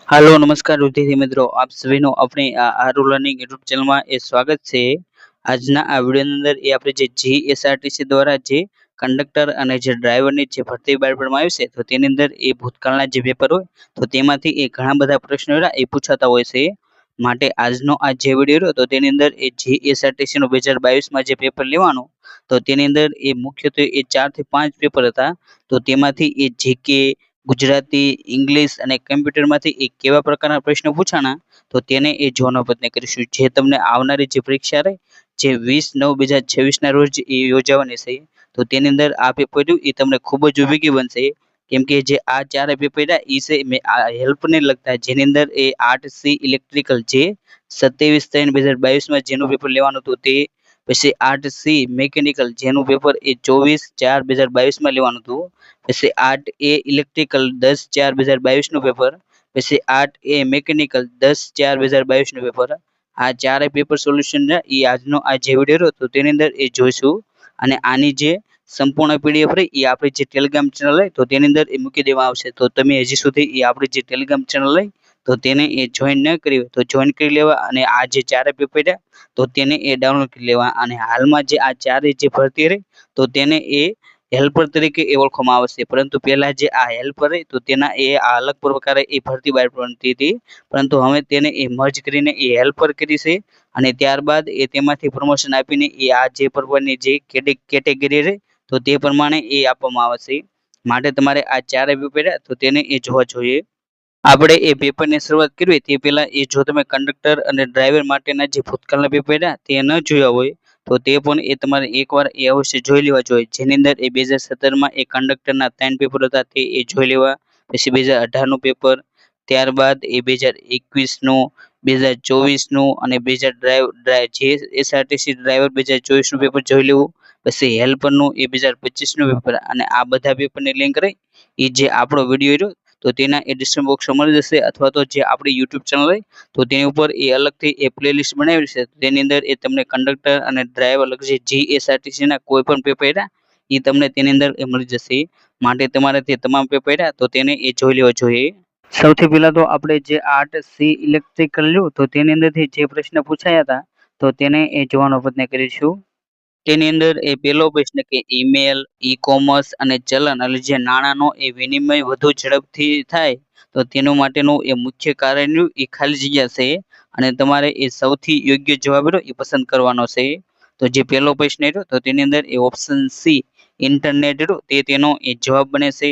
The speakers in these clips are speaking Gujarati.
हेलो नमस्कार विद्यार्थी मित्रों आप सभी નું આપણી આરુ લર્નિંગ યુટ્યુબ ચેનલમાં સ્વાગત છે। આજના આ વિડિયોની અંદર આપણે જે જીએસઆરટીસી દ્વારા જે કંડક્ટર અને જે ડ્રાઈવરની જે ભરતી બહાર પાડવામાં આવી છે તો તેની અંદર એ ભૂતકાળના જે પેપર હોય તો તેમાંથી ઘણા બધા પ્રશ્નો પૂછાતા હોય છે। માટે આજનો આ જે વિડિયો રહ્યો તો તેની અંદર એ જીએસઆરટીસી નું 2022માં જે પેપર લેવાનું તો તેની અંદર મુખ્યત્વે 4 થી 5 પેપર હતા। તો તેમાંથી જીકે ગુજરાતી ઇંગ્લિશ અને કમ્પ્યુટરમાંથી કેવા પ્રકારના પ્રશ્નો પૂછાણા તો તેને જોવાનો પ્રયત્ન કરીશું। જે તમને આવનારી જે પરીક્ષા રહી જે 20/9/2026 ના રોજ યોજાવાની છે તો તેની અંદર આ પેપર તમને ખૂબ જ ઉપયોગી બનશે। કેમ કે જે આ ચારે પેપર છે હેલ્પને લગતા જેની અંદર આર્ટ સી ઇલેક્ટ્રિકલ જે 27/3/2022માં જેનું પેપર લેવાનું હતું તે પછી આર્ટ સી મેકેનિકલ જેનું પેપર 24/4/2022માં લેવાનું હતું। પછી આર્ટ એ ઇલેક્ટ્રિકલ 10/4/2022 નું પેપર, પછી આર્ટ એ મેકેનિકલ 10/4/2022 નું પેપર। આ ચારે પેપર સોલ્યુશન આજનો આ જે વિડિયો રહ્યો તો તેની અંદર જોઈશું। અને આની જે સંપૂર્ણ પીડીએફ રહી આપણી જે ટેલિગ્રામ ચેનલ તો તેની અંદર મૂકી દેવામાં આવશે। તો તમે હજી સુધી આપણી જે ટેલિગ્રામ ચેનલ રહી તો તેને જોઈન ન કરી હોય તો જોઈન કરી લેવા અને આ જે ચારે પેપર તો તેને ડાઉનલોડ કરી લેવા। અને હાલમાં જે આ ચારે જે ભરતી રહી તો તેને હેલ્પર તરીકે ઓળખવામાં આવશે। પરંતુ પહેલા જે આ હેલ્પર તો તેના અલગ પ્રકારે ભરતી બહાર પડતી હતી, પરંતુ હવે તેને મર્જ કરીને હેલ્પર કરી છે। અને ત્યારબાદ તેમાંથી પ્રમોશન આપીને આ જે પ્રકારની જે કેટેગરી રહી તો તે પ્રમાણે આપવામાં આવશે। માટે તમારે આ ચારે પેપર તો તેને જોવા જોઈએ। આપણે પેપરની શરૂઆત કરવી તે પહેલા જો તમે કંડક્ટર અને ડ્રાઈવર માટેના જે ભૂતકાળના પેપર તે ન જોયા હોય તો તે પણ તમારે એકવાર અવશ્ય જોઈ લેવા જોઈએ। જેની અંદર 2017માં કંડક્ટરના 3 પેપર હતા તે જોઈ લેવા। પછી 2018નું પેપર, ત્યારબાદ 2021નું, 2024નું અને જીએસઆરટીસી ડ્રાઈવર 2024નું પેપર જોઈ લેવું। પછી હેલ્પરનું 2025નું પેપર અને આ બધા પેપરની લિંક રહી જે આપણો વિડીયો રહ્યો તો તેના ડિસ્ક્રિપ્શન બોક્સમાં મળી જશે, અથવા તો જે આપણી યુટ્યુબ ચેનલ રહી તો તેની ઉપર અલગથી પ્લેલિસ્ટ બનાવેલી છે તેની અંદર તમને કંડક્ટર અને ડ્રાઈવર જે જીએસઆરટીસી ના કોઈ પણ પેપર તમને તેની અંદર મળી જશે। માટે તમારે તે તમામ પેપર તો તેને જોઈ લેવા જોઈએ। સૌથી પહેલા તો આપણે જે આર્ટ સી ઇલેક્ટ્રિકલ લ્યો તો તેની અંદરથી જે પ્રશ્ન પૂછાયા હતા તો તેને જોવાનો પ્રયત્ન કરીશું। તેની અંદર પહેલો પ્રશ્ન કે ઈમેલ, ઈ કોમર્સ અને ચલણ એટલે જે નાણાંનો વિનિમય વધુ ઝડપથી થાય તો તેનું માટેનું મુખ્ય કારણ ખાલી જગ્યા છે અને તમારે સૌથી યોગ્ય જવાબ પસંદ કરવાનો છે। તો જે પહેલો પ્રશ્ન તો તેની અંદર ઓપ્શન સી ઇન્ટરનેટ તે તેનો જવાબ બને છે।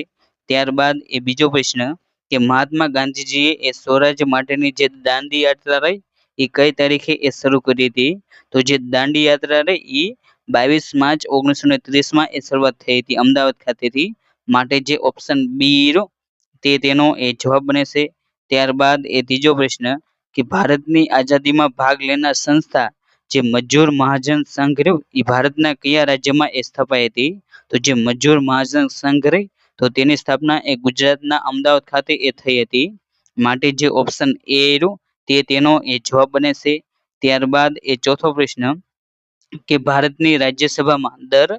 ત્યારબાદ બીજો પ્રશ્ન કે મહાત્મા ગાંધીજીએ સ્વરાજ્ય માટેની જે દાંડી યાત્રા રહી કઈ તારીખે શરૂ કરી હતી તો જે દાંડી યાત્રા રહી 22 માર્ચ 1930માં શરૂઆત થઈ હતી અમદાવાદ ખાતેથી। માટે જે ઓપ્શન બી તે તેનો જવાબ બને છે। ત્યારબાદ ત્રીજો પ્રશ્ન કે ભારતની આઝાદીમાં ભાગ લેનાર સંસ્થા જે મજૂર મહાજન સંઘ રહ્યો ભારતના કયા રાજ્યમાં સ્થપાઈ હતી તો જે મજૂર મહાજન સંઘ રહી તો તેની સ્થાપના ગુજરાતના અમદાવાદ ખાતે થઈ હતી। માટે જે ઓપ્શન એ તે તેનો જવાબ બને છે। ત્યારબાદ ચોથો પ્રશ્ન કે ભારતની રાજ્યસભામાં દર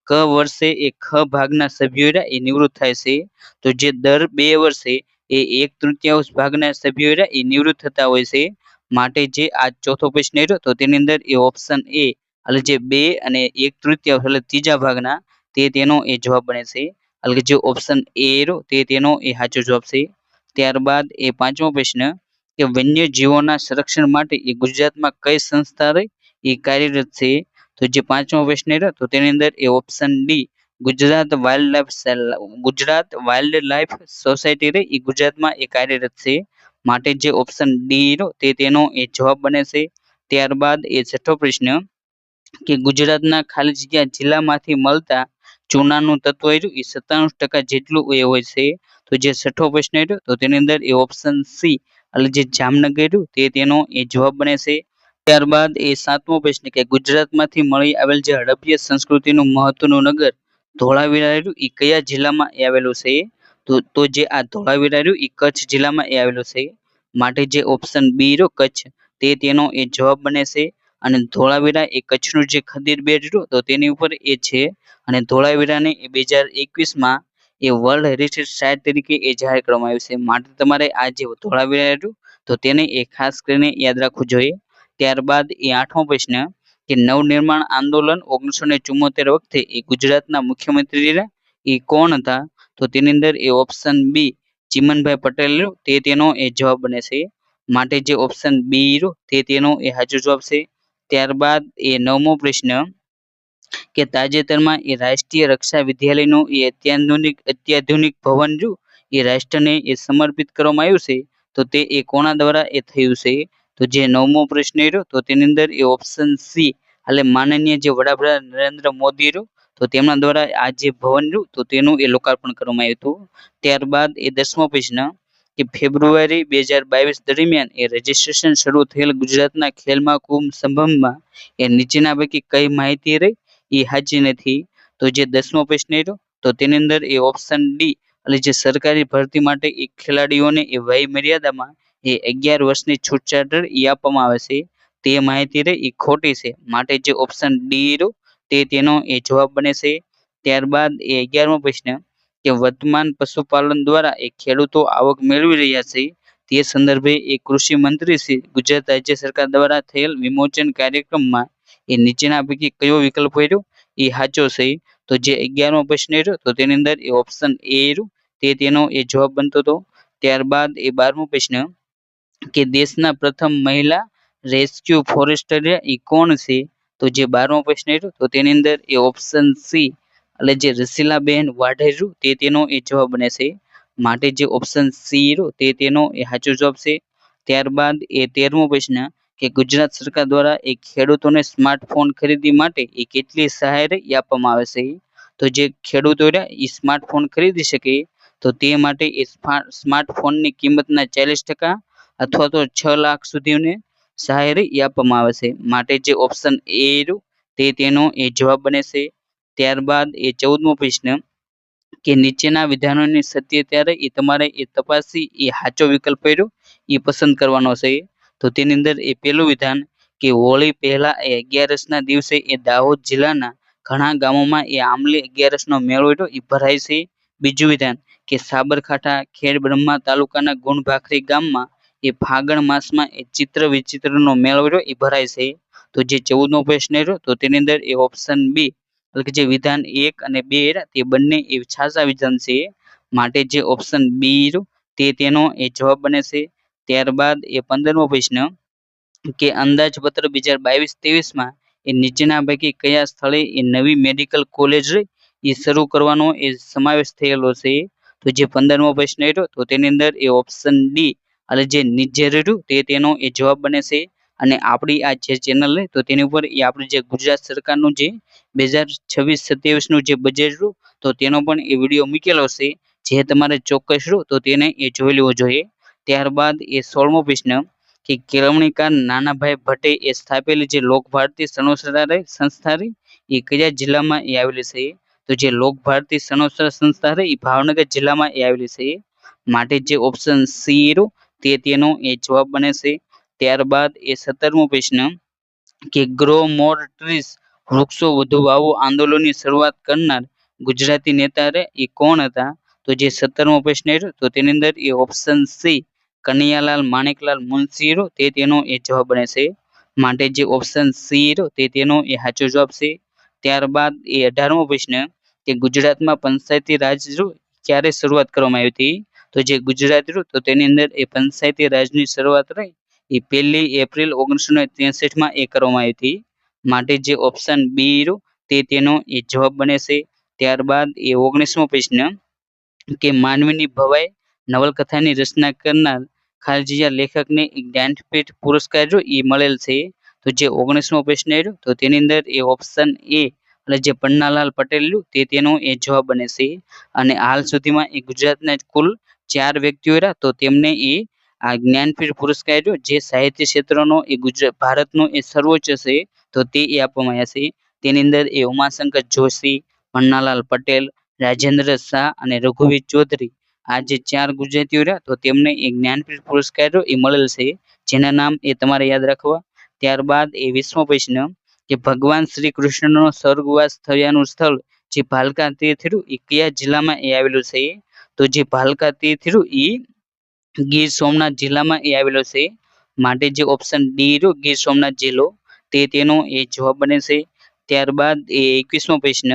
ક વર્ષે ખ ભાગના સભ્યો નિવૃત્ત થાય છે તો જે દર 2 વર્ષે 1/3 ભાગના સભ્યો નિવૃત્ત થતા હોય છે। માટે જે આ ચોથો પ્રશ્ન તો તેની અંદર ઓપ્શન એ એટલે જે 2 અને 1/3 એટલે ત્રીજા ભાગના તે તેનો જવાબ બને છે। એટલે જે ઓપ્શન એ તે તેનો સાચો જવાબ છે। ત્યારબાદ પાંચમો પ્રશ્ન કે વન્ય જીવોના સંરક્ષણ માટે ગુજરાતમાં કઈ સંસ્થા રહી કાર્યરત છે તો જે પાંચમો પ્રશ્ન તો તેની અંદર option D Gujarat wild life society રહી ગુજરાતમાં કાર્યરત છે। માટે જે ઓપ્શન ડી તે તેનો જવાબ બને છે। ત્યારબાદ છઠ્ઠો પ્રશ્ન કે ગુજરાતના ખાલી જગ્યા જિલ્લામાંથી મળતા ચૂનાનું તત્વ 97% જેટલું હોય છે તો જે છઠ્ઠો પ્રશ્ન તો તેની અંદર ઓપ્શન સી એટલે જે જામનગર તે તેનો જવાબ બને છે। ત્યારબાદ સાતમો પ્રશ્ન કે ગુજરાતમાંથી મળી આવેલ જે હડપ્પીય સંસ્કૃતિનું મહત્વનું નગર ધોળાવીરા કયા જિલ્લામાં આવેલું છે તો જે આ ધોળાવીરા કચ્છ જિલ્લામાં આવેલું છે। માટે જે ઓપ્શન બી કચ્છ તે તેનો જવાબ બને છે। અને ધોળાવીરા કચ્છનું જે ખંડીર બેટ તો તેની ઉપર છે અને ધોળાવીરાને 2021માં એ વર્લ્ડ હેરિટેજ સાઇટ તરીકે એ જાહેર કરવામાં આવ્યું છે. માટે તમારે આ જે ધોળાવીરા હતું તો તેને એ ખાસ કરીને યાદ રાખવું જોઈએ. ત્યારબાદ એ 8મો પ્રશ્ન કે નવનિર્માણ આંદોલન 1974 વખતે એ ગુજરાતના મુખ્યમંત્રી રહ્યા એ કોણ હતા? તો તેની અંદર એ ઓપ્શન બી ચીમનભાઈ પટેલ રહ્યું તે તેનો એ જવાબ બને છે. માટે જે ઓપ્શન બી રહ્યું તે તેનો એ સાચો જવાબ છે. ત્યારબાદ એ 9મો પ્રશ્ન કે તાજેતરમાં એ રાષ્ટ્રીય રક્ષા વિદ્યાલયનું એ અત્યાધુનિક ભવન રહ્યું એ રાષ્ટ્રને એ સમર્પિત કરવામાં આવ્યું છે. તો તે એ કોના દ્વારા એ થયું છે? તો જે 9મો પ્રશ્ન રહ્યો તો તેની અંદર એ ઓપ્શન સી એટલે માનનીય જે વડાપ્રધાન નરેન્દ્ર મોદી રહ્યું તો તેમના દ્વારા આ જે ભવન રહ્યું તો તેનું એ લોકાર્પણ કરવામાં આવ્યું હતું. ત્યારબાદ એ 10મો પ્રશ્ન કે ફેબ્રુઆરી 2022 દરમિયાન એ રજીસ્ટ્રેશન શરૂ થયેલ ગુજરાતના ખેલ મહાકુંભ સંબંધમાં એ નીચેના પૈકી કઈ માહિતી રહી એ સાચી નથી? તો જે 10મો પ્રશ્ન રહ્યો તો તેની અંદર એ ઓપ્શન ડી એટલે જે સરકારી ભરતી માટે એ ખેલાડીઓને એ વય મર્યાદામાં એ 11 વર્ષની છૂટછાટ એ આપવામાં આવે છે તે માહિતી રહી એ ખોટી છે. માટે જે ઓપ્શન ડી રહ્યો તે તેનો એ જવાબ બને છે. ત્યારબાદ એ 11મો પ્રશ્ન કે વર્તમાન પશુપાલન દ્વારા એ ખેડૂતો આવક મેળવી રહ્યા છે તે સંદર્ભે એ કૃષિ મંત્રી શ્રી ગુજરાત રાજ્ય સરકાર દ્વારા થયેલ વિમોચન કાર્યક્રમમાં એ નીચેના પૈકી કયો વિકલ્પ રહ્યો એ સાચો છે? તો જે 11મો પ્રશ્ન રહ્યો તો તેની અંદર એ ઓપ્શન એ રહ્યું તે તેનો એ જવાબ બનતો હતો. ત્યારબાદ એ 12મો પ્રશ્ન કે દેશના પ્રથમ મહિલા રેસ્ક્યુ ફોરેસ્ટર એ કોણ છે? તો જે 12મો પ્રશ્ન રહ્યો તો તેની અંદર એ ઓપ્શન સી એટલે જે રસીલાબેન વાઢેર તે તેનો એ જવાબ બને છે. માટે જે ઓપ્શન સી રહ્યો તે તેનો એ સાચો જવાબ છે. ત્યારબાદ એ 13મો પ્રશ્ન કે ગુજરાત સરકાર દ્વારા એ ખેડૂતોને સ્માર્ટફોન ખરીદી માટે એ કેટલી સહાય આપવામાં આવે છે? તો જે ખેડૂતો એ સ્માર્ટફોન ખરીદી શકે તો તે માટે એ સ્માર્ટફોનની કિંમતના 40% અથવા તો 6 લાખ સુધીની સહાય આપવામાં આવે છે. માટે જે ઓપ્શન એ રહ્યું તે તેનો એ જવાબ બને છે. ત્યારબાદ એ 14મો પ્રશ્ન કે નીચેના વિધાનોની સત્યતા એ તમારે એ તપાસી એ સાચો વિકલ્પ રહ્યો એ પસંદ કરવાનો છે. તો તેની અંદર એ પહેલું વિધાન કે હોળી પહેલા એ 11ના દિવસે એ દાહોદ જિલ્લાના ઘણા ગામોમાં એ આંબલી 11નો મેળો એ ભરાય છે. બીજું વિધાન કે સાબરકાંઠા ખેડ બ્રહ્મા તાલુકાના ગુણભાખરી ગામમાં એ ફાગણ માસમાં એ ચિત્ર વિચિત્રનો મેળો એ ભરાય છે. તો જે 14મો પ્રશ્ન રહ્યો તો તેની અંદર એ ઓપ્શન બી એટલે કે જે વિધાન 1 અને 2 તે બંને એ સાચા વિધાન છે. માટે જે ઓપ્શન બી તે તેનો એ જવાબ બને છે. ત્યારબાદ એ 15મો પ્રશ્ન કે અંદાજપત્ર 2022-23માં એ નીચેના પૈકી કયા સ્થળે એ નવી મેડિકલ કોલેજ એ શરૂ કરવાનો એ સમાવેશ થયેલો છે? તો જે 15મો પ્રશ્ન રહ્યો તો તેની અંદર એ ઓપ્શન ડી એટલે જે નિજ્જર રહ્યું તે તેનો એ જવાબ બને છે. અને આપણી આ જે ચેનલ તો તેની ઉપર એ આપણે જે ગુજરાત સરકારનું જે 2026-27નું જે બજેટ રહ્યું તો તેનો પણ એ વિડીયો મૂકેલો છે જે તમારે ચોક્કસ રહ્યું તો તેને એ જોઈ લેવો જોઈએ. ત્યારબાદ એ 16મો પ્રશ્ન કે કેળવણીકાર નાનાભાઈ ભટ્ટે એ સ્થાપેલી જે લોકભારતી સણોસરાલય સંસ્થા એ કયા જિલ્લામાં એ આવેલી છે? તો જે લોકભારતી સણોસરા સંસ્થા એ ભાવનગર જિલ્લામાં એ આવેલી છે. માટે જે ઓપ્શન સી રહ્યું તે તેનો એ જવાબ બને છે. ત્યારબાદ એ 17મો પ્રશ્ન કે ગ્રો મોર ટ્રીઝ વૃક્ષો વધુ વાવો આંદોલનની શરૂઆત કરનાર ગુજરાતી નેતા એ કોણ હતા? તો જે 17મો પ્રશ્ન રહ્યો તો તેની અંદર એ ઓપ્શન સી કનૈયાલાલ માણેકલાલ મુનશી તે તેનો એ જવાબ બને છે. માટે જે ઓપ્શન સી તે તેનો એ સાચો જવાબ છે. ત્યારબાદ એ 18મો પ્રશ્ન કે ગુજરાતમાં પંચાયતી રાજ ક્યારે શરૂઆત કરવામાં આવી હતી? તો જે ગુજરાત તો તેની અંદર એ પંચાયતી રાજની શરૂઆત એ 1 એપ્રિલ 1963માં એ કરવામાં આવી હતી. માટે જે ઓપ્શન બી તે તેનો એ જવાબ બને છે. ત્યારબાદ એ 19મો પ્રશ્ન કે માનવીની ભવાઈ નવલકથાની રચના કરનાર ખાલજીયા લેખકને જ્ઞાનપીઠ પુરસ્કાર એ મળેલ છે. તો જે 19મો પ્રશ્ન તો તેની અંદર એ ઓપ્શન એ એટલે જે પન્નાલાલ પટેલ તે તેનો એ જવાબ બને છે. અને હાલ સુધીમાં એ ગુજરાતના કુલ 4 વ્યક્તિઓ તો તેમને એ આ જ્ઞાનપીઠ પુરસ્કાર જે સાહિત્ય ક્ષેત્રનો એ ભારતનો એ સર્વોચ્ચ છે તો તે એ આપવામાં આવ્યા છે. તેની અંદર એ ઉમાશંકર જોશી, પન્નાલાલ પટેલ, રાજેન્દ્ર શાહ અને રઘુવીર ચૌધરી આ જે 4 ગુજરાતીઓ તો તેમને એ જ્ઞાનપીઠ પુરસ્કાર એ મળેલ છે જેના નામ એ તમારે યાદ રાખવા. ત્યારબાદ એ 20મો પ્રશ્ન કે ભગવાન શ્રી કૃષ્ણનો સ્વર્ગવાસ થયાનું સ્થળ જે ભાલકા તીર્થ રહ્યું એ કયા જિલ્લામાં એ આવેલું છે? તો જે ભાલકા તીર્થ રહ્યું એ ગીર સોમનાથ જિલ્લામાં એ આવેલો છે. માટે જે ઓપ્શન ડી રહ્યો ગીર સોમનાથ જિલ્લો તેનો એ જવાબ બને છે. ત્યારબાદ 21મો પ્રશ્ન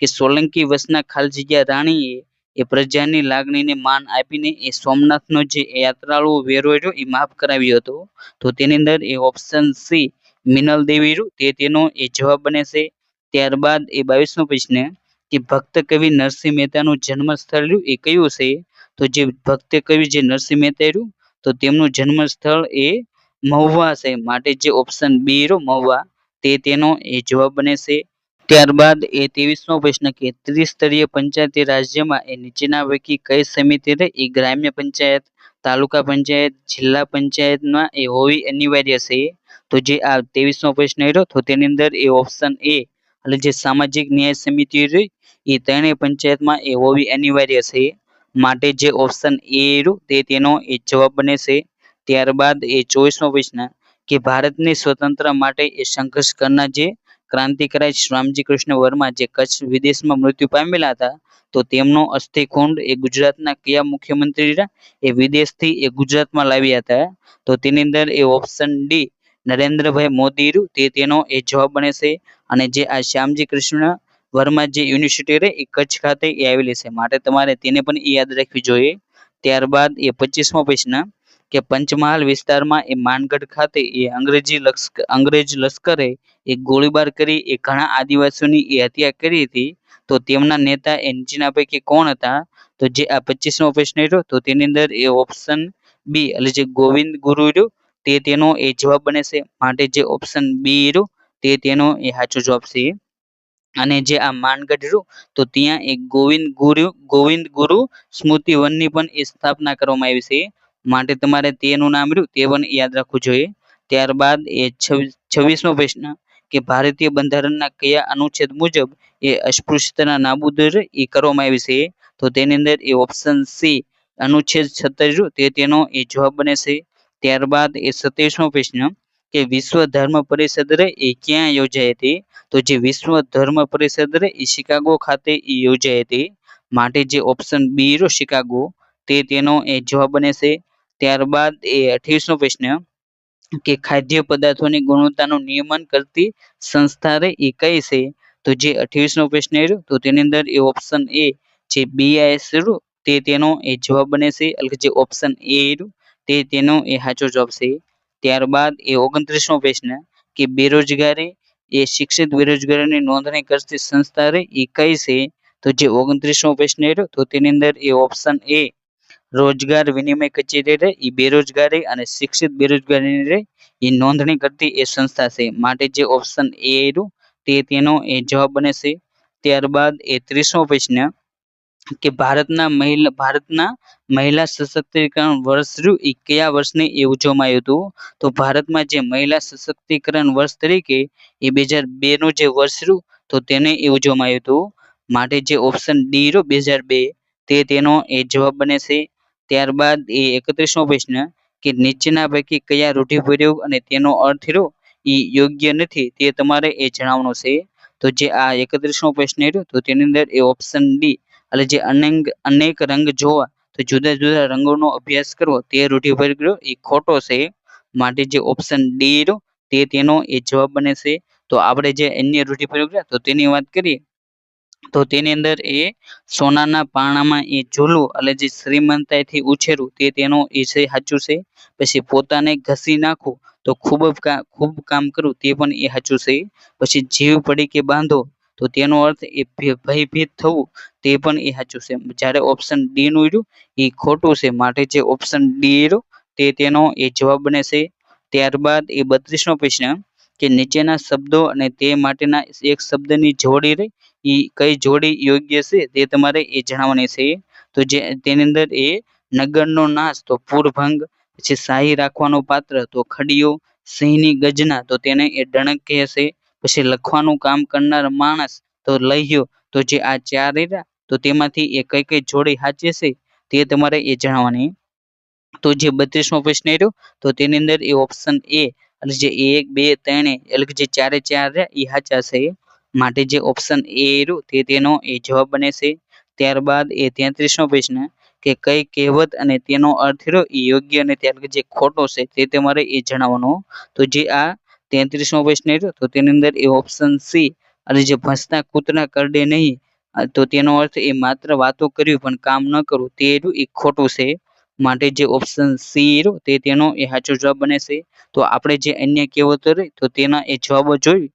કે સોલંકી વંશના ખાલી જગ્યા રાણીએ એ પ્રજાની લાગણીને માન આપીને એ સોમનાથનો જે યાત્રાળુ વેરો રહ્યો એ માફ કરાવ્યો હતો. તો તેની અંદર એ ઓપ્શન સી મિનલ દેવી રહ્યું તેનો એ જવાબ બને છે. ત્યારબાદ 22મો પ્રશ્ન કે ભક્ત કવિ નરસિંહ મહેતાનું જન્મ સ્થળ રહ્યું એ કયું છે? તો જે ભક્ત કવિ જે નરસિંહ મહેતા રહ્યું તો તેમનું જન્મ સ્થળ એ મહુવા છે. માટે જે ઓપ્શન બી રહ્યો મહુવા તેનો એ જવાબ બને છે. ત્યારબાદ 23મો પ્રશ્ન કે ત્રિસ્તરીય પંચાયતી રાજ્યમાં એ નીચેના પૈકી કઈ સમિતિ એ ગ્રામ્ય પંચાયત, તાલુકા પંચાયત, જિલ્લા પંચાયતમાં એ હોવી અનિવાર્ય છે? તો જે આ 23મો પ્રશ્ન રહ્યો તો તેની અંદર એ ઓપ્શન એ એટલે જે સામાજિક ન્યાય સમિતિ રહી એ ત્રણેય પંચાયતમાં એ હોવી અનિવાર્ય છે. માટે જે ઓપ્શન એ રહ્યું તેનો એ જવાબ બને છે. ત્યારબાદ 24મો પ્રશ્ન કે ભારતની સ્વતંત્રતા માટે એ સંઘર્ષ કરનાર જે ક્રાંતિકારી શ્યામજી કૃષ્ણ વર્મા જે કચ્છ વિદેશમાં મૃત્યુ પામેલા હતા તો તેમનો અસ્થિકુંડ એ ગુજરાતના કયા મુખ્યમંત્રી રહ્યા એ વિદેશથી એ ગુજરાતમાં લાવ્યા હતા? તો તેની અંદર એ ઓપ્શન ડી નરેન્દ્રભાઈ મોદી રહ્યું તેનો એ જવાબ બને છે. અને જે આ શ્યામજી કૃષ્ણ વર્મા જે યુનિવર્સિટી રહે એ કચ્છ ખાતે એ આવેલી છે. માટે તમારે તેને પણ યાદ રાખવી જોઈએ. ત્યારબાદ 25મો પ્રશ્ન કે પંચમહાલ વિસ્તારમાં એ માનગઢ ખાતે એ અંગ્રેજ લશ્કરે એ ગોળીબાર કરી એ ઘણા આદિવાસીઓની એ હત્યા કરી હતી. તો તેમના નેતા એ નીચેના પૈકી કોણ હતા? તો જે આ 25મો પ્રશ્ન રહ્યો તો તેની અંદર એ ઓપ્શન બી એટલે જે ગોવિંદ ગુરુ રહ્યો તેનો એ જવાબ બને છે. માટે જે ઓપ્શન બી રહ્યો તેનો એ સાચો જવાબ છે. અને જે આ માનગઢ રહ્યું તો ત્યાં એક ગોવિંદ ગુરુ સ્મૃતિ વનની પણ એ સ્થાપના કરવામાં આવી છે. માટે તમારે તેનું નામ રહ્યું તે પણ યાદ રાખવું જોઈએ. ત્યારબાદ 26મો પ્રશ્ન કે ભારતીય બંધારણના કયા અનુચ્છેદ મુજબ એ અસ્પૃશ્યતાના નાબૂદ એ કરવામાં આવી છે? તો તેની અંદર એ ઓપ્શન સી અનુચ્છેદ 76 તેનો એ જવાબ બને છે. ત્યારબાદ 27મો પ્રશ્ન કે વિશ્વ ધર્મ પરિષદ એ ક્યાં યોજાઈ હતી? તો જે વિશ્વ ધર્મ પરિષદ એ શિકાગો ખાતે યોજાઈ હતી. માટે જે ઓપ્શન બી રહ્યો શિકાગો તેનો એ જવાબ બને છે. ત્યારબાદ 28મો પ્રશ્ન કે ખાદ્ય પદાર્થોની ગુણવત્તાનું નિયમન કરતી સંસ્થા એ કઈ છે? તો જે 28મો પ્રશ્ન રહ્યો તો તેની અંદર એ ઓપ્શન એ જે BIS રહ્યું તેનો એ જવાબ બને છે. એટલે કે જે ઓપ્શન એ રહ્યું તેનો એ સાચો જવાબ છે. ત્યારબાદ 29મો પ્રશ્ન કે બેરોજગારી એ શિક્ષિત બેરોજગારીની નોંધણી કરતી સંસ્થા એ કઈ છે? તો જે 29મો પ્રશ્ન રહ્યો તો તેની અંદર એ ઓપ્શન એ રોજગાર વિનિમય કચેરી એ બેરોજગારી અને શિક્ષિત બેરોજગારી એ નોંધણી કરતી એ સંસ્થા છે. માટે જે ઓપ્શન એ રહ્યું તેનો એ જવાબ બને છે. ત્યારબાદ 30મો પ્રશ્ન કે ભારતના મહિલા સશક્તિકરણ વર્ષ રહ્યું એ કયા વર્ષને એ ઉજવવામાં આવ્યું હતું? તો ભારતમાં જે મહિલા સશક્તિકરણ વર્ષ તરીકે એ 2002 નું જે વર્ષ રહ્યું તો તેને એ ઉજવવામાં આવ્યું હતું. માટે જે ઓપ્શન ડી રહ્યો 2002 તેનો એ જવાબ બને છે. ત્યારબાદ 31મો પ્રશ્ન કે નીચેના પૈકી કયા રૂઢિપ્રયોગ અને તેનો અર્થ રહ્યો એ યોગ્ય નથી તે તમારે એ જણાવવાનું છે? તો જે આ 31મો પ્રશ્ન રહ્યો તો તેની અંદર એ ઓપ્શન ડી એટલે જે અનેક રંગ જોવા તો જુદા જુદા રંગોનો અભ્યાસ કરવો તે રૂઢિપ્રયોગ રહ્યો એ ખોટો છે. માટે જે ઓપ્શન ડી રહ્યો તેનો એ જવાબ બને છે. તો આપણે જે અન્ય રૂઢિપ્રયોગ તો તેની વાત કરીએ તો તેની અંદર એ સોનાના પારણામાં એ ઝૂલવું એટલે જે શ્રીમંતાઈથી ઉછેરવું તેનો એ છે સાચું છે. પછી પોતાને ઘસી નાખવું તો ખૂબ કામ કરવું તે પણ એ સાચું છે. પછી જીવ પડી કે બાંધો તો તેનો અર્થ એ ભયભીત થવું તે પણ એ સાચું છે. જ્યારે ઓપ્શન ડી નું રહ્યું એ ખોટું છે. માટે જે ઓપ્શન ડી રહ્યું તેનો એ જવાબ બને છે. ત્યારબાદ 32મો પ્રશ્ન કે નીચેના શબ્દો અને તે માટેના એક શબ્દની જોડી રહી એ કઈ જોડી યોગ્ય છે તે તમારે એ જણાવવાની છે? તો જે તેની અંદર એ નગરનો નાશ તો પૂરભંગ, પછી શાહી રાખવાનું પાત્ર તો ખડીયો, સિંહની ગર્જના તો તેને એ ડણક કહે છે. પછી લખવાનું કામ કરનાર માણસ તો લહ્યો. તો જે આ ચાર રહ્યા તો તેમાંથી એ કઈ જોડી સાચી છે તે તમારે એ જણાવવાની. તો જે 32મો પ્રશ્ન રહ્યો તો તેની અંદર એ ઓપ્શન એ એટલે જે 1, 2, 3 એટલે કે જે ચારે ચાર રહ્યા એ સાચા છે. માટે જે ઓપ્શન એ રહ્યું તે તેનો એ જવાબ બને છે. ત્યારબાદ એ 33મો પ્રશ્ન કે કઈ કહેવત અને તેનો અર્થ રહ્યો એ યોગ્ય અને ત્યાર જે ખોટો છે તે તમારે એ જણાવવાનો. તો જે આ 33મો પ્રશ્ન રહ્યો તો તેની અંદર એ ઓપ્શન સી અને જે ભસતા કૂતરા કરડે નહીં તો તેનો અર્થ એ માત્ર વાતો કરવી પણ કામ ન કરવું તે રહ્યું એ ખોટું છે. માટે જે ઓપ્શન સી રહ્યો તે તેનો એ સાચો જવાબ બને છે. તો આપણે જે અન્ય કહેવતો રહી તો તેના એ જવાબો જોઈ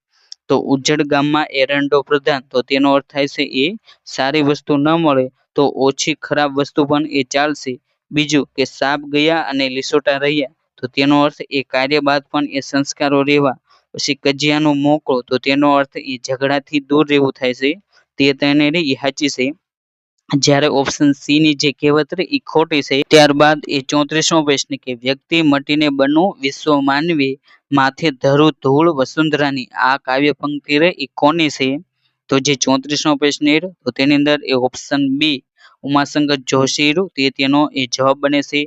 તો ઉજ્જડ ગામમાં એરંડો પ્રધાન તો તેનો અર્થ થાય છે એ સારી વસ્તુ ન મળે તો ઓછી ખરાબ વસ્તુ પણ એ ચાલશે. બીજું કે સાપ ગયા અને લીસોટા રહ્યા તો તેનો અર્થ એ કાર્ય બાદ પણ એ સંસ્કારો રહેવા. પછી કજિયાનો મોકો તો તેનો અર્થ એ ઝઘડાથી દૂર રહેવું થાય છે. તે તેને એ સાચી છે. જ્યારે ઓપ્શન સી ની જે કહેવત રહી એ ખોટી છે. ત્યારબાદ એ 34મો પ્રશ્ન કે વ્યક્તિ મટીને બનવું વિશ્વ માનવી માથે ધરું ધૂળ વસુંધરાની આ કાવ્ય પંક્તિ રહી એ કોની છે? તો જે 34મો પ્રશ્ન તો તેની અંદર એ ઓપ્શન બી ઉમાશંકર જોશી તે તેનો એ જવાબ બને છે.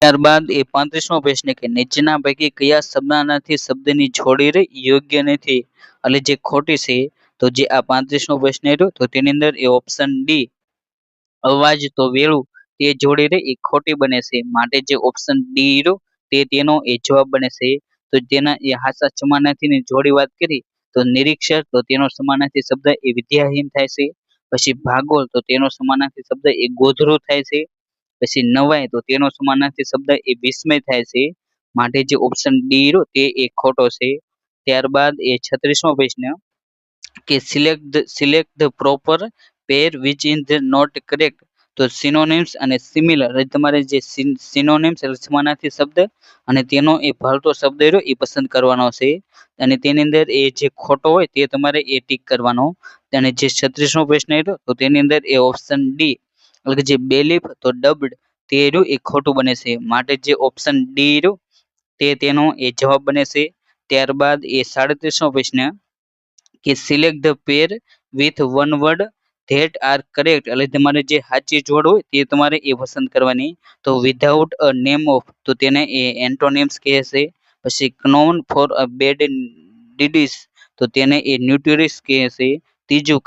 ત્યારબાદ એ 35મો પ્રશ્ન કે નીચેના પૈકી કયા શબ્દાર્થી શબ્દની જોડી રહી યોગ્ય નથી એટલે જે ખોટી છે. તો જે આ 35મો પ્રશ્ન તો તેની અંદર એ ઓપ્શન ડી અવાજ તો વેળું તે જોડી રહી એ ખોટી બને છે. માટે જે ઓપ્શન ડી રહ્યો તે તેનો એ જવાબ બને છે. તો તેના એ હાસા સમાનાર્થીની જોડી વાત કરી તો નિરીક્ષર તો તેનો સમાનાર્થી શબ્દ એ વિદ્યાહીન થાય છે. પછી ભાગોળ તો તેનો સમાનાર્થી શબ્દ એ ગોધરું થાય છે. પછી નવાઈ તો તેનો સમાનાર્થી શબ્દ એ વિસ્મય થાય છે. માટે જે ઓપ્શન ડી રહ્યો તે એ ખોટો છે. ત્યારબાદ એ 36મો પ્રશ્ન કે select the proper pair which is not correct તો સિનોનિમ્સ અને સિમિલર તમારે જે સિનોનિમ્સ એટલે સમાનાર્થી શબ્દ અને તેનો એ ભળતો શબ્દ રહ્યો એ પસંદ કરવાનો છે. અને તેની અંદર એ જે ખોટો હોય તે તમારે એ ટીક કરવાનો. અને જે 36મો પ્રશ્ન રહ્યો તો તેની અંદર એ ઓપ્શન ડી એટલે કે જે બેલીફ તો ડબ્ડ તે રહ્યું એ ખોટું બને છે. માટે જે ઓપ્શન ડી રહ્યું તે તેનો એ જવાબ બને છે. ત્યારબાદ એ 37મો પ્રશ્ન કે select the pair with one word that are correct એટલે તમારે જે સાચી જોડ હોય તે તમારે એ પસંદ કરવાની. તો વિધાઉટ અ નેમ ઓફ તો તેને એ એન્ટોનિમ્સ કહે છે. પછી ક્નોન ફોર અ બેડ ડીડીસ તો તેને એ ન્યુટ્રિસ કહે છે. ત્રીજું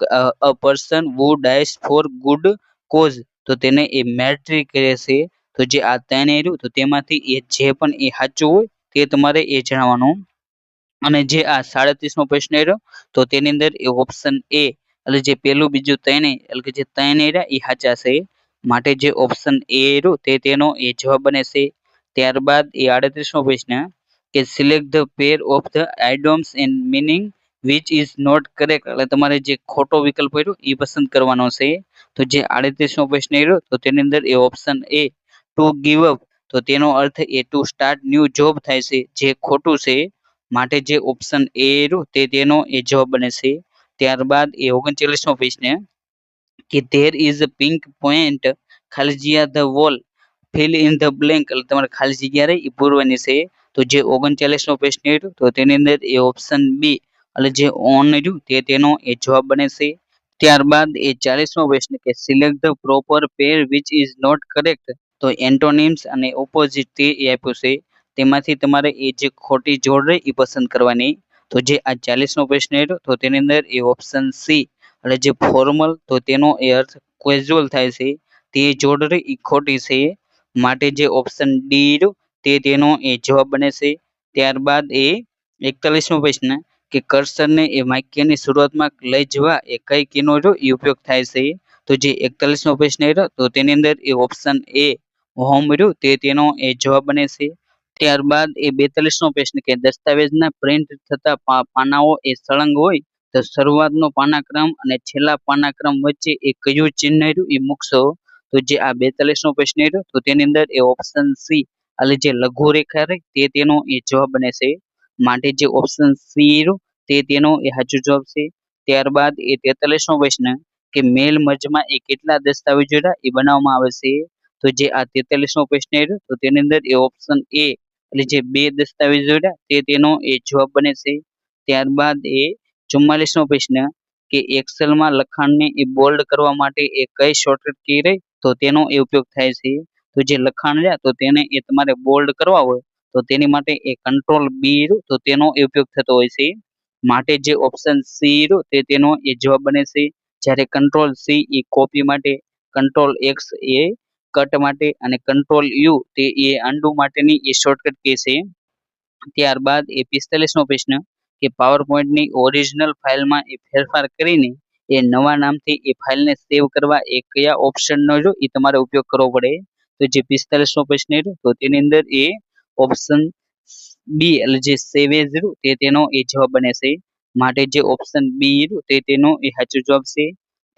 a person who dies for good cause તો તેને એ મેટ્રી કહે છે. તો જે આ ત્રણ રહ્યું તો તેમાંથી એ જે પણ એ સાચું હોય તે તમારે એ જણાવવાનું. અને જે આ 37મો પ્રશ્ન રહ્યો તો તેની અંદર એ ઓપ્શન એ એટલે જે પેલું બીજું ત્રણેય એટલે કે જે ત્રણેય રહ્યા એ સાચા છે. માટે જે ઓપ્શન એ રહ્યું તે તેનો એ જવાબ બને છે. ત્યારબાદ એ 38મો પ્રશ્ન કે select the pair of the idioms and meaning which is not correct એટલે તમારે જે ખોટો વિકલ્પ રહ્યો એ પસંદ કરવાનો છે. તો જે 38મો પ્રશ્ન રહ્યો તો તેની અંદર એ option A to give up તો તેનો અર્થ એ ટુ સ્ટાર્ટ ન્યૂ જોબ થાય છે જે ખોટું છે. માટે જે ઓપ્શન એ રહ્યું તે તેનો એ જવાબ બને છે. ત્યારબાદ એ 39મો પ્રશ્ન કે there is a pink point ખાલી જગ્યા the wall fill in the blank એટલે તમારે ખાલી જગ્યા રહી એ પૂરવાની છે. તો જે 39મો પ્રશ્ન રહ્યો તો તેની અંદર એ ઓપ્શન બી એટલે જે ઓન રહ્યું તે તેનો એ જવાબ બને છે. ત્યારબાદ એ 40મો પ્રશ્ન કે select the proper pair which is not correct તો એન્ટોનિમ્સ અને ઓપોઝિટ તે એ આપ્યું છે. તેમાંથી તમારે એ જે ખોટી જોડ રહી એ પસંદ કરવાની. તો જે આ 40મો પ્રશ્ન રહ્યો તો તેની અંદર એ ઓપ્શન સી એટલે જે ફોર્મલ તો તેનો એ અર્થ કેઝ્યુઅલ થાય છે તે જોડ રહી એ ખોટી છે. માટે જે ઓપ્શન ડી રહ્યો તે તેનો એ જવાબ બને છે. ત્યારબાદ એ 41મો પ્રશ્ન કે કર્સરને એ વાક્યની શરૂઆતમાં લઈ જવા એ કઈ કીનો એ ઉપયોગ થાય છે. તો જે 41મો પ્રશ્ન રહ્યો તો તેની અંદર એ ઓપ્શન એ હોમ રહ્યું તે તેનો એ જવાબ બને છે. ત્યારબાદ એ 42મો પ્રશ્ન કે દસ્તાવેજના પ્રિન્ટ થતા પાનાઓ એ સળંગ હોય તો શરૂઆતનો પાનાક્રમ અને છેલ્લા પાનાક્રમ વચ્ચે એ કયું ચિહ્ન રહ્યું એ મૂકશો. તો જે આ 42મો પ્રશ્ન રહ્યો તો તેની અંદર એ ઓપ્શન સી એટલે જે લઘુ રેખા રહી તે તેનો એ જવાબ બને છે. માટે જે ઓપ્શન સી રહ્યું તે તેનો એ સાચો જવાબ છે. ત્યારબાદ એ 43મો પ્રશ્ન કે મેલ મર્જમાં એ કેટલા દસ્તાવેજો એ બનાવવામાં આવે છે. તો જે આ 43મો પ્રશ્ન રહ્યો તો તેની અંદર એ ઓપ્શન એ એટલે જે બે દસ્તાવેજો તે તેનો એ જવાબ બને છે. ત્યારબાદ એ 44મો પ્રશ્ન કે એક્સેલમાં લખાણને એ બોલ્ડ કરવા માટે એ કઈ શોર્ટકટ કી રહી તો તેનો એ ઉપયોગ થાય છે. તો જે લખાણ રહ્યા તો તેને એ તમારે બોલ્ડ કરવા હોય તો તેની માટે એ કંટ્રોલ બી તો તેનો એ ઉપયોગ થતો હોય છે. માટે જે ઓપ્શન સી રહ્યો તે તેનો એ જવાબ બને છે. જ્યારે કંટ્રોલ સી એ કોપી માટે, કંટ્રોલ એક્સ એ કટ માટે અને કંટ્રોલ યુ તે એ અન્ડુ માટેની એ શોર્ટકટ કી છે. ત્યારબાદ એ 45મો પ્રશ્ન કે પાવર પોઈન્ટની ઓરિજિનલ ફાઇલમાં એ ફેરફાર કરીને એ નવા નામથી એ ફાઇલને સેવ કરવા એ કયા ઓપ્શનનો જો એ તમારે ઉપયોગ કરવો પડે. તો જે 45મો પ્રશ્ન રહ્યો તો તેની અંદર એ ઓપ્શન બી એટલે જે સેવ એઝ રહ્યું તે તેનો એ જવાબ બને છે. માટે જે ઓપ્શન બી રહ્યું તે તેનો એ સાચો જવાબ છે.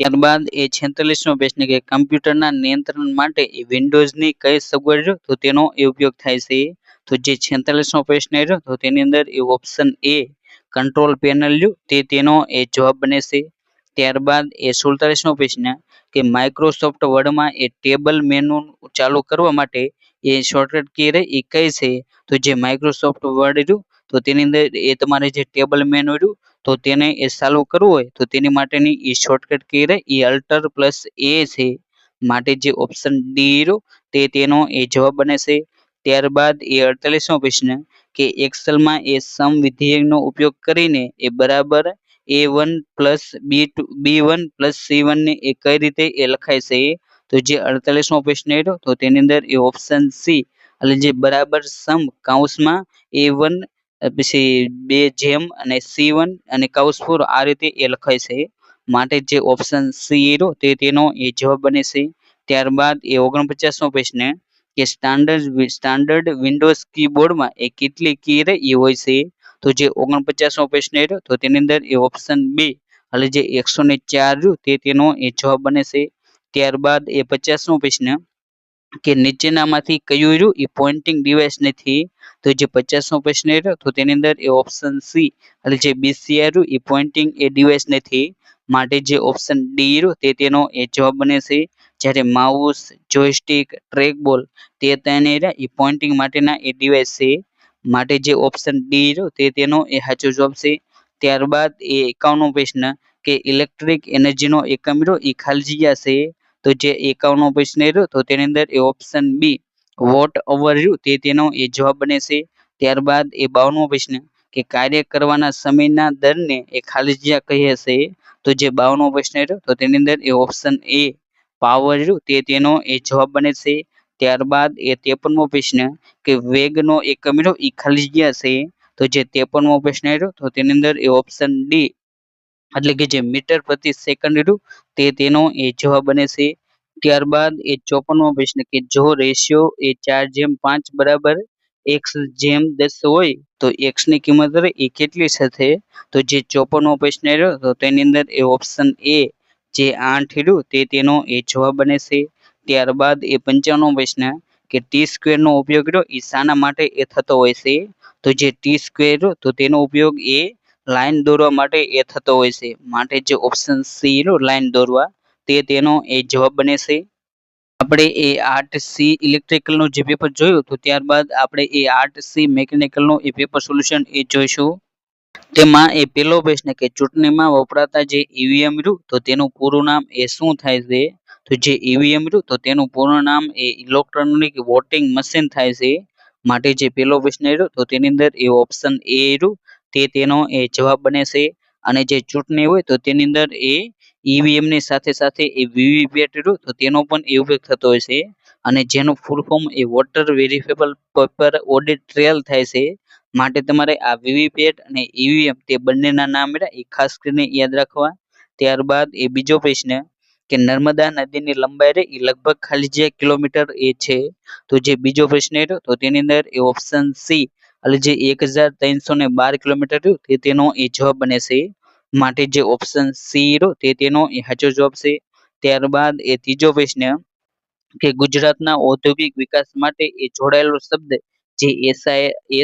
ત્યારબાદ એ 46મો પ્રશ્ન કે કમ્પ્યુટરના નિયંત્રણ માટે એ વિન્ડોઝની કઈ સગવડ રહ્યો તો તેનો એ ઉપયોગ થાય છે. તો જે 46મો પ્રશ્ન રહ્યો તો તેની અંદર એ ઓપ્શન એ કંટ્રોલ પેનલ રહ્યું તે તેનો એ જવાબ બને છે. ત્યારબાદ એ 47મો પ્રશ્ન કે માઇક્રોસોફ્ટ વર્ડમાં એ ટેબલ મેનુ ચાલુ કરવા માટે એ શોર્ટકટ કી રહી એ કઈ છે. તો જે માઇક્રોસોફ્ટ વર્ડ રહ્યું તો તેની અંદર એ તમારે જે ટેબલ મેનુ રહ્યું તો તેને એ ચાલુ કરવું હોય તો તેની માટેની એ શોર્ટકટ કી રહી એ અલ્ટર પ્લસ એ છે. માટે જે ઓપ્શન ડી રહ્યું તે તેનો એ જવાબ બને છે. ત્યારબાદ એ 48મો પ્રશ્ન કે એક્સેલમાં એ સમ વિધેયનો ઉપયોગ કરીને એ બરાબર A1 plus B1 plus C1 ને એ કઈ રીતે એ લખાય છે. તો જે 48મો પ્રશ્ન રહ્યો તો તેની અંદર એ ઓપ્શન સી એટલે જે બરાબર સમ કૌંસમાં A1 પછી 2 જેમ અને C1 અને કૌંસ પૂરો આ રીતે એ લખાય છે. માટે જે ઓપ્શન સી રહ્યો તે તેનો એ જવાબ બને છે. ત્યારબાદ એ 49મો પ્રશ્ન કે સ્ટાન્ડર્ડ વિન્ડોઝ કીબોર્ડમાં એ કેટલી કી રહી એ હોય છે. તો જે 49મો પ્રશ્ન રહ્યો તો તેની અંદર એ ઓપ્શન બી એટલે જે 104 રહ્યું તે તેનો એ જવાબ બને છે. ત્યારબાદ એ 50મો પ્રશ્ન કે નીચેનામાંથી કયું રહ્યું એ પોઇન્ટિંગ ડિવાઇસ નથી. તો જે 50મો પ્રશ્ન રહ્યો તો તેની અંદર એ ઓપ્શન સી એટલે જે BCR રહ્યું એ પોઇન્ટિંગ એ ડિવાઇસ નથી. માટે જે ઓપ્શન ડી રહ્યું તે તેનો એ જવાબ બને છે. જ્યારે માઉસ, જોયસ્ટિક, ટ્રેક બોલ તે તેને એ પોઇન્ટિંગ માટેના એ ડિવાઇસ છે. માટે જે ઓપ્શન ડી રહ્યો તે તેનો એ સાચો જવાબ છે. ત્યારબાદ એ 51મો પ્રશ્ન કે ઇલેક્ટ્રિક એનર્જીનો એકમ રહ્યો એ ખાલી જગ્યા છે. તો જે 51મો પ્રશ્ન રહ્યો તો તેની અંદર એ ઓપ્શન બી વોટ અવર રહ્યું તે તેનો એ જવાબ બને છે. ત્યારબાદ એ 52મો પ્રશ્ન કે કાર્ય કરવાના સમયના દરને એ ખાલી જગ્યા કહે છે. તો જે 52મો પ્રશ્ન રહ્યો તો તેની અંદર એ ઓપ્શન એ પાવર રહ્યું તે તેનો એ જવાબ બને છે. ત્યારબાદ એ 53મો પ્રશ્ન કે વેગનો એકમ રહ્યો એ ખાલી જગ્યા છે. તો જે 53મો પ્રશ્ન રહ્યો તો તેની અંદર એ ઓપ્શન ડી એટલે કે જે મીટર પ્રતિ સેકન્ડ રહ્યું તે તેનો એ જવાબ બને છે. ત્યારબાદ એ 54મો પ્રશ્ન કે જો રેશિયો એ 4:5 બરાબર x/10 હોય તો x ની કિંમત એ કેટલી થશે. તો જે 54મો પ્રશ્ન રહ્યો તો તેની અંદર એ ઓપ્શન એ જે 8 રહ્યું તે તેનો એ જવાબ બને છે. ત્યારબાદ એ 55મો પ્રશ્ન કે ટી સ્ક્વેર નો ઉપયોગ રહ્યો એ શાના માટે એ થતો હોય છે. તો જે ટી સ્ક્વેર તો તેનો ઉપયોગ એ લાઈન દોરવા માટે એ થતો હોય છે. માટે જે ઓપ્શન સી રહ્યો લાઈન દોરવા તે તેનો એ જવાબ બને છે. આપણે એ 8C ઇલેક્ટ્રિકલનું જે પેપર જોયું તો ત્યારબાદ આપણે એ 8C મેકેનિકલનું એ પેપર સોલ્યુશન એ જોઈશું. તેમાં એ પહેલો પ્રશ્ન કે ચૂંટણીમાં વપરાતા જે ઈવીએમ રહ્યું તો તેનું પૂરું નામ એ શું થાય છે. તો જે ઈવીએમ રહ્યું તો તેનું પૂરું નામ એ ઇલેક્ટ્રોનિક વોટિંગ મશીન થાય છે. માટે જે પહેલો પ્રશ્ન રહ્યો તો તેની અંદર એ ઓપ્શન એ રહ્યું તે તેનો એ જવાબ બને છે. અને જે ચૂંટણી હોય તો તેની અંદર એ ઈવીએમ ની સાથે સાથે એ વીવીપેટ રહ્યું તો તેનો પણ એ ઉપયોગ થતો હોય છે. અને જેનું ફૂલ ફોર્મ એ વોટર વેરિફેબલ પેપર ઓડિટ ટ્રેલ થાય છે. માટે તમારે આ વીવીપેટ અને ઈવીએમ તે બંનેના નામ એ ખાસ કરીને યાદ રાખવા. ત્યારબાદ એ બીજો પ્રશ્ન કે નર્મદા નદીની લંબાઈ એ લગભગ ખાલી જે કિલોમીટર એ છે. તો જે બીજો પ્રશ્ન રહ્યો તો તેની અંદર એ ઓપ્શન સી એટલે જે 1312 કિલોમીટર રહ્યું તે તેનો એ જવાબ બને છે. માટે જે ઓપ્શન સી રહ્યો તે તેનો એ સાચો જવાબ છે. ત્યારબાદ એ ત્રીજો પ્રશ્ન કે ગુજરાતના ઔદ્યોગિક વિકાસ માટે એ જોડાયેલો શબ્દ જે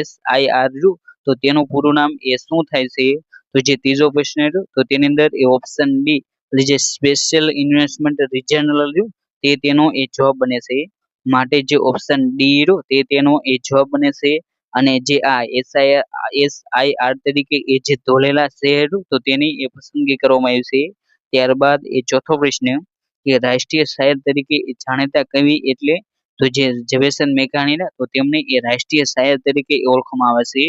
SIR રહ્યું તો તેનું પૂરું નામ એ શું થાય છે. તો જે ત્રીજો પ્રશ્ન રહ્યો તો તેની અંદર એ ઓપ્શન ડી એટલે જે સ્પેશિયલ ઇન્વેસ્ટમેન્ટ રિજનલ રહ્યું તે તેનો એ જવાબ બને છે. માટે જે ઓપ્શન ડી રહ્યો તે તેનો એ જવાબ બને છે. અને જે આ SIR તરીકે એ જે ધોલેલા શહેર તો તેની એ પસંદગી કરવામાં આવી છે. ત્યારબાદ એ ચોથો પ્રશ્ન કે રાષ્ટ્રીય શાયર તરીકે જાણીતા કવિ એટલે તો જે ઝવેરચંદ મેઘાણી તો તેમને એ રાષ્ટ્રીય શાયર તરીકે ઓળખવામાં આવે છે.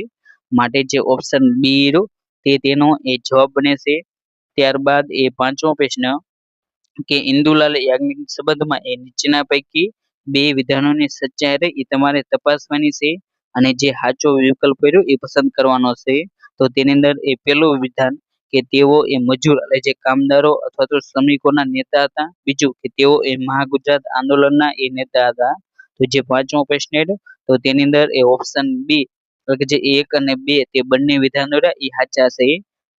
માટે જે ઓપ્શન બી રહ્યું તે તેનો એ જવાબ બને છે. ત્યારબાદ એ 5મો પ્રશ્ન કે ઇન્દુલાલ યાજ્ઞિક સંબંધમાં એ નીચેના પૈકી બે વિધાનોની સચ્ચાઈ રહી એ તમારે તપાસવાની છે અને જે સાચો વિકલ્પ રહ્યો એ પસંદ કરવાનો છે. તો તેની અંદર એ પેલું વિધાન કે તેઓ એ મજૂર એટલે જે કામદારો અથવા તો શ્રમિકોના નેતા હતા. બીજું કે તેઓ એ મહાગુજરાત આંદોલનના એ નેતા હતા. તો જે 5મો પ્રશ્ન રહ્યો તો તેની અંદર એ ઓપ્શન બી એટલે કે જે 1 અને 2 તે બંને વિધાનો રહ્યા એ સાચા છે.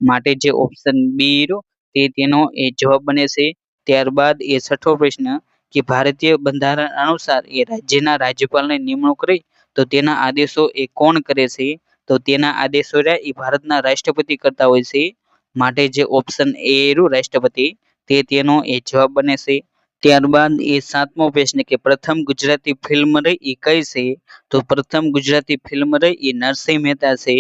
માટે જે ઓપ્શન બી રહ્યો તે તેનો એ જવાબ બને છે. ત્યારબાદ એ 6થો પ્રશ્ન કે ભારતીય બંધારણ અનુસાર એ રાજ્યના રાજ્યપાલની નિમણૂક રહી તો તેના આદેશો એ કોણ કરે છે? તો તેના આદેશો રહ્યા એ ભારતના રાષ્ટ્રપતિ કરતા હોય છે. માટે જે ઓપ્શન એ રહ્યું રાષ્ટ્રપતિ તે તેનો એ જવાબ બને છે. ત્યારબાદ એ 7મો પ્રશ્ન કે પ્રથમ ગુજરાતી ફિલ્મ રહી એ કઈ છે? તો પ્રથમ ગુજરાતી ફિલ્મ રહી એ નરસિંહ મહેતા છે.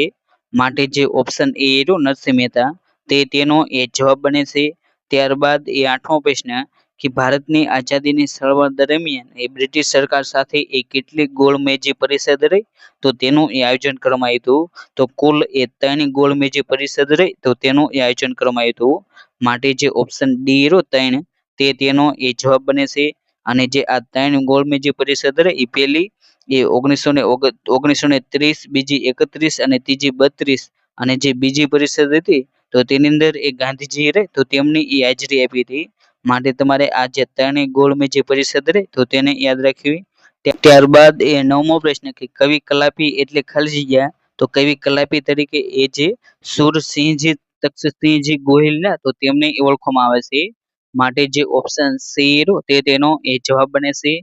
માટે જે ઓપ્શન એ રહ્યું નરસિંહ મહેતા તે તેનો એ જવાબ બને છે. ત્યારબાદ એ 8મો પ્રશ્ન કે ભારતની આઝાદીની ચળવળ દરમિયાન એ બ્રિટિશ સરકાર સાથે એ કેટલી ગોળમેજી પરિષદ રહી તો તેનું એ આયોજન કરવામાં આવ્યું હતું. તો કુલ એ 3 ગોળમેજી પરિષદ રહી તો તેનું એ આયોજન કરવામાં આવ્યું હતું. માટે જે ઓપ્શન ડી રહ્યો 3 તે તેનો એ જવાબ બને છે. અને જે આ 3 ગોળમેજી પરિષદ રહી એ પહેલી એ 1930, બીજી 31 અને ત્રીજી 32 અને જે બીજી પરિષદ હતી તો તેની અંદર એ ગાંધીજી રહે તો તેમની એ હાજરી આપી હતી. માટે તમારે આ જે 3 ગોળમેજી પરિષદ રહે તો તેને યાદ રાખવી. ત્યારબાદ એ 9મો પ્રશ્ન કે કવિ કલાપી એટલે ખાલી જગ્યા તો કવિ કલાપી તરીકે એ જે સુરસિંહજી તક્ષસિંહજી ગોહિલના તો તેમને ઓળખવામાં આવે છે. માટે જે ઓપ્શન સી તે તેનો એ જવાબ બને છે.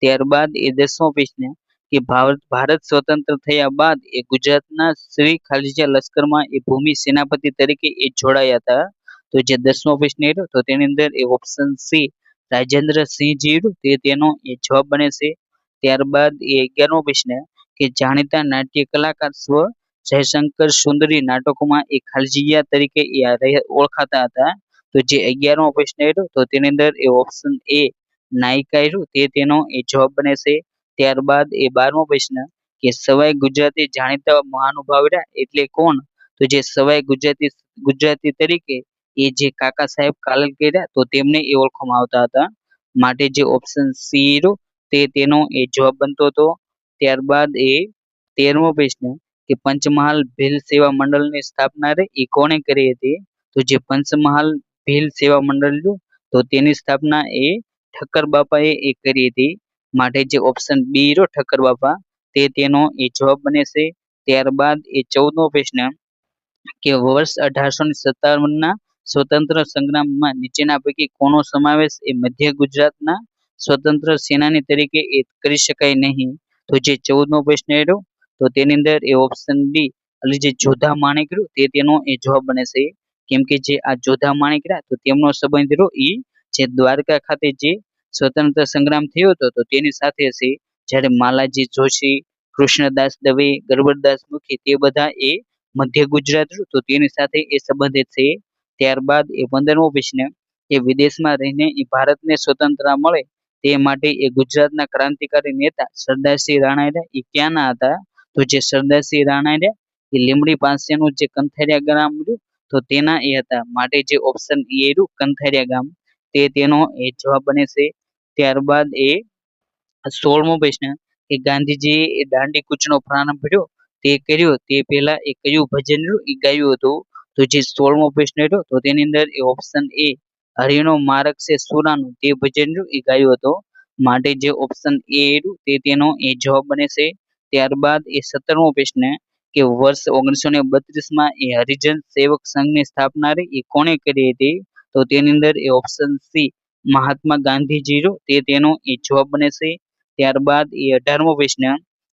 ત્યારબાદ એ 10મો પ્રશ્ન કે ભારત સ્વતંત્ર થયા બાદ એ ગુજરાતના શ્રી ખાલસા લશ્કરમાં એ ભૂમિ સેનાપતિ તરીકે એ જોડાયા હતા. તો જે 10મો પ્રશ્ન રહ્યો તો તેની અંદર એ ઓપ્શન સી રાજેન્દ્રસિંહજી તે તેનો એ જવાબ બને છે. ત્યારબાદ એ 11મો પ્રશ્ન કે જાણીતા નાટ્ય કલાકાર સ્વ જયશંકર સુંદરી નાટકોમાં એ ખાલજીયા તરીકે ઓળખાતા હતા. તો જે 11મો પ્રશ્ન રહ્યો તો તેની અંદર એ ઓપ્શન એ નાયિકા રહ્યું તે તેનો એ જવાબ બને છે. ત્યારબાદ એ 12મો પ્રશ્ન કે સવાઈ ગુજરાતી જાણીતા મહાનુભાવ રહ્યા એટલે કોણ? તો જે સવાઈ ગુજરાતી તરીકે એ જે કાકા સાહેબ કાલલકિયા તો તેમને એ ઓળખવામાં આવતા હતા. માટે જે ઓપ્શન સી રહ્યો તે તેનો એ જવાબ બનતો હતો. ત્યારબાદ એ 13મો પ્રશ્ન કે પંચમહાલ ભીલ સેવા મંડળની સ્થાપના રે એ કોણે કરી હતી? તો જે પંચમહાલ ભીલ સેવા મંડળ રહ્યું તો તેની સ્થાપના એ ઠક્કર બાપાએ એ કરી હતી. માટે જે ઓપ્શન બી રહ્યો ઠક્કર બાપા તે તેનો એ જવાબ બને છે. ત્યારબાદ એ 14મો પ્રશ્ન કે વર્ષ 1857ના સ્વતંત્ર સંગ્રામમાં નીચેના પૈકી કોનો સમાવેશ એ મધ્ય ગુજરાતના સ્વતંત્ર સેનાની તરીકે એ કરી શકાય નહીં? તો જે 14મો પ્રશ્ન રહ્યો તો તેની અંદર એ ઓપ્શન ડી એટલે જે જોધા માણેક રહ્યું તે તેનો એ જવાબ બને છે. કેમ કે જે આ જોધા માણેક રહ્યા તો તેમનો સંબંધ રહ્યો એ જે દ્વારકા ખાતે જે સ્વતંત્ર સંગ્રામ થયો હતો તો તેની સાથે છે. જ્યારે માલાજી જોશી, કૃષ્ણદાસ દવે, ગરબડદાસ મુખી તે બધા એ મધ્ય ગુજરાત રહ્યું તો તેની સાથે એ સંબંધિત છે. ત્યારબાદ એ 15મો પ્રશ્ન કે વિદેશમાં રહીને એ ભારતને સ્વતંત્રતા મળે તે માટે એ ગુજરાતના ક્રાંતિકારી નેતા સરદારસિંહ રાણાએ એ ક્યાંના હતા? તો જે સરદારસિંહ રાણાએ એ લીમડી પાસેનું જે કંથારિયા ગામ રહ્યું તો તેના એ હતા. માટે જે ઓપ્શન એ રહ્યું કંથારિયા ગામ તે તેનો એ જવાબ બને છે. ત્યારબાદ એ 16મો પ્રશ્ન કે ગાંધીજીએ એ દાંડી કૂચનો પ્રારંભ કર્યો તે કર્યો તે પહેલા એ કયું ભજન રહ્યું એ ગાયું હતું? તો જે 16મો પ્રશ્ન રહ્યો તો તેની અંદર એ ઓપ્શન એ હરિનો માર્ગ છે સુરાનો તે ભજન રહ્યું એ ગાયું હતું. માટે જે ઓપ્શન એ રહ્યું તે તેનો એ જવાબ બને છે. ત્યારબાદ એ 17મો પ્રશ્ન કે વર્ષ 1932માં એ હરિજન સેવક સંઘની સ્થાપના એ કોણે કરી હતી? તો તેની અંદર એ ઓપ્શન સી મહાત્મા ગાંધીજી રહ્યું તે તેનો એ જવાબ બને છે. ત્યારબાદ એ 18મો પ્રશ્ન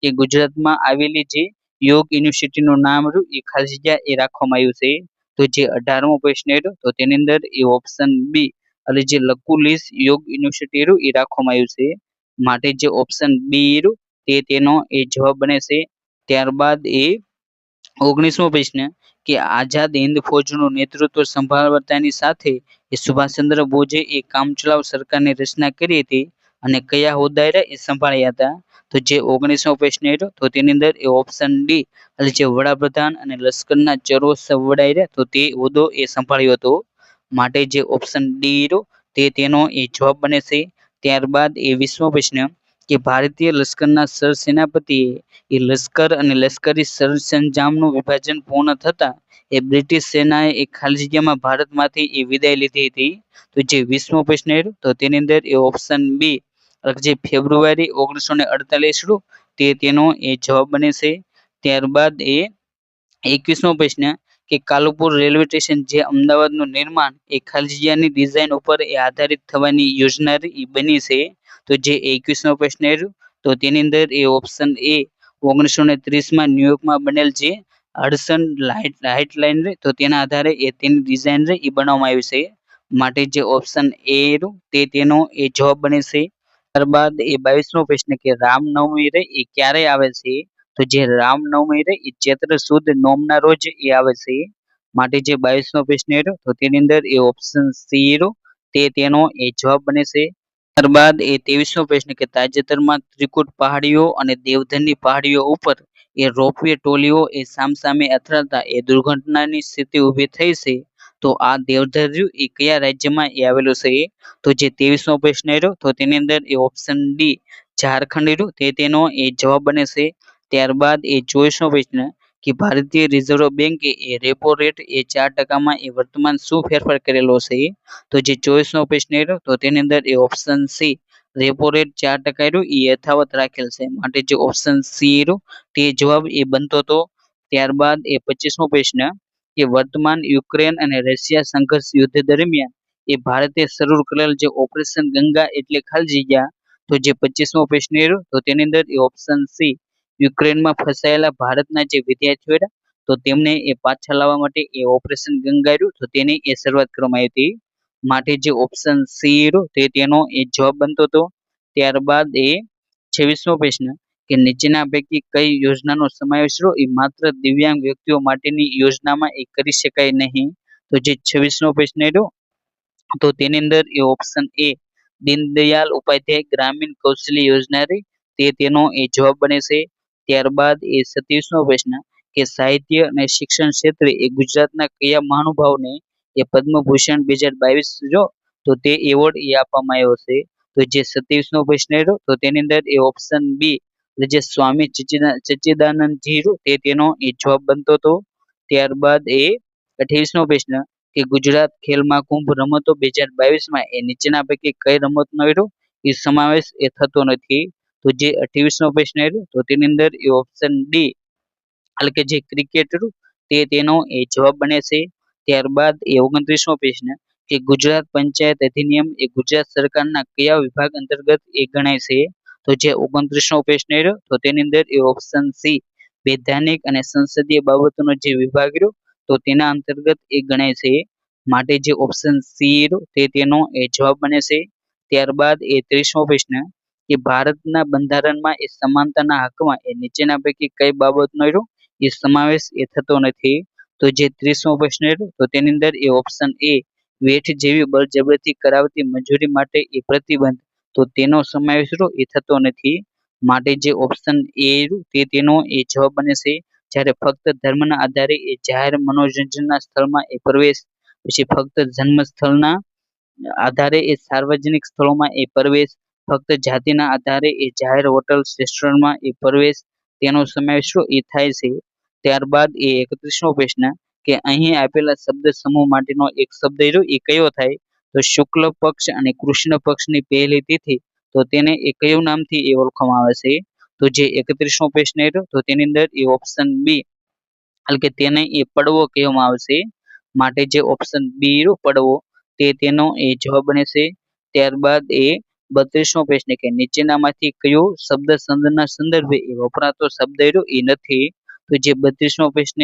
કે ગુજરાતમાં આવેલી જે યોગ યુનિવર્સિટીનું નામ રહ્યું એ ખાલી જગ્યા એ રાખવામાં આવ્યું છે. તો જે 18મો પ્રશ્ન રહ્યો તો તેની અંદર એ ઓપ્શન બી એટલે જે લકુલિસ યોગ યુનિવર્સિટી રહ્યું એ રાખવામાં આવ્યું છે. માટે જે ઓપ્શન બી રહ્યું તે તેનો એ જવાબ બને છે. ત્યારબાદ એ 19મો પ્રશ્ન કે આઝાદ હિન્દ ફૌજનું નેતૃત્વ સંભાળતાની સાથે એ સુભાષચંદ્ર બોઝે એ કામચલાઉ સરકારની રચના કરી હતી અને કયા હોદ્દાએ એ સંભાળ્યા હતા? તો જે 19મો પ્રશ્ન રહ્યો તો તેની અંદર એ ઓપ્શન ડી એટલે જે વડાપ્રધાન અને લશ્કરના ચરો વડાએ તો તે હોદ્દો એ સંભાળ્યો હતો. માટે જે ઓપ્શન ડી રહ્યો તે તેનો એ જવાબ બને છે. ત્યારબાદ એ 20મો પ્રશ્ન કે ભારતીય લશ્કરના સરસેનાપતિએ એ લશ્કર અને લશ્કરી સરંજામનું વિભાજન પૂર્ણ થતા એ બ્રિટિશ સેનાએ એ ખાલી જગ્યામાં ભારતમાંથી એ વિદાય લીધી હતી. તો જે 20મો પ્રશ્ન રહ્યો તો તેની અંદર એ ઓપ્શન બી જે ફેબ્રુઆરી 1948 તે તેનો એ જવાબ બને છે. ત્યારબાદ એ 21મો પ્રશ્ન કે કાલુપુર રેલવે સ્ટેશન જે અમદાવાદનું નિર્માણ એ ખાલી જગ્યાની ડિઝાઇન ઉપર એ આધારિત થવાની યોજના બની છે. તો જે 21મો પ્રશ્ન રહ્યો તો તેની અંદર એ ઓપ્શન એ 1930માં ન્યુયોર્કમાં બનેલ જે હડસન લાઇટ લાઇન તો તેના આધારે એ તેની ડિઝાઇન એ બનાવવામાં આવી છે. માટે જે ઓપ્શન એ તે તેનો એ જવાબ બને છે. ત્યારબાદ એ 22મો પ્રશ્ન કે રામનવમી એ ક્યારે આવે છે? તો જે રામનવમી એ ચૈત્ર સુદ નોમના રોજ એ આવે છે. માટે જે 22મો પ્રશ્ન રહ્યો તો તેની અંદર એ ઓપ્શન સી તે તેનો એ જવાબ બને છે. ત્યારબાદ એ 23મો પ્રશ્ન કે તાજેતરમાં ત્રિકૂટ પહાડીઓ અને દેવધરની પહાડીઓ ઉપર એ રોપવે ટોલીઓ એ સામસામે અથડાતા એ દુર્ઘટનાની સ્થિતિ ઊભી થઈ છે. તો આ દેવધર એ કયા રાજ્યમાં એ આવેલું છે? તો જે 23મો પ્રશ્ન રહ્યો તો તેની અંદર એ ઓપ્શન ડી ઝારખંડ રહ્યું તે તેનો એ જવાબ બને છે. ત્યારબાદ એ 24મો પ્રશ્ન કે ભારતીય રિઝર્વ બેંકે એ રેપો રેટ એ 4%માં એ વર્તમાન શું ફેરફાર કરેલો છે? તો જે 24મો પ્રશ્ન રહ્યો તો તેની અંદર એ ઓપ્શન સી રેપો રેટ 4% રહ્યું એ યથાવત રાખેલ છે. માટે જે ઓપ્શન સી રહ્યું તે જવાબ એ બનતો હતો. ત્યારબાદ એ 25મો પ્રશ્ન કે વર્તમાન યુક્રેન અને રશિયા સંઘર્ષ યુદ્ધ દરમિયાન એ ભારતે શરૂ કરેલ જે ઓપરેશન ગંગા એટલે ખાલી જગ્યા. તો જે 25મો પ્રશ્ન રહ્યો તો તેની અંદર એ ઓપ્શન સી યુક્રેનમાં ફસાયેલા ભારતના જે વિદ્યાર્થીઓ હતા તો તેમને એ પાછા લાવવા માટે એ ઓપરેશન ગંગા રહ્યું તો તેની એ શરૂઆત કરવામાં આવી હતી. માટે જે ઓપ્શન સી રહ્યો તે તેનો એ જવાબ બનતો હતો. ત્યારબાદ એ 26મો પ્રશ્ન કે નીચેના પૈકી કઈ યોજનાનો સમાવેશ એ માત્ર દિવ્યાંગ વ્યક્તિઓ માટેની યોજનામાં એ કરી શકાય નહીં? તો જે 26મો પ્રશ્ન રહ્યો તો તેની અંદર એ ઓપ્શન એ દીનદયાલ ઉપાધ્યાય ગ્રામીણ કૌશલ્ય યોજના તે તેનો એ જવાબ બને છે. ત્યારબાદ એ 27મો પ્રશ્ન કે સાહિત્ય અને શિક્ષણ ક્ષેત્રે એ ગુજરાતના કયા મહાનુભાવને એ પદ્મભૂષણ 2022 તો તે એવોર્ડ એ આપવામાં આવ્યો છે? તો જે 27મો પ્રશ્ન રહ્યો તો તેની અંદર એ ઓપ્શન બી જે સ્વામી સચ્ચિદાનંદજી તે તેનો એ જવાબ બનતો હતો. ત્યારબાદ એ 28મો પ્રશ્ન કે ગુજરાત ખેલ મહાકુંભ રમતો 2022માં એ નીચેના પૈકી કઈ રમતનો એ સમાવેશ એ થતો નથી? તો જે 28મો પ્રશ્ન રહ્યો તો તેની અંદર એ ઓપ્શન ડી એટલે કે જે ક્રિકેટ તે તેનો એ જવાબ બને છે. ત્યારબાદ એ 29મો પ્રશ્ન કે ગુજરાત પંચાયત અધિનિયમ એ ગુજરાત સરકારના કયા વિભાગ અંતર્ગત એ ગણાય છે? તો જે 29મો પ્રશ્ન રહ્યો તો તેની અંદર એ ઓપ્શન સી વૈધાનિક અને સંસદીય બાબતોનો જે વિભાગ રહ્યો તો તેના અંતર્ગત એ ગણાય છે. માટે જે ઓપ્શન સી રહ્યો તે તેનો એ જવાબ બને છે. ત્યારબાદ એ 30મો પ્રશ્ન કે ભારતના બંધારણમાં એ સમાનતાના હકમાં એ નીચેના પૈકી કઈ બાબતનો એ સમાવેશ એ થતો નથી? તો જે 30મો પ્રશ્ન તો તેની અંદર એ ઓપ્શન એ વેઠ જેવી બળજબરીથી કરાવતી મજૂરી માટે એ પ્રતિબંધ તો તેનો સમાવેશ એ થતો નથી. માટે જે ઓપ્શન એ તે તેનો એ જવાબ બને છે. જ્યારે ફક્ત ધર્મના આધારે એ જાહેર મનોરંજનના સ્થળમાં એ પ્રવેશ, પછી ફક્ત જન્મ સ્થળના આધારે એ સાર્વજનિક સ્થળોમાં એ પ્રવેશ, ફક્ત જાતિના આધારે એ જાહેર હોટલ રેસ્ટોરન્ટમાં એ પ્રવેશ તેનો સમાવેશ એ થાય છે. ત્યારબાદ એ 31મો પ્રશ્ન કે અહીં આપેલા શબ્દ સમૂહ માટેનો એક શબ્દ એ કયો થાય? તો શુક્લ પક્ષ અને કૃષ્ણ પક્ષની પહેલી તિથિ તો તેને એ કયું નામથી એ ઓળખવામાં આવે છે? તો જે 31મો પ્રશ્ન તો તેની અંદર એ ઓપ્શન બી એટલે કે તેને એ પડવો કહેવામાં આવશે. માટે જે ઓપ્શન બી પડવો તે તેનો એ જવાબ બને છે. ત્યારબાદ એ 32મો પ્રશ્ન કે નીચેનામાંથી કયો શબ્દ સંધિના સંદર્ભે એ વપરાતો શબ્દ એ નથી? તો જે 32મો પ્રશ્ન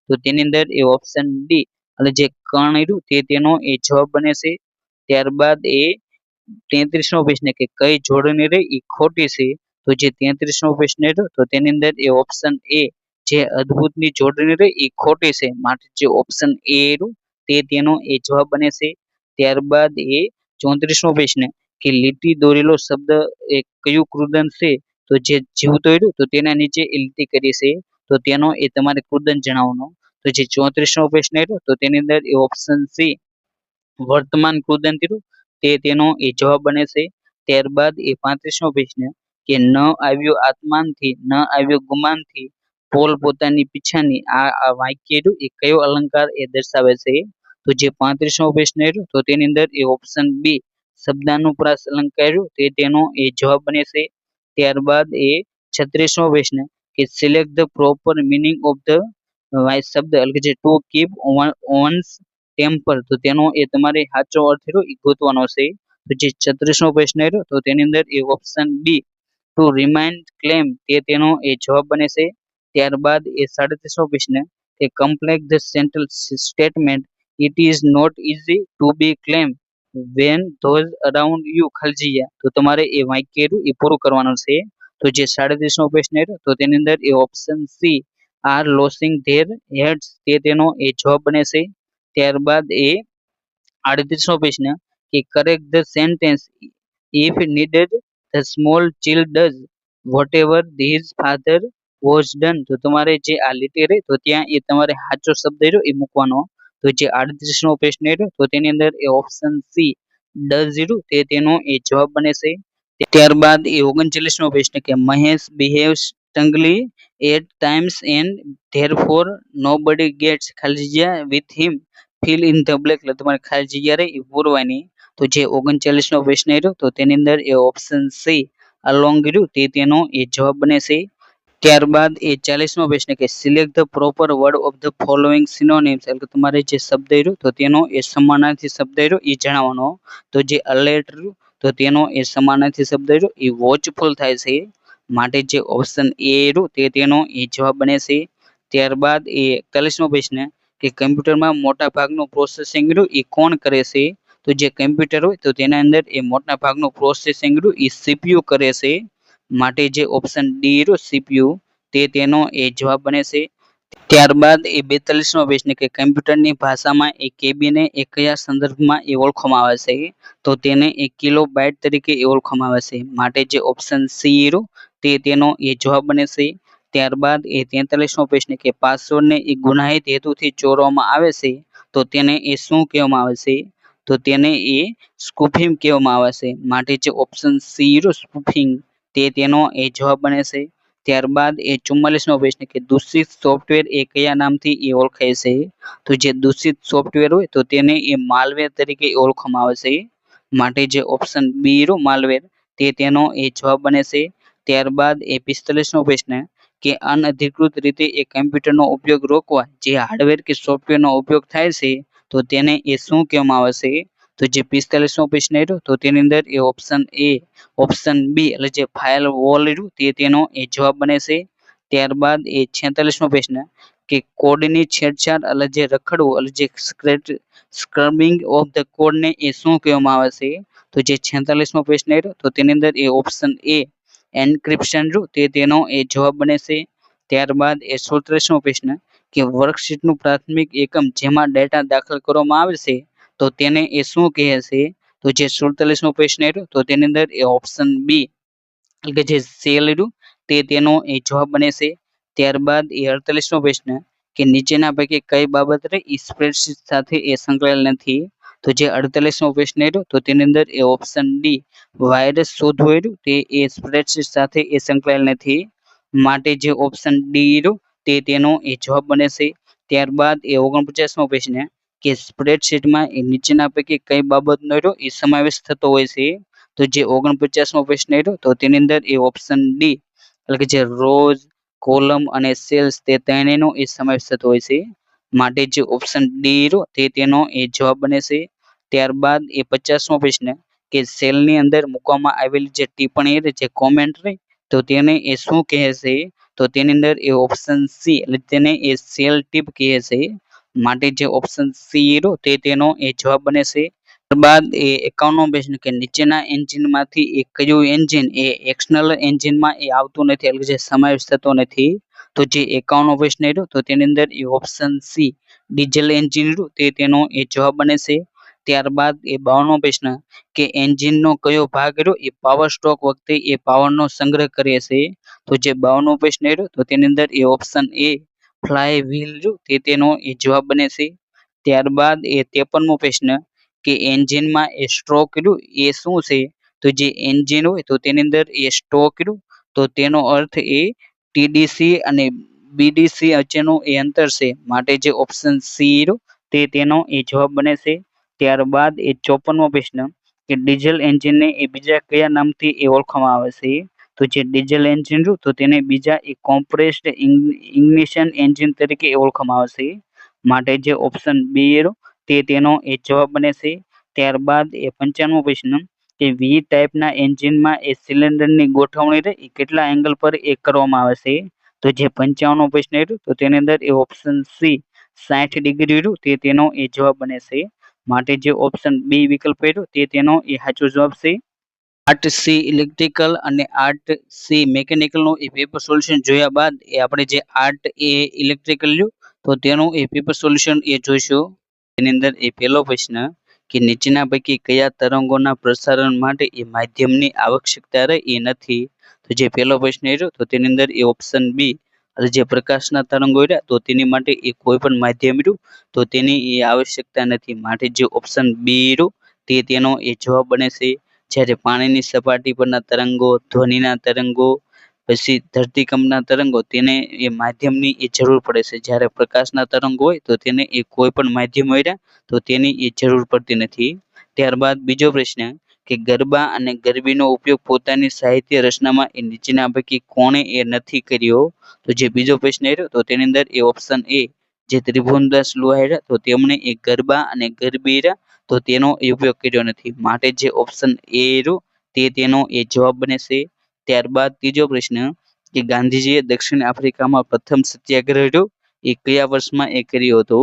તો તેની અંદર એ ઓપ્શન ડી એટલે જે કણ તે તેનો એ જવાબ બને છે. ત્યારબાદ એ 33મો પ્રશ્ન કે કઈ જોડણી એ ખોટી છે? તો જે 33મો પ્રશ્ન તો તેની અંદર એ ઓપ્શન એ જે અદ્ભુતની જોડણી એ ખોટી છે. માટે જે ઓપ્શન એ તે તેનો એ જવાબ બને છે. ત્યારબાદ એ 34મો પ્રશ્ન કે લીટી દોરેલો શબ્દ એ કયું કૃદંત છે, તો જે જીવતો રહ્યું તો તેના નીચે એ લીટી કરી છે, તો તેનો એ તમારે કૃદંત જણાવવાનો. તો જે 34મો પ્રશ્ન રહ્યો તો તેની અંદર એ ઓપ્શન સી વર્તમાન કૃદંત રહ્યું તે તેનો એ જવાબ બને છે. ત્યારબાદ એ 35મો પ્રશ્ન કે ન આવ્યો આત્માનથી ન આવ્યો ગુમાનથી પોલ પોતાની પીછાની આ વાક્ય રહ્યું એ કયો અલંકાર એ દર્શાવે છે. તો જે 35મો પ્રશ્ન રહ્યો તો તેની અંદર એ ઓપ્શન બી શબ્દાનુપ્રાસ અલંકાર રહ્યું તે તેનો એ જવાબ બને છે. ત્યારબાદ એ 36મો પ્રશ્ન કે select the proper meaning of the શબ્દ એટલે કે જે ટુ કીપ ઓન્સ ટેમ્પર, તો તેનો એ તમારે સાચો અર્થ રહ્યો એ ગોતવાનો છે. તો જે 36મો પ્રશ્ન રહ્યો તો તેની અંદર એ option B to remain calm તે તેનો એ જવાબ બને છે. ત્યારબાદ એ 37મો પ્રશ્ન કે complete the central statement it is not easy to be calm when those around you ખલજીયા, તો તમારે એ વાક્ય રહ્યું એ પૂરું કરવાનું છે. તો જે 37મો પ્રશ્ન રહ્યો તો તેની અંદર એ option C are losing their heads તે તેનો એ જવાબ બને છે. ત્યારબાદ એ 38મો પ્રશ્ન કે correct the sentence if needed the small child does whatever these father was done, તો તમારે જે આ લીટી રહી તો ત્યાં એ તમારે સાચો શબ્દ રહ્યો એ મૂકવાનો. તો જે 38મો પ્રશ્ન રહ્યો તો તેની અંદર એ ઓપ્શન સી ડઝ રહ્યું તે તેનો એ જવાબ બને છે. ત્યારબાદ એ 39મો પ્રશ્ન કે Mahesh behaves strangely at times and therefore nobody gets ખાલી જગ્યા with him fill in the blank, એટલે તમારે ખાલી જગ્યા રહી એ પૂરવાની. તો જે 39મો પ્રશ્ન રહ્યો તો તેની અંદર એ ઓપ્શન સી અલોંગ રહ્યું તે તેનો એ જવાબ બને છે. ત્યારબાદ એ 40મો પ્રશ્ન કે select the proper word of the following synonyms, એટલે કે તમારે જે શબ્દ રહ્યો તો તેનો એ સમાનાર્થી શબ્દ રહ્યો એ જણાવવાનો. તો જે અલર્ટ રહ્યું તો તેનો એ સમાનાર્થી શબ્દ રહ્યો એ વોચફુલ થાય છે, માટે જે ઓપ્શન એ રહ્યું તે તેનો એ જવાબ બને છે. ત્યારબાદ એ 41મો પ્રશ્ન કે કમ્પ્યુટરમાં મોટા ભાગનું પ્રોસેસિંગ રહ્યું એ કોણ કરે છે, તો જે કમ્પ્યુટર હોય તો તેના અંદર એ મોટા ભાગનું પ્રોસેસિંગ રહ્યું એ સીપીયુ કરે છે, માટે જે ઓપ્શન ડી રહ્યું સીપીયુ તે તેનો એ જવાબ બને છે. ત્યારબાદ એ 42મો પ્રશ્ન કે કમ્પ્યુટરની ભાષામાં એ કેબીને એ કયા સંદર્ભમાં એ ઓળખવામાં આવે છે, તો તેને એ કિલો બાઇટ તરીકે એ ઓળખવામાં આવે છે, માટે જે ઓપ્શન સી રહ્યું તે તેનો એ જવાબ બને છે. ત્યારબાદ એ 43મો પ્રશ્ન કે પાસવર્ડને એ ગુનાહિત હેતુથી ચોરવામાં આવે છે તો તેને એ શું કહેવામાં આવે છે, તો તેને એ સ્પૂફિંગ કહેવામાં આવે છે, માટે જે ઓપ્શન સી રહ્યું સ્પૂફિંગ તે તેનો એ જવાબ બને છે. ત્યારબાદ એ 44મો પ્રશ્ન કે દૂષિત સોફ્ટવેર એ કયા નામથી એ ઓળખાય છે, તો જે દૂષિત સોફ્ટવેર હોય તો તેને એ માલવેર તરીકે ઓળખવામાં આવે છે, માટે જે ઓપ્શન બી રહ્યું માલવેર તે તેનો એ જવાબ બને છે. ત્યારબાદ એ 45મો પ્રશ્ન કે અનધિકૃત રીતે એ કમ્પ્યુટરનો ઉપયોગ રોકવા જે હાર્ડવેર કે સોફ્ટવેરનો ઉપયોગ થાય છે તો તેને એ શું કહેવામાં આવે છે, તો જે 45મો પ્રશ્ન રહ્યો તો તેની અંદર એ ઓપ્શન એ ઓપ્શન બી એટલે જે ફાયર વોલ રહ્યું તે તેનો એ જવાબ બને છે. ત્યારબાદ એ 46મો પ્રશ્ન કે કોડની છેડછાડ એટલે જે રખડવું એટલે જે સ્ક્રબિંગ ઓફ ધ કોડને એ શું કહેવામાં આવે છે, તો જે 46મો પ્રશ્ન રહ્યો તો તેની અંદર એ ઓપ્શન એ એન્ક્રિપ્શન રહ્યું તે તેનો એ જવાબ બને છે. ત્યારબાદ એ 37મો પ્રશ્ન કે વર્કશીટનું પ્રાથમિક એકમ જેમાં ડેટા દાખલ કરવામાં આવે છે તો તેને એ શું કહે છે, તો જે 47મો પ્રશ્ન રહ્યો તો તેની અંદર એ ઓપ્શન બી એટલે કે જે સેલ રહ્યું તે તેનો એ જવાબ બને છે. ત્યારબાદ એ 48મો પ્રશ્ન કે નીચેના પૈકી કઈ બાબત એ સ્પ્રેડશીટ સાથે એ સંકળાયેલ નથી, તો જે 48મો પ્રશ્ન રહ્યો તો તેની અંદર એ ઓપ્શન ડી વાયરસ શોધવું રહ્યું તે એ સ્પ્રેડશીટ સાથે એ સંકળાયેલ નથી, માટે જે ઓપ્શન ડી રહ્યું તે તેનો એ જવાબ બને છે. ત્યારબાદ એ 49મો પ્રશ્ન કે સ્પ્રેડશીટમાં એ નીચેના પૈકી કઈ બાબતનો એ સમાવેશ થતો હોય છે, તો જે 49મો પ્રશ્ન રહ્યો તો તેની અંદર એ ઓપ્શન ડી એટલે કે જે રોઝ કોલમ અને સેલ્સ તે ત્રણેયનો એ સમાવેશ થતો હોય છે, માટે જે ઓપ્શન ડી રહ્યો તે તેનો એ જવાબ બને છે. ત્યારબાદ એ 50મો પ્રશ્ન કે સેલની અંદર મૂકવામાં આવેલી જે ટિપ્પણી જે કોમેન્ટ રહી તો તેને એ શું કહે છે, તો તેની અંદર એ ઓપ્શન સી એટલે તેને એ સેલ ટીપ કહે છે, માટે જે ઓપ્શન સી રહ્યો તે તેનો એ જવાબ બને છે. ત્યારબાદ એ 51મો પ્રશ્ન કે નીચેના એન્જિનમાંથી એ કયું એન્જિન એ એક્સટર્નલ એન્જિનમાં એ આવતું નથી એટલે જે સમાવેશ થતો નથી, તો જે 51મો પ્રશ્ન રહ્યો તો તેની અંદર એ ઓપ્શન સી ડીઝલ એન્જિન રહ્યું તે તેનો એ જવાબ બને છે. ત્યારબાદ એ 52મો પ્રશ્ન કે એન્જિનનો કયો ભાગ રહ્યો એ પાવર સ્ટ્રોક વખતે એ પાવરનો સંગ્રહ કરે છે. તો જે 52મો પ્રશ્ન રહ્યો તો તેની અંદર એ ઓપ્શન એ ફ્લાય વ્હીલ રહ્યું તે તેનો એ જવાબ બને છે. ત્યારબાદ એ 53મો પ્રશ્ન કે એન્જિનમાં એ સ્ટ્રોક રહ્યું એ શું છે? તો જે એન્જિન હોય તો તેની અંદર એ સ્ટ્રોક રહ્યું તો તેનો અર્થ એ ટીડીસી અને બીડીસી વચ્ચેનું એ અંતર છે, માટે જે ઓપ્શન સી રહ્યું તે તેનો એ જવાબ બને છે. ત્યારબાદ એ 54મો પ્રશ્ન કે ડીઝલ એન્જિનને એ બીજા કયા નામથી એ ઓળખવામાં આવે છે? તો જે ડીઝલ એન્જિન રહ્યું તો તેને બીજા એ કોમ્પ્રેસ્ડ ઇગ્નિશન એન્જિન તરીકે ઓળખવામાં આવે છે, માટે જે ઓપ્શન બી રહ્યું તે તેનો એ જવાબ બને છે. ત્યારબાદ એ 55મો પ્રશ્ન કે વી ટાઈપના એન્જિનમાં એ સિલિન્ડરની ગોઠવણી રહી એ કેટલા એંગલ પર એ કરવામાં આવે છે? તો જે 55મો પ્રશ્ન રહ્યું તો તેની અંદર એ ઓપ્શન સી 60 ડિગ્રી રહ્યું તે તેનો એ જવાબ બને છે, માટે જે ઓપ્શન બી વિકલ્પ રહ્યું તે તેનો એ સાચો જવાબ છે. આર્ટ સી ઇલેક્ટ્રિકલ અને આર્ટ સી મેકેનિકલનું એ પેપર સોલ્યુશન જોયા બાદ એ આપણે જે આર્ટ એ ઇલેક્ટ્રિકલ લ્યું તો તેનું એ પેપર સોલ્યુશન એ જોઈશું. તેની અંદર એ પહેલો પ્રશ્ન કે નીચેના પૈકી કયા તરંગોના પ્રસારણ માટે એ માધ્યમની આવશ્યકતા રહે એ નથી? તો જે પહેલો પ્રશ્ન રહ્યો તો તેની અંદર એ ઓપ્શન બી જે પ્રકાશના તરંગો રહ્યા તો તેની માટે એ કોઈ પણ માધ્યમ રહ્યું તો તેની એ આવશ્યકતા નથી, માટે જે ઓપ્શન બી રહ્યું તે તેનો એ જવાબ બને છે. જ્યારે પાણીની સપાટી પરના તરંગો, ધ્વનિના તરંગો, પછી ધરતીકંપના તરંગો તેને એ માધ્યમની એ જરૂર પડે છે. જ્યારે પ્રકાશના તરંગો હોય તો તેને એ કોઈ પણ માધ્યમ હોય તો તેની એ જરૂર પડતી નથી. ત્યારબાદ બીજો પ્રશ્ન કે ગરબા અને ગરબીનો ઉપયોગ પોતાની સાહિત્ય રચનામાં એ નીચેના પૈકી કોણે એ નથી કર્યો? તો જે બીજો પ્રશ્ન રહ્યો તો તેની અંદર એ ઓપ્શન એ જે ત્રિભુવનદાસ લુહારા તો તેમણે એ ગરબા અને ગરબીરા તો તેનો એ ઉપયોગ કર્યો નથી, માટે જે ઓપ્શન એ રહ્યું તે તેનો એ જવાબ બને છે. ત્યારબાદ ત્રીજો પ્રશ્ન કે ગાંધીજીએ દક્ષિણ આફ્રિકામાં પ્રથમ સત્યાગ્રહ રહ્યો એ કયા વર્ષમાં એ કર્યો હતો?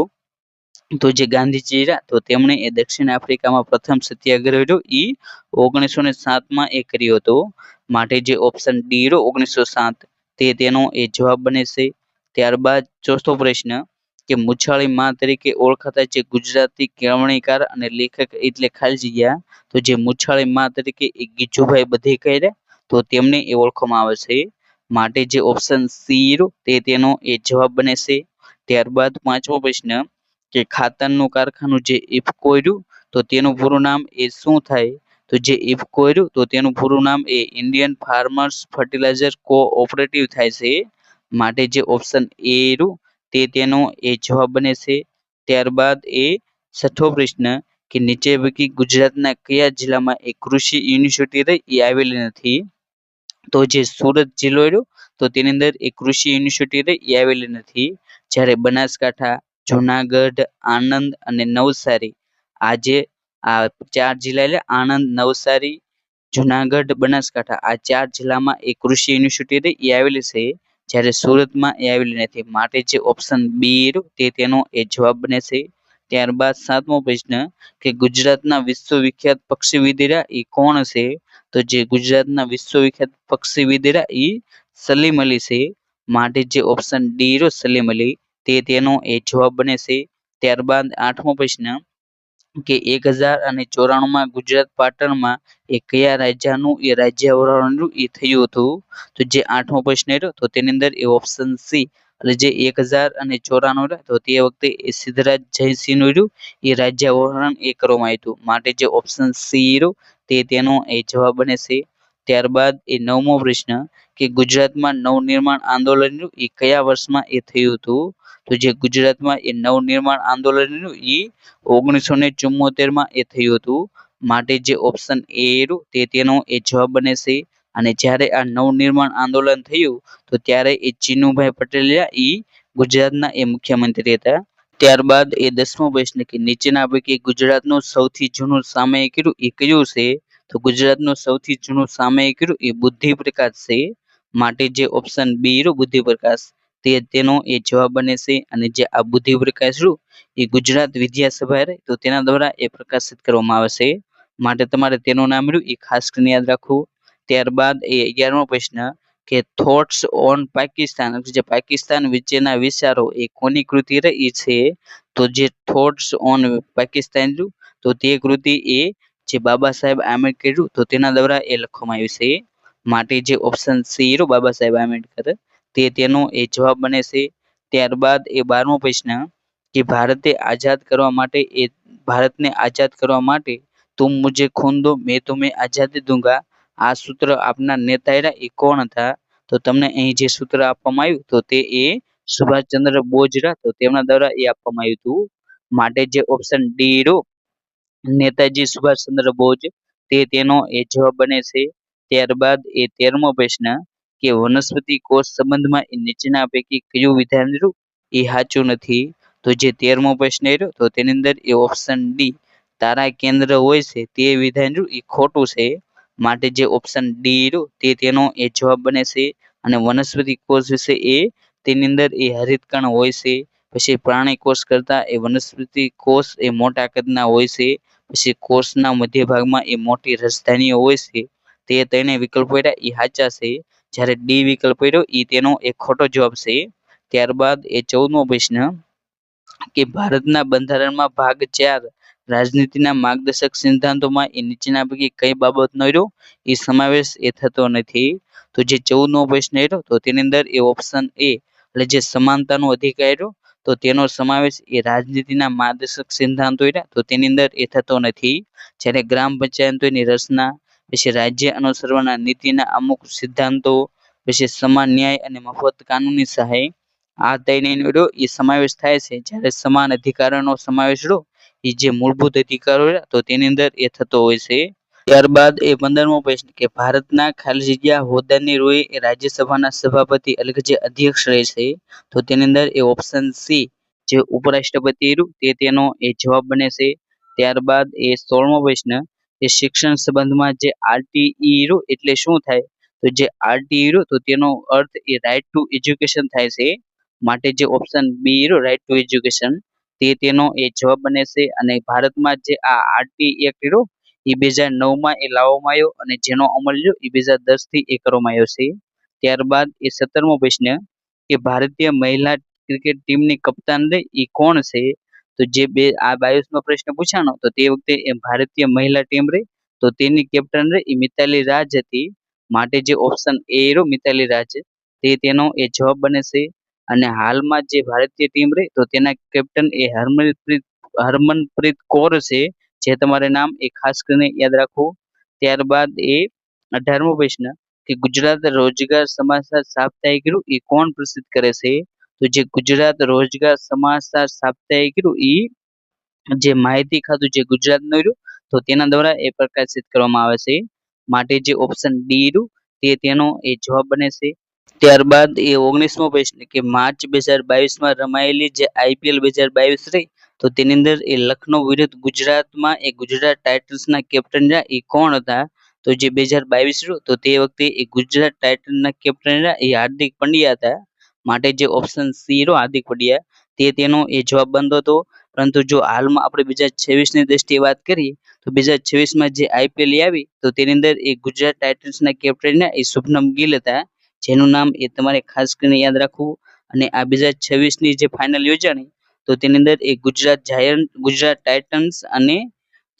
તો જે ગાંધીજી રહ્યા તો તેમણે એ દક્ષિણ આફ્રિકામાં પ્રથમ સત્યાગ્રહ રહ્યો એ 1907માં એ કર્યો હતો, માટે જે ઓપ્શન ડી રહ્યો 1907 તે તેનો એ જવાબ બને છે. ત્યારબાદ ચોથો પ્રશ્ન કે મુછાળી માં તરીકે ઓળખાતા જે ગુજરાતી કેળવણીકાર અને લેખક એટલે ખાલી જગ્યા તો જે મુછાળી માં તરીકે એ ગીજુભાઈ બધેકાઈ તો તેમને એ ઓળખવામાં આવે છે, માટે જે ઓપ્શન સી રહ્યું તે તેનો એ જવાબ બને છે. ત્યારબાદ પાંચમો પ્રશ્ન કે ખાતરનું કારખાનું જે ઇફકો રહ્યું તો તેનું પૂરું નામ એ શું થાય? તો જે ઇફકો રહ્યું તો તેનું પૂરું નામ એ ઇન્ડિયન ફાર્મર્સ ફર્ટિલાઇઝર કોઓપરેટિવ થાય છે, માટે જે ઓપ્શન એ રહ્યું તે તેનો એ જવાબ બને છે. ત્યારબાદ એ છઠ્ઠો પ્રશ્ન કે નીચે પૈકી ગુજરાતના કયા જિલ્લામાં એક કૃષિ યુનિવર્સિટી રહી એ આવેલી નથી? તો જે સુરત જિલ્લો રહ્યો તો તેની અંદર એક કૃષિ યુનિવર્સિટી રહી એ આવેલી નથી. જ્યારે બનાસકાંઠા, જુનાગઢ, આણંદ અને નવસારી આ ચાર જિલ્લા એટલે આણંદ, નવસારી, જુનાગઢ, બનાસકાંઠા આ ચાર જિલ્લામાં એક કૃષિ યુનિવર્સિટી રહી એ આવેલી છે, જ્યારે સુરતમાં એ આવેલી નથી, માટે જે ઓપ્શન બી રહ્યું તે તેનો એ જવાબ બને છે. ત્યારબાદ સાતમો પ્રશ્ન કે ગુજરાતના વિશ્વવિખ્યાત પક્ષીવિદ એ કોણ છે? તો જે ગુજરાતના વિશ્વવિખ્યાત પક્ષીવિદ એ સલીમ અલી છે, માટે જે ઓપ્શન ડી રહ્યો સલીમ અલી તે તેનો એ જવાબ બને છે. ત્યારબાદ આઠમો પ્રશ્ન કે 1094માં ગુજરાત પાટણમાં એ કયા રાજાનું એ રાજ્યાભરણ એ થયું હતું? તો જે આઠમો પ્રશ્ન રહ્યો તો તેની અંદર એ ઓપ્શન સી એટલે જે 1094 તો તે વખતે એ સિદ્ધરાજ જયસિંહનું રહ્યું એ રાજ્યાભરણ એ કરવામાં આવ્યું હતું, માટે જે ઓપ્શન સી રહ્યું તે તેનો એ જવાબ બને છે. ત્યારબાદ એ નવમો પ્રશ્ન કે ગુજરાતમાં નવનિર્માણ આંદોલન એ કયા વર્ષમાં એ થયું હતું? તો જે ગુજરાતમાં એ નવનિર્માણ આંદોલન એ 1974માં એ થયું હતું, માટે જે ઓપ્શન એ રહ્યું તે તેનો એ જવાબ બને છે. અને જ્યારે આ નવનિર્માણ આંદોલન થયું તો ત્યારે એ ચીનુભાઈ પટેલ એ ગુજરાતના એ મુખ્યમંત્રી હતા. ત્યારબાદ એ 10મો પ્રશ્ન કે નીચેના પૈકી ગુજરાતનું સૌથી જૂનું સામયિક એ કયું છે? તો ગુજરાતનું સૌથી જૂનું સામયિક એ બુદ્ધિ પ્રકાશ છે, માટે જે ઓપ્શન બી રહ્યું બુદ્ધિ પ્રકાશ તેનો એ જવાબ બને છે. અને જે આ બુદ્ધિ પ્રકાશ રહ્યું એ ગુજરાત વિદ્યાસભા તો તેના દ્વારા એ પ્રકાશિત કરવામાં આવે છે, માટે તમારે તેનું નામ રહ્યું એ ખાસ કરીને યાદ રાખવું. ત્યારબાદ એ 11મો પ્રશ્ન કે થોટ્સ ઓન પાકિસ્તાન જે પાકિસ્તાન વિશેના વિચારો એ કોની કૃતિ રહી છે? તો જે થોટ્સ ઓન પાકિસ્તાન તો તે કૃતિ એ જે બાબા સાહેબ આંબેડકર તો તેના દ્વારા એ લખવામાં આવી છે. માટે જે ઓપ્શન સી રહ્યો બાબા સાહેબ આંબેડકર તે તેનો એ જવાબ બને છે. ત્યારબાદ એ 12મો પ્રશ્ન કે ભારતને આઝાદ કરવા માટે તુમ મુझे खून दो मैं तुम्हें आजादी दूंगा આ સૂત્ર આપનાર નેતા રહ્યા એ કોણ હતા? તો તમને અહીં જે સૂત્ર આપવામાં આવ્યું તો તે એ સુભાષચંદ્ર બોઝ રહ્યા તો તેમના દ્વારા એ આપવામાં આવ્યું હતું. માટે જે ઓપ્શન ડી રહ્યો નેતાજી સુભાષચંદ્ર બોઝ તે તેનો એ જવાબ બને છે. ત્યારબાદ એ 13મો પ્રશ્ન કે વનસ્પતિ કોષ સંબંધમાં એ નીચેના પૈકી કયું વિધાન રહ્યું એ સાચું નથી? તો જે 13મો પ્રશ્ન રહ્યો તો તેની અંદર એ ઓપ્શન ડી તારા કેન્દ્ર હોય છે તે વિધાન રહ્યું એ ખોટું છે. માટે જે ઓપ્શન ડી રહ્યું તે તેનો એ જવાબ બને છે. અને વનસ્પતિ કોષ વિશે એ તેની અંદર એ હરિતકણ હોય છે. પછી પ્રાણી કોષ કરતા એ વનસ્પતિ કોષ એ મોટા કદના હોય છે. પછી કોષના મધ્ય ભાગમાં એ મોટી રસધાનીઓ હોય છે. તે ત્રણે વિકલ્પો રહ્યા એ સાચા છે. જ્યારે ડી વિકલ્પ રહ્યો એ તેનો એક ખોટો જવાબ છે. ત્યારબાદ એ 14મો પ્રશ્ન કે ભારતના બંધારણમાં ભાગ 4 રાજનીતિના માર્ગદર્શક સિદ્ધાંતોમાં એ નીચેના પૈકી કઈ બાબતનો રહ્યો એ સમાવેશ એ થતો નથી? તો જે 14મો પ્રશ્ન રહ્યો તો તેની અંદર એ ઓપ્શન એ એટલે જે સમાનતાનો અધિકાર રહ્યો તો તેનો સમાવેશ એ રાજનીતિના માર્ગદર્શક સિદ્ધાંતો રહ્યા તો તેની અંદર એ થતો નથી. જ્યારે ગ્રામ પંચાયતોની રચના પછી રાજ્ય અનુસરવાના નીતિના અમુક સિદ્ધાંતો પછી સમાન ન્યાય અને મફત કાનૂની સહાય આ ત્રણેયનો એ સમાવેશ થાય છે. જ્યારે સમાન અધિકારોનો સમાવેશ એ જે મૂળભૂત અધિકારો રહ્યા તો તેની અંદર એ થતો હોય છે. ત્યારબાદ એ 15મો પ્રશ્ન કે ભારતના ખાલી જગ્યા હોદ્દાની રૂએ એ રાજ્યસભાના સભાપતિ એટલે કે જે અધ્યક્ષ રહે છે તો તેની અંદર એ ઓપ્શન સી જે ઉપરાષ્ટ્રપતિ રહ્યું તે તેનો એ જવાબ બને છે. ત્યારબાદ એ 16મો પ્રશ્ન કે શિક્ષણ સંબંધમાં જે આરટીઈ રહ્યું એટલે શું થાય? તો જે આરટીઈ રહ્યું તો તેનો અર્થ એ રાઇટ ટુ એજ્યુકેશન થાય છે. માટે જે ઓપ્શન બી રહ્યો રાઇટ ટુ એજ્યુકેશન તે તેનો એ જવાબ બને છે. અને ભારતમાં જે આ આરટીઈ એક્ટ રહ્યો એ 2009માં એ લાવવામાં આવ્યો અને જેનો અમલ રહ્યો એ 2010 થી એ કરવામાં આવ્યો છે. ત્યારબાદ એ 17મો પ્રશ્ન કે ભારતીય મહિલા ક્રિકેટ ટીમની કપ્તાન રહી એ કોણ છે? તો જે 22મો પ્રશ્ન પૂછાનો તો તે વખતે એ ભારતીય મહિલા ટીમ રહી તો તેની કેપ્ટન રહી એ મિતાલી રાજ હતી. માટે જે ઓપ્શન એ રહ્યો મિતાલી રાજ તે તેનો એ જવાબ બને છે. અને હાલમાં જે ભારતીય ટીમ રહી તો તેના કેપ્ટન એ હરમનપ્રીત કૌર છે. જે તમારે નામ એ ખાસ કરીને યાદ રાખવું. ત્યારબાદ એ 18મો પ્રશ્ન કે ગુજરાત રોજગાર સમાચાર સાપ્તાહિક એ કોણ પ્રસિદ્ધ કરે છે? તો જે ગુજરાત રોજગાર સમાચાર સાપ્તાહિક એ જે માહિતી ખાતું જે ગુજરાતનું રહ્યું તો તેના દ્વારા એ પ્રકાશિત કરવામાં આવે છે. માટે જે ઓપ્શન ડી રહ્યું તે તેનો એ જવાબ બને છે. ત્યારબાદ એ 19મો પ્રશ્ન કે માર્ચ 2022માં રમાયેલી જે આઈપીએલ 2022 રહી તો તેની અંદર એ લખનઉ વિરુદ્ધ ગુજરાતમાં એ ગુજરાત ટાઇટન્સના કેપ્ટન રહ્યા એ કોણ હતા? તો જે 2022 રહ્યું તો તે વખતે એ ગુજરાત ટાઇટન્સના કેપ્ટન રહ્યા એ હાર્દિક પંડ્યા હતા. માટે જે ઓપ્શન સી રહ્યો હાર્દિક પંડ્યા તે તેનો એ જવાબ બનતો હતો. પરંતુ જો હાલમાં આપણે 2026ની દ્રષ્ટિએ વાત કરીએ તો 2026માં જે આઈપીએલ આવી તો તેની અંદર એ ગુજરાત ટાઇટન્સના કેપ્ટન એ શુભમન ગિલ હતા. જેનું નામ એ તમારે ખાસ કરીને યાદ રાખવું. અને આ 2026ની જે ફાઇનલ યોજાણી તો તેની અંદર એ ગુજરાત ટાઇટન્સ અને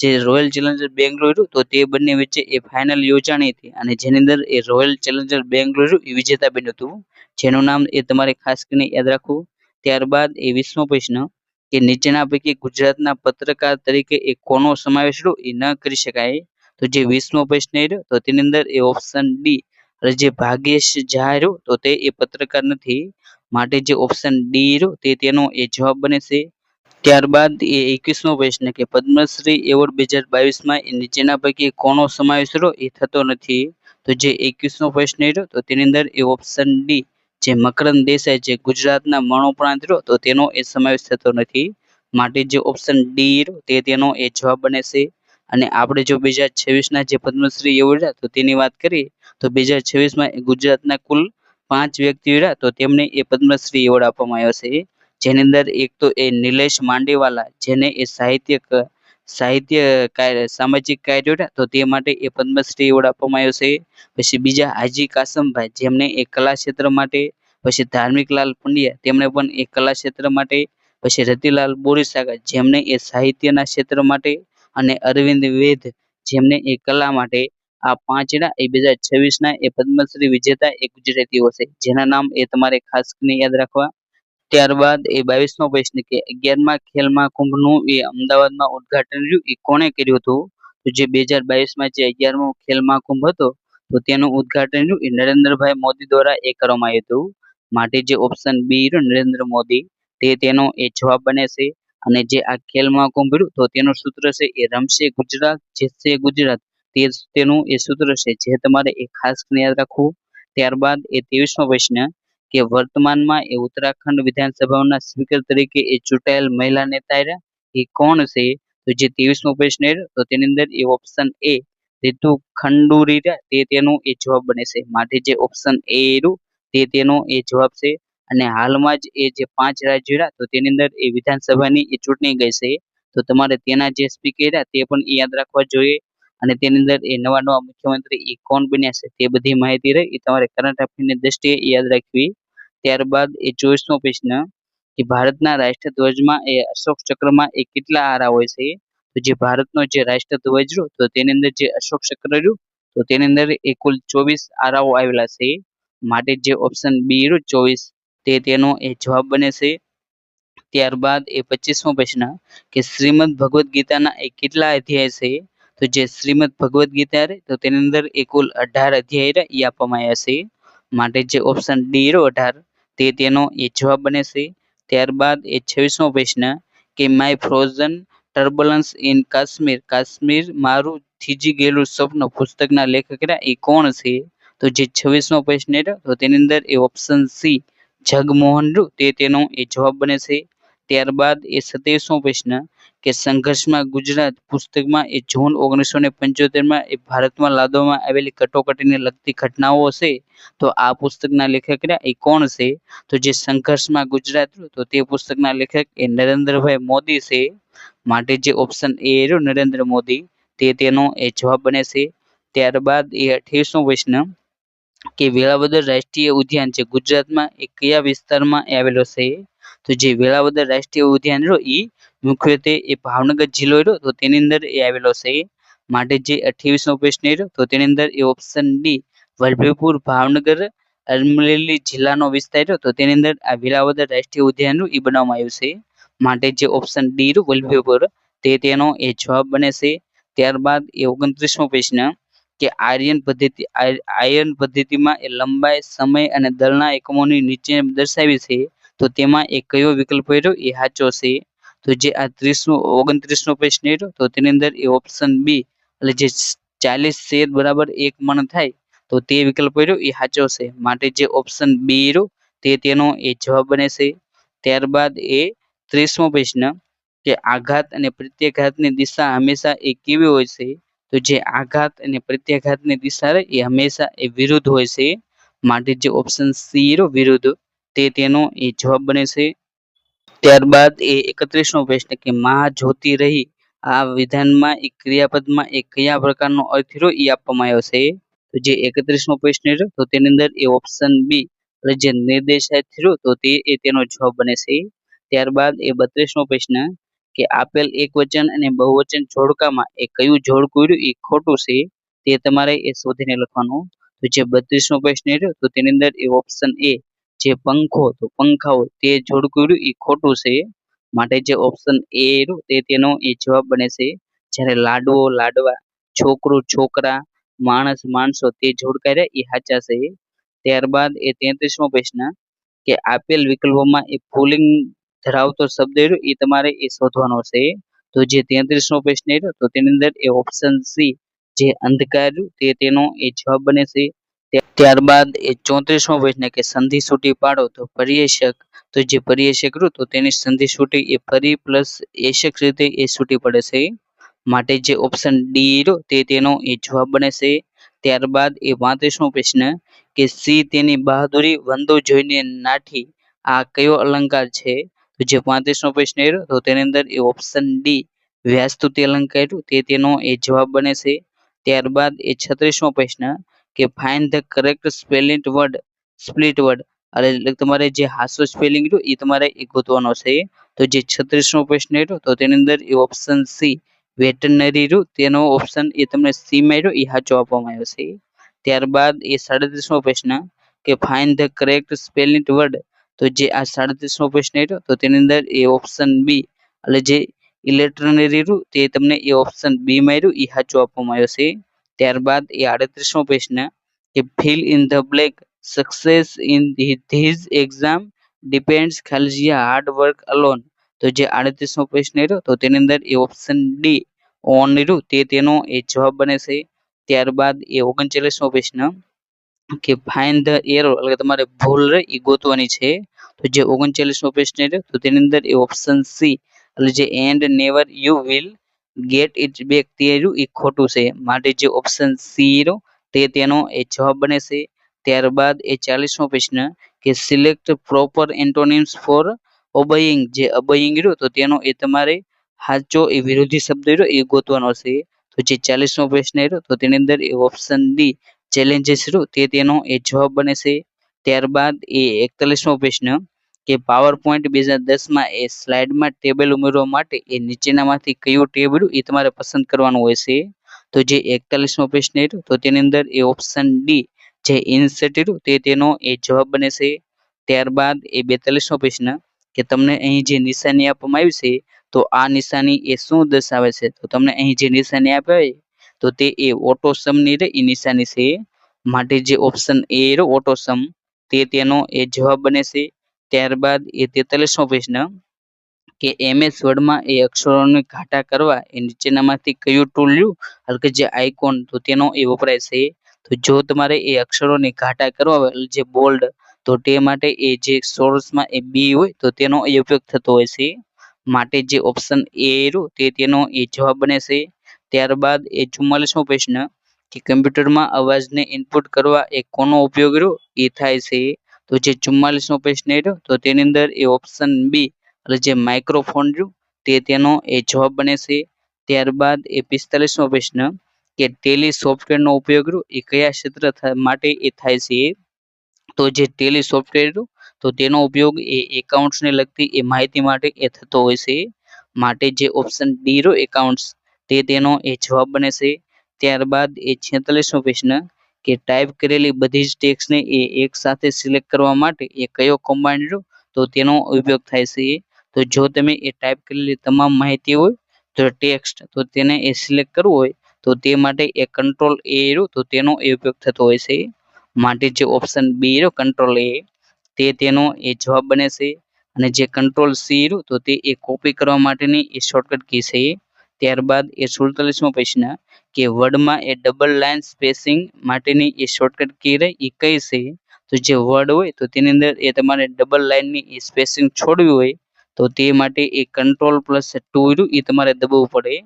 જે રોયલ ચેલેન્જર બેંગ્લોર તો તે બંને વચ્ચે એ ફાઇનલ યોજાણી હતી અને જેની અંદર એ રોયલ ચેલેન્જર બેંગ્લોર એ વિજેતા બન્યું હતું. જેનું નામ એ તમારે ખાસ કરીને યાદ રાખવું. ત્યારબાદ એ 20મો પ્રશ્ન કે નીચેના પૈકી ગુજરાતના પત્રકાર તરીકે એ કોનો સમાવેશ એ ન કરી શકાય? તો જે 20મો પ્રશ્ન રહ્યો તો તેની અંદર એ ઓપ્શન ડી જે ભાગેશ ઝા રહ્યો તો તે એ પત્રકાર નથી. માટે જે ઓપ્શન ડી રહ્યો તે તેનો એ જવાબ બને છે. ત્યારબાદ એ 21મો પ્રશ્ન કે પદ્મશ્રી એવોર્ડ 2022માં એ નીચેના પૈકી કોનો સમાવેશ એ થતો નથી? તો જે 21મો પ્રશ્ન રહ્યો તો તેની અંદર એ ઓપ્શન ડી જે મકરંદ દેસાઈ જે ગુજરાતના મણોપરાંત રહ્યો તો તેનો એ સમાવેશ થતો નથી. માટે જે ઓપ્શન ડી તે તેનો એ જવાબ બને છે. અને આપણે જો 2026ના જે પદ્મશ્રી એવોર્ડ તો તેની વાત કરીએ તો 2026માં ગુજરાતના કુલ 5 વ્યક્તિઓ રહ્યા તો તેમને એ પદ્મશ્રી એવોર્ડ આપવામાં આવ્યો છે. જેની અંદર એક તો એ નિલેશ માંડેવાલા જેને એ સામાજિક કાર્યો રહ્યા તો તે માટે એ પદ્મશ્રી એવોર્ડ આપવામાં આવ્યો છે. પછી બીજા હાજી કાસમભાઈ જેમને એ કલા ક્ષેત્ર માટે. પછી ધાર્મિકલાલ પંડ્યા તેમણે પણ એ કલા ક્ષેત્ર માટે. પછી રતિલાલ બોરીસાગર જેમને એ સાહિત્યના ક્ષેત્ર માટે. અને અરવિંદ વેદ જેમને એ કલા માટે આ 5 એ 2026 એ પદ્મશ્રી વિજેતા એ ગુજરાતીઓ છે, જેના નામ એ તમારે ખાસ કરીને યાદ રાખવા. ત્યારબાદ એ 22મો પ્રશ્ન કે 11મા ખેલ મહાકુંભનું એ અમદાવાદમાં ઉદ્ઘાટન રહ્યું એ કોણે કર્યું હતું? તો જે 2022માં જે 11મો ખેલ મહાકુંભ હતો તો તેનું ઉદ્ઘાટન રહ્યું એ નરેન્દ્રભાઈ મોદી દ્વારા એ કરવામાં આવ્યું હતું. માટે જે ઓપ્શન બી રહ્યું નરેન્દ્ર મોદી તે તેનો એ જવાબ બને છે. અને જે આ ખેલ મહાકુંભ રહ્યું તો તેનું સૂત્ર છે એ રમશે ગુજરાત જીતશે ગુજરાત, તે તેનું એ સૂત્ર છે જે તમારે એ ખાસ કરીને યાદ રાખવું. ત્યારબાદ એ 23મો પ્રશ્ન કે વર્તમાનમાં એ ઉત્તરાખંડ વિધાનસભાના સ્પીકર તરીકે એ ચૂંટાયેલ મહિલા નેતા રહ્યા એ કોણ છે? તો જે 23મો પ્રશ્ન તો તેની અંદર એ ઓપ્શન એ રીતુ ખંડુરી રહ્યા તે તેનો એ જવાબ બને છે. માટે જે ઓપ્શન એ રહ્યું તે તેનો એ જવાબ છે. અને હાલમાં જ એ જે 5 રાજ્યો રહ્યા તો તેની અંદર એ વિધાનસભાની એ ચૂંટણી ગઈ છે, તો તમારે તેના જે સ્પીકર રહ્યા તે પણ યાદ રાખવા જોઈએ. અને તેની અંદર એ નવા નવા મુખ્યમંત્રી એ કોણ બન્યા છે તે બધી માહિતી રહી એ તમારે કરંટ અફેરની દ્રષ્ટિએ યાદ રાખવી. ત્યારબાદ એ 24મો પ્રશ્ન કે ભારતના રાષ્ટ્રધ્વજમાં એ અશોક ચક્રમાં એ કેટલા આરા હોય છે? તો જે ભારતનો જે રાષ્ટ્રધ્વજ રહ્યો તો તેની અંદર જે અશોક ચક્ર રહ્યું તો તેની અંદર એ કુલ 24 આરાઓ આવેલા છે. માટે જે ઓપ્શન બી રહ્યું 24 તે તેનો એ જવાબ બને છે. ત્યારબાદ એ 25મો પ્રશ્ન કે શ્રીમદ ભગવદ્ ગીતાના એ કેટલા અધ્યાય છે? તો જે શ્રીમદ ભગવદ્ ગીતા રહે તો તેની અંદર એ કુલ 18 અધ્યાય એ આપવામાં આવ્યા છે. માટે જે ઓપ્શન ડી રહ્યો 18 તે તેનો એ જવાબ બને છે. ત્યારબાદ એ 26મો પ્રશ્ન કે my frozen turbulence in Kashmir, Kashmir મારું થીજી ગયેલું સ્વપ્ન પુસ્તકના લેખક રહ્યા એ કોણ છે? તો જે 26મો પ્રશ્ન રહ્યો તો તેની અંદર એ ઓપ્શન સી જગમોહન રહ્યું તે તેનો એ જવાબ બને છે. ત્યારબાદ એ 27મો પ્રશ્ન કે સંઘર્ષમાં ગુજરાત પુસ્તકમાં એ જૂન 1975માં એ ભારતમાં લાદવામાં આવેલી કટોકટીને લગતી ઘટનાઓ છે, તો આ પુસ્તકના લેખક રહ્યા એ કોણ છે? તો જે સંઘર્ષમાં ગુજરાત રહ્યું તો તે પુસ્તકના લેખક એ નરેન્દ્રભાઈ મોદી છે. માટે જે ઓપ્શન એ રહ્યો નરેન્દ્ર મોદી તે તેનો એ જવાબ બને છે. ત્યારબાદ એ 28મો પ્રશ્ન કે વેળાવદર રાષ્ટ્રીય ઉદ્યાન છે ગુજરાતમાં એ કયા વિસ્તારમાં આવેલો છે? તો જે વેળાવદર રાષ્ટ્રીય ઉદ્યાન રહ્યો એ મુખ્યત્વે એ ભાવનગર જિલ્લો રહ્યો તો તેની અંદર એ આવેલો છે. માટે જે 28મો પ્રશ્ન રહ્યો તો તેની અંદર એ ઓપ્શન ડી વલભીપુર ભાવનગર અમરેલી જિલ્લાનો વિસ્તાર રહ્યો તો તેની અંદર આ વેળાવદર રાષ્ટ્રીય ઉદ્યાન એ બનાવવામાં આવ્યું છે. માટે જે ઓપ્શન ડી રહ્યું વલભીપુર તે તેનો એ જવાબ બને છે. ત્યારબાદ એ 29મો પ્રશ્ન કે આયર્ન પદ્ધતિમાં એ લંબાઈ, સમય અને દળના એકમોની નીચે દર્શાવી છે, તો તેમાં એ કયો વિકલ્પ રહ્યો એ સાચો છે? તો જે આ 29મો પ્રશ્ન રહ્યો તો તેની અંદર એ ઓપ્શન બી એટલે જે 40 શેર બરાબર 1 મણ થાય તો તે વિકલ્પ રહ્યો એ સાચો છે. માટે જે ઓપ્શન બી રહ્યો તે તેનો એ જવાબ બને છે. ત્યારબાદ એ 30મો પ્રશ્ન કે આઘાત અને પ્રત્યાઘાતની દિશા હંમેશા એ કેવી હોય છે? તો જે આઘાત અને પ્રત્યાઘાતની દિશા રહે એ હંમેશા એ વિરુદ્ધ હોય છે. માટે જે ઓપ્શન સી રહ્યો વિરુદ્ધ તે તેનો એ જવાબ બને છે. ત્યારબાદ એ 31મો પ્રશ્ન કે મહાજ્યોતિ રહી આ વિધાનમાં એક ક્રિયાપદમાં એ કયા પ્રકારનો અર્થ રહ્યો એ આપવામાં આવ્યો છે? તો જે 31મો પ્રશ્ન રહ્યો તો તેની અંદર એ ઓપ્શન બી એટલે જે નિર્દેશાર્થ રહ્યો તો તે એ તેનો જવાબ બને છે. ત્યારબાદ એ 32મો પ્રશ્ન કે આપેલ એકવચન અને બહુવચન જોડકામાં એ કયું જોડકું રહ્યું એ ખોટું છે તે તમારે એ શોધીને લખવાનું. તો જે 32મો પ્રશ્ન રહ્યો તો તેની અંદર એ ઓપ્શન એ જે પંખો તો પંખાઓ તે જોડકું રહ્યું એ ખોટું છે. માટે જે ઓપ્શન એ રહ્યું તે તેનો એ જવાબ બને છે. જ્યારે લાડવો લાડવા, છોકરું છોકરા, માણસ માણસો તે જોડકા રહ્યા એ સાચા છે. ત્યારબાદ એ 33મો પ્રશ્ન કે આપેલ વિકલ્પોમાં એ પુલ્લિંગ ધરાવતો શબ્દ રહ્યો એ તમારે એ શોધવાનો છે. તો જે 33મો પ્રશ્ન રહ્યો તો તેની અંદર એ ઓપ્શન સી જે અંધકાર રહ્યું તે તેનો એ જવાબ બને છે. ત્યારબાદ એ 34મો પ્રશ્ન કે સંધિ છૂટી પાડો તો પર્યયશક તો જે પર્યયશક રહ્યું તો તેની સંધિ છૂટી એ પરી પ્લસ એશક રીતે એ છૂટી પડે છે. માટે જે ઓપ્શન ડી રહ્યો તે તેનો એ જવાબ બને છે. ત્યારબાદ એ 35મો પ્રશ્ન કે સી તેની બહાદુરી વંદો જોઈને નાઠી આ કયો અલંકાર છે? તો જે 35મો પ્રશ્ન રહ્યો તો તેની અંદર એ ઓપ્શન ડી વ્યાસ્તુતિ અલંકાર રહ્યું તે તેનો એ જવાબ બને છે. ત્યારબાદ એ 36મો પ્રશ્ન કે find the correct spelling word split word એટલે તમારે જે હાસ્ય સ્પેલિંગ રહ્યું એ તમારે એ ગોતવાનો છે. તો જે 36મો પ્રશ્ન રહ્યો તો તેની અંદર એ ઓપ્શન સી વેટરનરી રહ્યું તેનો ઓપ્શન એ તમને સી માં રહ્યો એ સાચો આપવામાં આવ્યો છે. ત્યારબાદ એ 37મો પ્રશ્ન કે find the correct spelling word, તો જે આ 37મો પ્રશ્ન રહ્યો તો તેની અંદર એ ઓપ્શન બી એટલે જે ઇલેક્ટ્રોનરી રહ્યું તે તમને એ ઓપ્શન બી માં રહ્યું એ સાચો આપવામાં આવ્યો છે. ત્યારબાદ એ 38મો પ્રશ્ન કે fill in the black, success in these exam depends ખાલી હાર્ડ વર્ક અલોન, તો જે 38મો પ્રશ્ન રહ્યો તો તેની અંદર એ ઓપ્શન ડી ઓન રહ્યું તે તેનો એ જવાબ બને છે. ત્યારબાદ એ 39મો પ્રશ્ન કે ફાઇન્ડ ધ એરો એટલે કે તમારે ભૂલ રહી એ ગોતવાની છે. તો જે 39મો પ્રશ્ન રહ્યો તો તેની અંદર એ ઓપ્શન સી એટલે જે and never you will get it back તે રહ્યું એ ખોટું છે, માટે જે ઓપ્શન સી રહ્યો તે તેનો એ જવાબ બને છે. ત્યારબાદ એ 40મો પ્રશ્ન કે select proper antonyms for obeying, જે અબેઇંગ રહ્યો તો તેનો એ તમારે સાચો એ વિરોધી શબ્દ રહ્યો એ ગોતવાનો છે. તો જે 40મો પ્રશ્ન રહ્યો તો તેની અંદર એ ઓપ્શન ડી ચેલેન્જીસ રહ્યો તે તેનો એ જવાબ બને છે. ત્યારબાદ એ 41મો પ્રશ્ન કે પાવર પોઈન્ટ 2010માં એ સ્લાઇડમાં ટેબલ ઉમેરવા માટે એ નીચેનામાંથી કયું ટેબ રહ્યું એ તમારે પસંદ કરવાનું હોય છે. તો જે 41મો પ્રશ્ન રહ્યો તો તેની અંદર એ ઓપ્શન ડી જે ઇન્સર્ટ રહ્યું તે તેનો એ જવાબ બને છે. ત્યારબાદ એ 42મો પ્રશ્ન કે તમને અહીં જે નિશાની આપવામાં આવી છે તો આ નિશાની એ શું દર્શાવે છે, તો તમને અહીં જે નિશાની આપે તો તે એ ઓટો સમની એ નિશાની છે, માટે જે ઓપ્શન એ રહ્યો ઓટો સમ તે તેનો એ જવાબ બને છે. ત્યારબાદ એ 43મો પ્રશ્ન કે MS વર્ડમાં એ અક્ષરોને ઘાટા કરવા એ નીચેનામાંથી કયું ટૂલ રહ્યું એટલે કે જે આઇકોન તો તેનો એ વપરાય છે. તો જો તમારે એ અક્ષરોને ઘાટા કરવા હોય એટલે જે બોલ્ડ તો તે માટે એ જે સોર્સમાં એ બી હોય તો તેનો એ ઉપયોગ થતો હોય છે, માટે જે ઓપ્શન એ રહ્યું તે તેનો એ જવાબ બને છે. ત્યારબાદ એ 44મો પ્રશ્ન કે કમ્પ્યુટરમાં અવાજને ઇનપુટ કરવા એ કોનો ઉપયોગ રહ્યો એ થાય છે. તો જે 44મો પ્રશ્ન રહ્યો તો તેની અંદર એ ઓપ્શન બી એટલે જે માઇક્રોફોન રહ્યું તે તેનો એ જવાબ બને છે. ત્યારબાદ એ 45મો પ્રશ્ન કે ટેલી સોફ્ટવેરનો ઉપયોગ રહ્યો એ કયા ક્ષેત્ર માટે એ થાય છે. તો જે ટેલી સોફ્ટવેર રહ્યું તો તેનો ઉપયોગ એ એકાઉન્ટ્સને લગતી એ માહિતી માટે એ થતો હોય છે, માટે જે ઓપ્શન ડી રહ્યો એકાઉન્ટ્સ તે તેનો એ જવાબ બને છે. ત્યારબાદ એ 46મો પ્રશ્ન કે ટાઈપ કરેલી બધી જ ટેક્સ્ટને એ એક સાથે સિલેક્ટ કરવા માટે એ કયો કમાન્ડ રહ્યો તો તેનો ઉપયોગ થાય છે. તો જો તમે એ ટાઈપ કરેલી તમામ માહિતી હોય તો ટેક્સ્ટ તો તેને એ સિલેક્ટ કરવું હોય તો તે માટે એ કંટ્રોલ એ રહ્યો તો તેનો એ ઉપયોગ થતો હોય છે, માટે જે ઓપ્શન બી રહ્યો કંટ્રોલ એ તે તેનો એ જવાબ બને છે. અને જે કંટ્રોલ સી રહ્યું તો તે એ કોપી કરવા માટેની એ શોર્ટકટ કી છે. ત્યારબાદ એ 47મો પ્રશ્ન કે વર્ડમાં એ ડબલ લાઇન સ્પેસિંગ માટેની એ શોર્ટકટ કી રહી એ કઈ છે. તો જે વર્ડ હોય તો તેની અંદર એ તમારે ડબલ લાઇનની એ સ્પેસિંગ છોડવી હોય તો તે માટે એ કંટ્રોલ+2 રહ્યું એ તમારે દબાવવું પડે,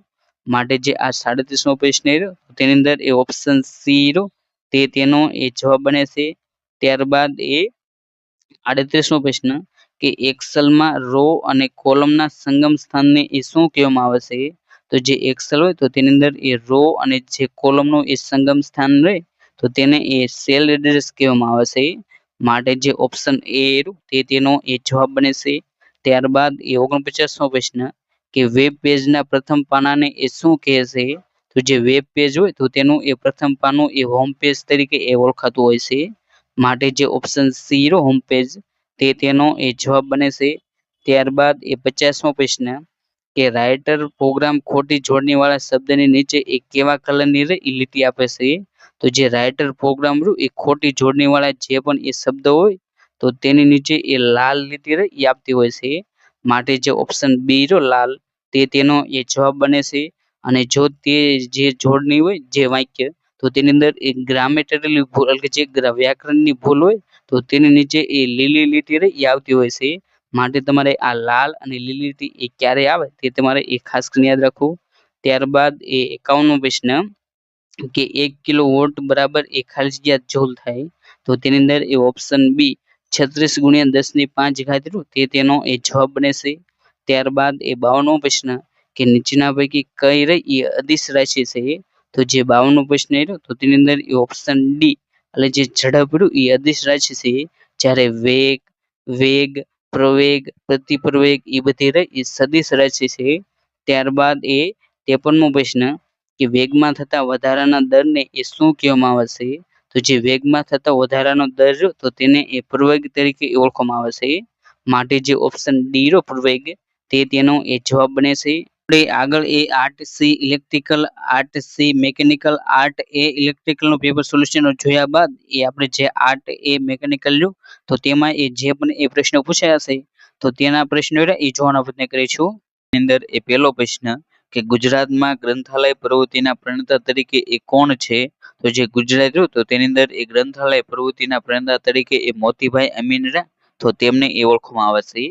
માટે જે આ 37મો પ્રશ્ન રહ્યો તેની અંદર એ ઓપ્શન સી રહ્યો તે તેનો એ જવાબ બને છે. ત્યારબાદ એ 38મો પ્રશ્ન કે એક્સેલમાં રો અને કોલમના સંગમ સ્થાનને એ શું કહેવામાં આવે છે. તો જે એક્સેલ હોય તો તેની અંદર એ રો અને જે કોલમનો એ સંગમ સ્થાન રહે તો તેને એ સેલ એડ્રેસ કહેવામાં આવે છે, માટે જે ઓપ્શન એ તે તેનો એ જવાબ બને છે. ત્યારબાદ એ 49મો પ્રશ્ન કે વેબ પેજના પ્રથમ પાનાને એ શું કહે છે. તો જે વેબ પેજ હોય તો તેનું એ પ્રથમ પાનું એ હોમ પેજ તરીકે એ ઓળખાતું હોય છે, માટે જે ઓપ્શન સી રહ્યો હોમ પેજ તે તેનો એ જવાબ બને છે. ત્યારબાદ એ 50મો પ્રશ્ન કે રાઇટર પ્રોગ્રામ ખોટી જોડણીવાળા શબ્દની નીચે એ કેવા કલરની લીટી આપે છે. તો જે રાઇટર પ્રોગ્રામ એ ખોટી જોડણીવાળા જે પણ એ શબ્દ હોય તો તેની નીચે એ લાલ લીટી એ આપતી હોય છે, માટે જે ઓપ્શન બી રહ્યો લાલ તે તેનો એ જવાબ બને છે. અને જો તે જે જોડણી હોય જે વાક્ય તો તેની અંદર એક ગ્રામેટરલી ભૂલ એટલે કે જે વ્યાકરણની ભૂલ હોય તો તેની નીચે એ લીલી લીટી એ આવતી હોય છે, માટે તમારે આ લાલ અને લીલી લીટી એ ક્યારે આવે તે તમારે એ ખાસ કરીને યાદ રાખવું. ત્યારબાદ એ 51મો પ્રશ્ન કે 1 કિલો વોટ બરાબર એ ખાલી જગ્યા જૂલ થાય તો તેની અંદર એ ઓપ્શન બી 36 × 10⁵ તે તેનો એ જવાબ બને છે. ત્યારબાદ એ 52મો પ્રશ્ન કે નીચેના પૈકી કઈ રહી એ અદિશ રાશિ છે. તો જે 52મો પ્રશ્ન રહ્યો તો તેની અંદર એ ઓપ્શન ડી એટલે જે ઝડપ રહ્યું એ અદિશ રાશિ છે, જ્યારે વેગ, વેગ, પ્રવેગ, પ્રતિપ્રવેગ એ બધી રહી એ સદિશ રાશિ છે. ત્યારબાદ એ 53મો પ્રશ્ન કે વેગમાં થતા વધારાના દરને એ શું કહેવામાં આવે છે? તો જે વેગમાં થતા વધારાનો દર રહ્યો તો તેને એ પ્રવેગ તરીકે ઓળખવામાં આવે છે. માટે જે ઓપ્શન ડી રો પ્રવેગ તે તેનો એ જવાબ બને છે. આપણે આગળ એ art C electrical, art C mechanical, art A electrical નું પેપર સોલ્યુશન જોયા બાદ એ આપણે જે આર્ટ એ મેકેનિકલ લ્યું તો તેમાં એ જે પણ એ પ્રશ્ન પૂછાયા છે તો તેના પ્રશ્નો એ જોવાનો પ્રયત્ન કરીશું. એની અંદર એ પહેલો પ્રશ્ન કે ગુજરાતમાં ગ્રંથાલય પ્રવૃત્તિના પ્રણેતા તરીકે એ કોણ છે? તો જે ગુજરાત રહ્યું તો તેની અંદર એ ગ્રંથાલય પ્રવૃત્તિના પ્રણેતા તરીકે એ મોતીભાઈ અમીન રહ્યા તો તેમને એ ઓળખવામાં આવે છે.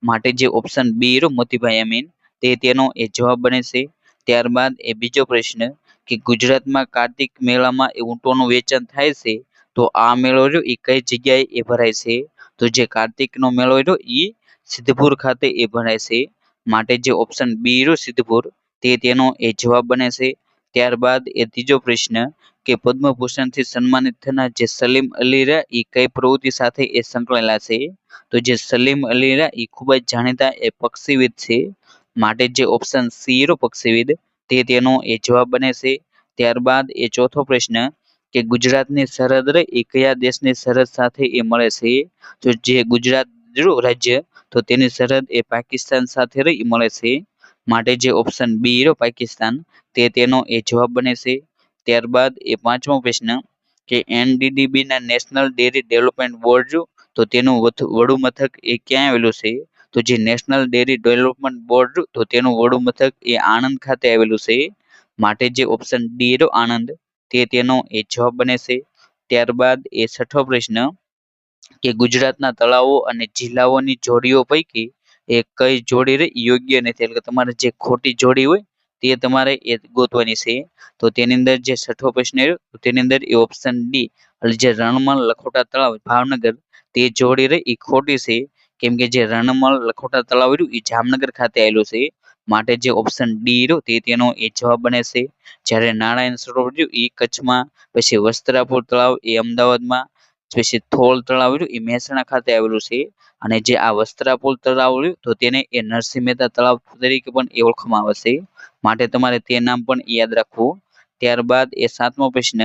માટે જે ઓપ્શન બી રહ્યો મોતીભાઈ અમીન તે તેનો એ જવાબ બને છે. ત્યારબાદ એ બીજો પ્રશ્ન કે ગુજરાતમાં કાર્તિક મેળામાં એ ઊંટોનું વેચાણ થાય છે તો આ મેળો રહ્યો એ કઈ જગ્યાએ એ ભરાય છે? તો જે કાર્તિકનો મેળો રહ્યો એ સિદ્ધપુર ખાતે એ ભરાય છે. માટે જે ઓપ્શન બી રહ્યો સિદ્ધપુર તે તેનો એ જવાબ બને છે. ત્યારબાદ એ ત્રીજો પ્રશ્ન કે પદ્મભૂષણથી સન્માનિત થનાર જે સલીમ અલી રહ્યા એ કઈ પ્રવૃત્તિ સાથે એ સંકળાયેલા છે? તો જે સલીમ અલી રહ્યા એ ખૂબ જ જાણીતા એ પક્ષીવિદ છે. માટે જે ઓપ્શન સી રો પક્ષીવિદ તે તેનો એ જવાબ બને છે. ત્યારબાદ એ ચોથો પ્રશ્ન કે ગુજરાતની સરહદ રહી એ કયા દેશની સરહદ સાથે એ મળે છે? તો જે ગુજરાત રાજ્ય તો તેની સરહદ એ પાકિસ્તાન સાથે રહી મળે છે. માટે જે ઓપ્શન બી રો પાકિસ્તાન તે તેનો એ જવાબ બને છે. ત્યારબાદ એ પાંચમો પ્રશ્ન કે એનડીડીબી ના નેશનલ ડેરી ડેવલપમેન્ટ બોર્ડ તો તેનું વડુ મથક એ ક્યાં આવેલું છે? તો જે નેશનલ ડેરી ડેવલપમેન્ટ બોર્ડ તો તેનું વડુ મથક એ આણંદ ખાતે આવેલું છે. માટે જે ઓપ્શન ડી રો આણંદ તે તેનો એ જવાબ બને છે. ત્યારબાદ એ છઠ્ઠો પ્રશ્ન કે ગુજરાતના તળાવો અને જિલ્લાઓની જોડીઓ પૈકી એ કઈ જોડી રે યોગ્ય નથી, એટલે કે તમારે જે ખોટી જોડી હોય તે તમારે એ ગોતવાની છે. તો તેની અંદર જે છઠ્ઠો પ્રશ્ન રહ્યો તો તેની અંદર એ ઓપ્શન ડી એટલે જે રણમલ લખોટા તળાવ ભાવનગર તે જોડી રે એ ખોટી છે. કેમ કે જે રણમલ લખોટા તળાવ રહ્યું એ જામનગર ખાતે આવેલું છે. માટે જે ઓપ્શન ડી રહ્યો તે તેનો એ જવાબ બને છે. જ્યારે નારાયણ સરોવર રહ્યું એ કચ્છમાં, પછી વસ્ત્રાપુર તળાવ એ અમદાવાદમાં, પછી થોળ તળાવ રહ્યું એ મહેસાણા ખાતે આવેલું છે. અને જે આ વસ્ત્રાપુર તળાવ રહ્યું તો તેને એ નરસિંહ મહેતા તળાવ તરીકે પણ એ ઓળખવામાં આવે છે. માટે તમારે તે નામ પણ યાદ રાખવું. ત્યારબાદ એ સાતમો પ્રશ્ન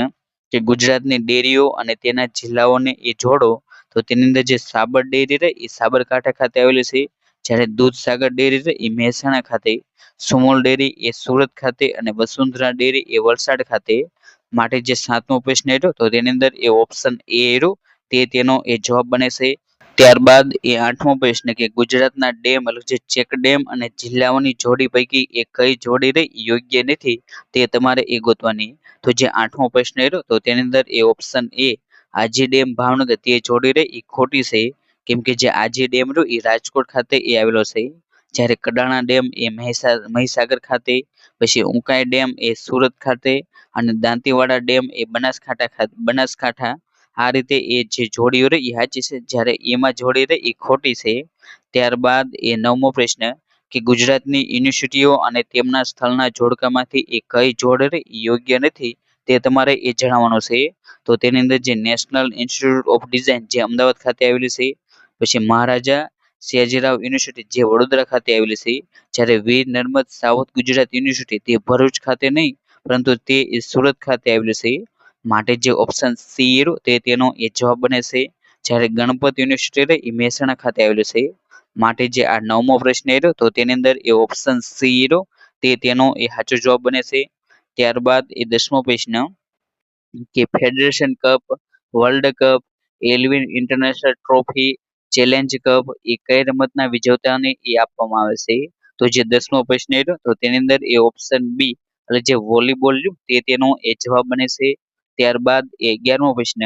કે ગુજરાતની ડેરીઓ અને તેના જિલ્લાઓને એ જોડો તો તેની અંદર જે સાબર ડેરી રહે એ સાબરકાંઠા ખાતે આવેલી છે. જ્યારે દૂધસાગર ડેરી રહે એ મહેસાણા ખાતે, સુમોલ ડેરી એ સુરત ખાતે અને વસુંધરા ડેરી એ વલસાડ ખાતે. માટે જે સાતમો પ્રશ્ન રહ્યો તો તેની અંદર એ ઓપ્શન એ રહ્યો તે તેનો એ જવાબ બને છે. ત્યારબાદ એ આઠમો પ્રશ્ન કે ગુજરાતના ડેમ એટલે જે ચેક ડેમ અને જિલ્લાઓની જોડી પૈકી એ કઈ જોડી રહી યોગ્ય નથી તે તમારે એ ગોતવાની. તો જે આઠમો પ્રશ્ન રહ્યો તો તેની અંદર એ option A Aji dam Bhavnagar તે જોડી રહી એ ખોટી છે. કેમ કે જે આજી ડેમ રહ્યો એ રાજકોટ ખાતે એ આવેલો છે. જ્યારે કડાણા ડેમ એ મહીસાગર ખાતે, પછી ઉકાઈ ડેમ એ સુરત ખાતે અને દાંતીવાડા ડેમ એ બનાસકાંઠા. આ રીતે એ જે જોડીઓ રહી એ સાચી છે, જ્યારે એમાં જોડી રહી એ ખોટી છે. ત્યારબાદ એ નવમો પ્રશ્ન કે ગુજરાતની યુનિવર્સિટીઓ અને તેમના સ્થળના જોડકામાંથી એ કઈ જોડ રહી યોગ્ય નથી તે તમારે એ જણાવવાનું છે. તો તેની અંદર જે નેશનલ ઇન્સ્ટિટ્યૂટ ઓફ ડિઝાઇન જે અમદાવાદ ખાતે આવેલી છે, પછી મહારાજા સયાજીરાવ યુનિવર્સિટી જે વડોદરા ખાતે આવેલી છે, જ્યારે વીર નર્મદ સાઉથ ગુજરાત યુનિવર્સિટી તે ભરૂચ ખાતે નહીં પરંતુ તે સુરત ખાતે આવેલી છે. માટે જે ઓપ્શન સી તે તેનો એ જવાબ બને છે. જ્યારે ગણપત યુનિવર્સિટી રહી એ મહેસાણા ખાતે આવેલું છે. માટે જે આ નવમો પ્રશ્ન રહ્યો તો તેની અંદર એ ઓપ્શન સી તે તેનો એ સાચો જવાબ બને છે. ત્યારબાદ એ 10મો પ્રશ્ન કે federation cup, world cup, Alvin international trophy, challenge cup એ કઈ રમતના વિજેતાને એ આપવામાં આવે છે? તો જે 10મો પ્રશ્ન રહ્યો તો તેની અંદર એ ઓપ્શન બી એટલે જે વોલીબોલ રહ્યું તે તેનો એ જવાબ બને છે. ત્યારબાદ એ 11મો પ્રશ્ન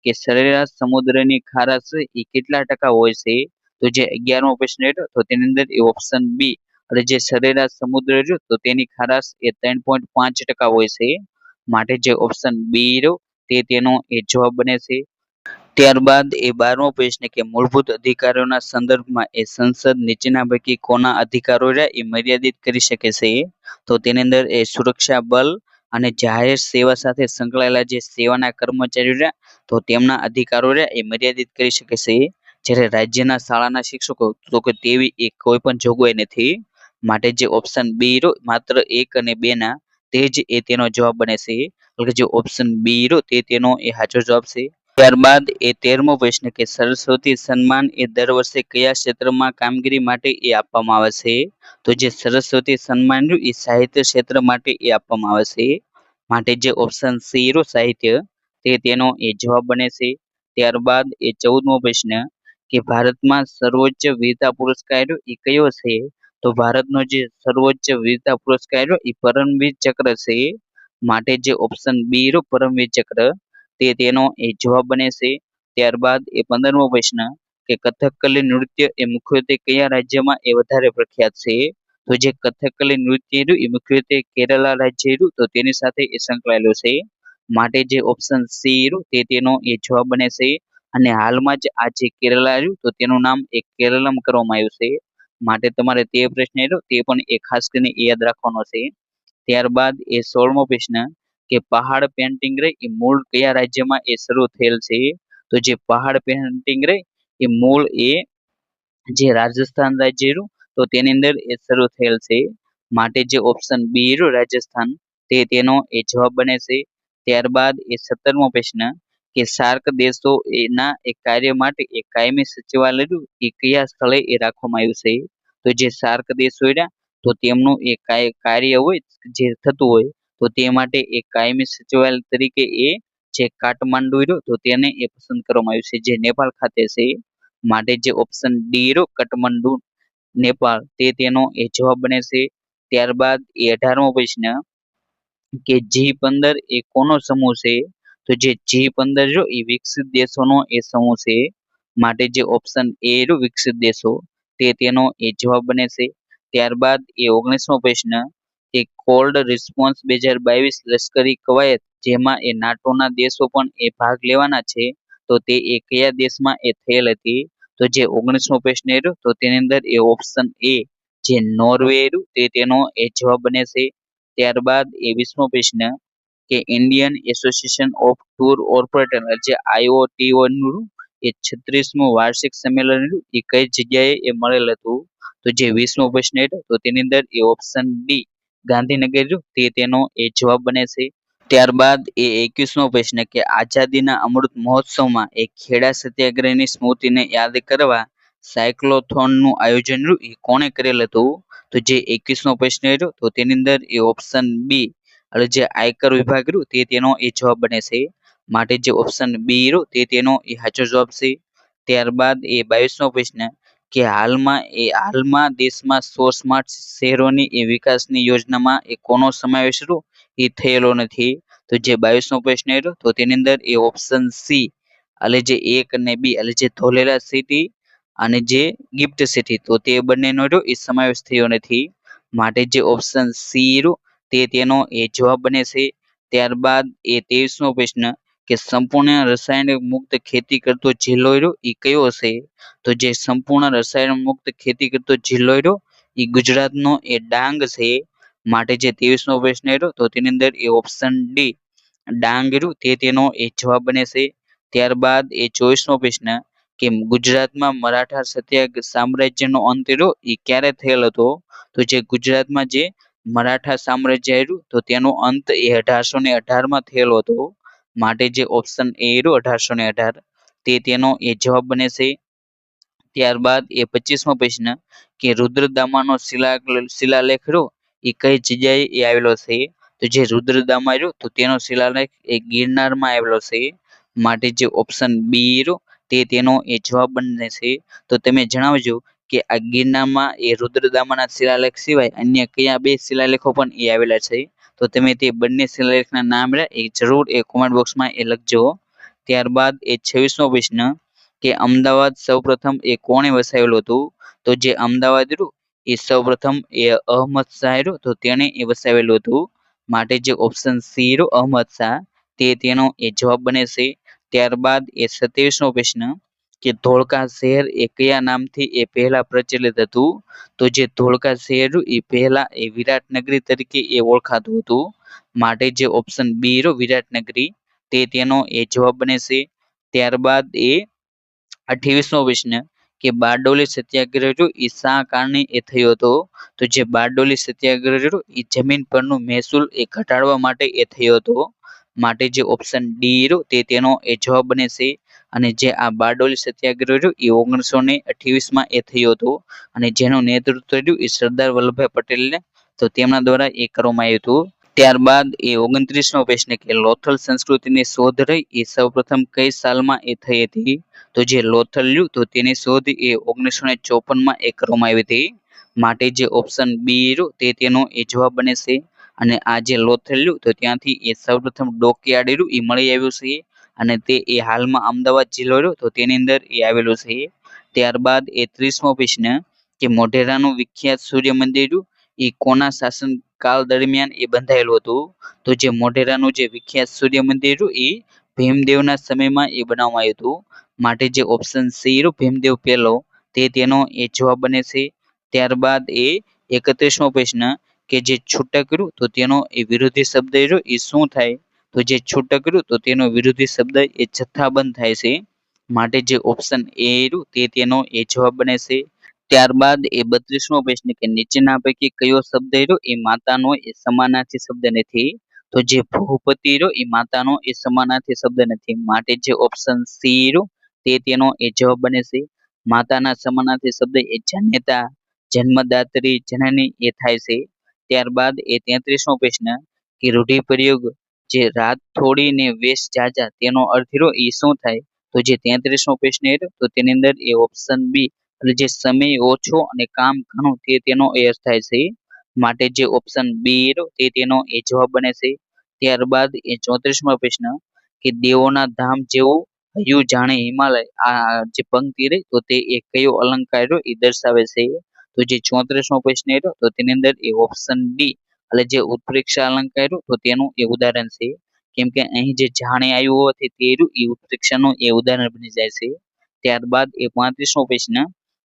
કે સરેરાશ સમુદ્રની ખારાશ એ કેટલા ટકા હોય છે? તો જે 11મો પ્રશ્ન રહ્યો તો તેની અંદર એ ઓપ્શન બી એટલે જે સરેરાશ સમુદ્ર રહ્યું તો તેની ખારાશ એ 3.5% હોય છે. માટે જે ઓપ્શન બી રહ્યો તે તેનો એ જવાબ બને છે. ત્યારબાદ એ 12મો પ્રશ્ન કે મૂળભૂત અધિકારોના સંદર્ભમાં એ સંસદ નીચેના પૈકી કોના અધિકારો એ મર્યાદિત કરી શકે છે? તો તેની અંદર એ સુરક્ષા બળ અને જાહેર સેવા સાથે સંકળાયેલા જે સેવાના કર્મચારીઓ તો તેમના અધિકારો એ મર્યાદિત કરી શકે છે. જ્યારે રાજ્યના શાળાના શિક્ષકો તો કે તેવી એક કોઈ પણ જોગવાઈ નથી. માટે જે ઓપ્શન બી રહ્યો માત્ર 1 અને 2 ના તે જ એ તેનો જવાબ બને છે, એટલે કે જે ઓપ્શન બી રહ્યો તે તેનો એ સાચો જવાબ છે। ત્યારબાદ એ 13મો પ્રશ્ન કે સરસ્વતી સન્માન એ દર વર્ષે કયા ક્ષેત્રમાં કામગીરી માટે એ આપવામાં આવે છે? તો જે સરસ્વતી સન્માન રહ્યું એ સાહિત્ય ક્ષેત્ર માટે એ આપવામાં આવે છે, માટે જે ઓપ્શન સી રહ્યો સાહિત્ય તે તેનો એ જવાબ બને છે। ત્યારબાદ એ 14મો પ્રશ્ન કે ભારતમાં સર્વોચ્ચ વીરતા પુરસ્કાર રહ્યો એ કયો છે? તો ભારતનો જે સર્વોચ્ચ વીરતા પુરસ્કાર રહ્યો એ પરમવીર ચક્ર છે, માટે જે ઓપ્શન બી રહ્યો પરમવીર ચક્ર તે તેનો એ જવાબ બને છે। ત્યારબાદ એ 15મો પ્રશ્ન કે કથકલી નૃત્ય એ મુખ્યત્વે કયા રાજ્યમાં એ વધારે પ્રખ્યાત છે? તો જે કથકલી નૃત્ય રહ્યું એ મુખ્યત્વે કેરલા રાજ્ય રહ્યું તો તેની સાથે એ સંકળાયેલું છે, માટે જે ઓપ્શન સી રહ્યું તે તેનો એ જવાબ બને છે। અને હાલમાં જ આ જે કેરલા રહ્યું તો તેનું નામ એક કેરલમ કરવામાં આવ્યું છે, માટે તમારે તે પ્રશ્ન રહ્યો તે પણ એ ખાસ કરીને યાદ રાખવાનો છે। ત્યારબાદ એ 16મો પ્રશ્ન કે પહાડ પેઇન્ટિંગ રે એ મૂળ કયા રાજ્યમાં એ શરૂ થયેલ છે? તો જે પહાડ પેઇન્ટિંગ રે એ મૂળ એ જે રાજસ્થાન રાજ્ય રહ્યું તો તેની અંદર એ શરૂ થયેલ છે, માટે જે ઓપ્શન બી રહ્યું રાજસ્થાન તે તેનો એ જવાબ બને છે। ત્યારબાદ એ 17મો પ્રશ્ન કે સાર્ક દેશો એના એ કાર્ય માટે એ કાયમી સચિવાલય રહ્યું એ કયા સ્થળે એ રાખવામાં આવ્યું છે? તો જે સાર્ક દેશો રહ્યા તો તેમનું એ કાર્ય હોય જે થતું હોય તો તે માટે એક કાયમી સચિવાલય તરીકે એ જે કાઠમાંડુ રહ્યું તો તેને એ પસંદ કરવામાં આવ્યું છે, જે નેપાળ ખાતે છે, માટે જે ઓપ્શન ડી રહ્યો કાઠમાંડુ નેપાળ તે તેનો એ જવાબ બને છે। ત્યારબાદ એ 18મો પ્રશ્ન કે G15 એ કોનો સમૂહ છે? તો જે G15 રહ્યો એ વિકસિત દેશોનો એ સમૂહ છે, માટે જે ઓપ્શન એ રહ્યો વિકસિત દેશો તે તેનો એ જવાબ બને છે। ત્યારબાદ એ 19મો પ્રશ્ન કે કોલ્ડ રિસ્પોન્સ 2022 લશ્કરી કવાયત જેમાં એ નાટોના દેશો પણ એ ભાગ લેવાના છે તો તે એ કયા દેશમાં એ થયેલ હતી? તો જે 19મો પ્રશ્ન રહ્યો તો તેની અંદર એ ઓપ્શન એ જે નોર્વે રહ્યું તે તેનો એ જવાબ બને છે। ત્યારબાદ એ 20મો પ્રશ્ન કે Indian association of tour operator જે IOTO નું એ 36મું વાર્ષિક સંમેલન રહ્યું એ કઈ જગ્યાએ એ મળેલ હતું? તો જે 20મો પ્રશ્ન હતો તો તેની અંદર એ ઓપ્શન ડી ગાંધીનગર રહ્યું તે તેનો એ જવાબ બને છે। ત્યારબાદ એ 21મો પ્રશ્ન કે આઝાદીના અમૃત મહોત્સવમાં એ ખેડા સત્યાગ્રહની સ્મૃતિને યાદ કરવા સાયક્લોથોનનું આયોજન રહ્યું એ કોણે કરેલ હતું? તો જે 21મો પ્રશ્ન રહ્યો તો તેની અંદર એ ઓપ્શન બી એટલે જે આયકર વિભાગ રહ્યું તે તેનો એ જવાબ બને છે, માટે જે ઓપ્શન બી રહ્યો તે તેનો એ સાચો જવાબ છે। ત્યારબાદ એ 22મો પ્રશ્ન કે હાલમાં દેશમાં 100 સ્માર્ટ શહેરોની એ વિકાસની યોજનામાં એ કોનો સમાવેશ રહ્યો એ થયેલો નથી? તો જે 22મો પ્રશ્ન રહ્યો તો તેની અંદર એ ઓપ્શન સી એટલે જે 1 અને 2 એટલે જે ધોલેરા સિટી અને જે ગિફ્ટ સિટી તો તે બંનેનો રહ્યો એ સમાવેશ થયો નથી, માટે જે ઓપ્શન સી રહ્યો તે તેનો એ જવાબ બને છે। ત્યારબાદ એ 23મો પ્રશ્ન કે સંપૂર્ણ રસાયણ મુક્ત ખેતી કરતો જિલ્લો રહ્યો એ કયો છે? તો જે સંપૂર્ણ રસાયણ મુક્ત ખેતી કરતો જિલ્લો રહ્યો એ ગુજરાતનો એ ડાંગ છે, માટે જે 23મો પ્રશ્ન રહ્યો તો તેની અંદર એ ઓપ્શન ડી ડાંગ રહ્યું તે તેનો એ જવાબ બને છે। ત્યારબાદ એ 24મો પ્રશ્ન કે ગુજરાતમાં મરાઠા સામ્રાજ્યનો અંત રહ્યો એ ક્યારે થયેલ હતો? તો જે ગુજરાતમાં જે મરાઠા સામ્રાજ્ય રહ્યું તો તેનો અંત એ 1818માં થયેલો હતો, માટે જે ઓપ્શન એ રહ્યો 1818 તે તેનો એ જવાબ બને છે। ત્યારબાદ એ 25મો પ્રશ્ન કે રુદ્રદામાનો શિલાલેખ રહ્યો એ કઈ જગ્યાએ એ આવેલો છે? તો જે રુદ્રદામા રહ્યો તો તેનો શિલાલેખ એ ગિરનારમાં આવેલો છે, માટે જે ઓપ્શન બી રહ્યો તે તેનો એ જવાબ બને છે। તો તમે જણાવજો કે આ ગિરનારમાં એ રુદ્રદામાના શિલાલેખ સિવાય અન્ય કયા 2 શિલાલેખો પણ એ આવેલા છે? તો તમે તે બંને શિલાલેખના નામ એ જરૂર એ કોમેન્ટ બોક્સમાં એ લખજો। ત્યારબાદ એ 26મો પ્રશ્ન કે અમદાવાદ સૌપ્રથમ એ કોણે વસાવેલું હતું? તો જે અમદાવાદ રહ્યું એ સૌપ્રથમ એ અહમદ શાહ રહ્યું તો તેણે એ વસાવેલું હતું, માટે જે ઓપ્શન સી રહ્યો અહમદ શાહ તે તેનો એ જવાબ બને છે। ત્યારબાદ એ 27મો પ્રશ્ન કે ધોળકા શહેર એ કયા નામથી એ પહેલા પ્રચલિત હતું? તો જે ધોળકા શહેર એ પહેલા એ વિરાટનગરી તરીકે એ ઓળખાતું હતું, માટે જે ઓપ્શન બી રહ્યો વિરાટનગરી તે તેનો એ જવાબ બને છે। ત્યારબાદ એ 28મો પ્રશ્ન કે બારડોલી સત્યાગ્રહ રહ્યો એ શા કારણે એ થયો હતો? તો જે બારડોલી સત્યાગ્રહ રહ્યો એ જમીન પરનું મહેસૂલ એ ઘટાડવા માટે એ થયો હતો. માટે જે ઓપ્શન ડી રહ્યો તેનો એ જવાબ બને છે. અને જે આ બારડોલી સત્યાગ્રહ રહ્યો એ 1928માં એ થયો હતો અને જેનું નેતૃત્વ રહ્યું એ સરદાર વલ્લભભાઈ પટેલને તો તેમના દ્વારા એ કરવામાં આવ્યું હતું. ત્યારબાદ એ 29મો પ્રશ્ન કે લોથલ સંસ્કૃતિની શોધ રહી એ સૌપ્રથમ કઈ સાલમાં એ થઈ હતી? તો જે લોથલ રહ્યું તો તેની શોધ એ 1954માં એ કરવામાં આવી હતી. માટે જે ઓપ્શન બી રહ્યું તેનો એ જવાબ બને છે. અને આ જે લોથલ રહ્યું તો ત્યાંથી એ સૌપ્રથમ ડોકયાર્ડ રહ્યું એ મળી આવ્યું છે અને તે એ હાલમાં અમદાવાદ જિલ્લો રહ્યો તો તેની અંદર એ આવેલું છે. ત્યારબાદ એ 30મો પ્રશ્ન કે મોઢેરાનું વિખ્યાત સૂર્ય મંદિર રહ્યું એ કોના શાસનકાળ દરમિયાન એ બંધાયેલું હતું? તો જે મોઢેરાનું જે વિખ્યાત સૂર્ય મંદિર રહ્યું એ ભીમદેવના સમયમાં એ બનાવવામાં આવ્યું હતું. માટે જે ઓપ્શન સી રહ્યું ભીમદેવ પહેલો તેનો એ જવાબ બને છે. ત્યારબાદ એ 31મો પ્રશ્ન કે જે છૂટક રહ્યું તો તેનો એ વિરોધી શબ્દ રહ્યો એ શું થાય? તો જે છૂટક રહ્યું તો તેનો વિરોધી શબ્દ એ જથ્થાબંધ થાય છે. માટે જે ઓપ્શન એ રહ્યું તેનો એ જવાબ બને છે. ત્યારબાદ એ 32મો પ્રશ્ન કે નીચેના પૈકી કયો શબ્દ રહ્યો એ માતાનો એ સમાનાર્થી શબ્દ નથી? તો જે ભૂપતિ રહ્યો એ માતાનો એ સમાનાર્થી શબ્દ નથી. માટે જે ઓપ્શન સી રહ્યો તેનો એ જવાબ બને છે. માતાના સમાનાર્થી શબ્દ એ જનેતા, જન્મદાત્રી, જનની એ થાય છે. ત્યારબાદ એ 33મો પ્રશ્ન કે રૂઢિપ્રયોગ જે રાત થોડી ને વેશ જાજા તેનો અર્થ રહ્યો એ શું થાય? તો જે 33મો પ્રશ્ન રહ્યો તો તેની અંદર એ ઓપ્શન બી એટલે જે સમય ઓછો અને કામ ઘણું તેનો એ અર્થ થાય છે. માટે જે ઓપ્શન બી રહ્યો તેનો એ જવાબ બને છે. ત્યારબાદ એ 34મો પ્રશ્ન કે દેવોના ધામ જેવું હૈયું જાણે હિમાલય આ જે પંક્તિ રહી તો તે એ કયો અલંકાર રહ્યો એ દર્શાવે છે? તો જે 34મો પ્રશ્ન રહ્યો તો તેની અંદર એ ઓપ્શન ડી એટલે જે ઉત્પ્રેક્ષા અલંકાર રહ્યો તો તેનું એ ઉદાહરણ છે. કેમ કે અહીં જે જાણે આવ્યું હોવાથી તે રહ્યું એ ઉત્પ્રેક્ષાનું એ ઉદાહરણ બની જાય છે. ત્યારબાદ એ 35મો પ્રશ્ન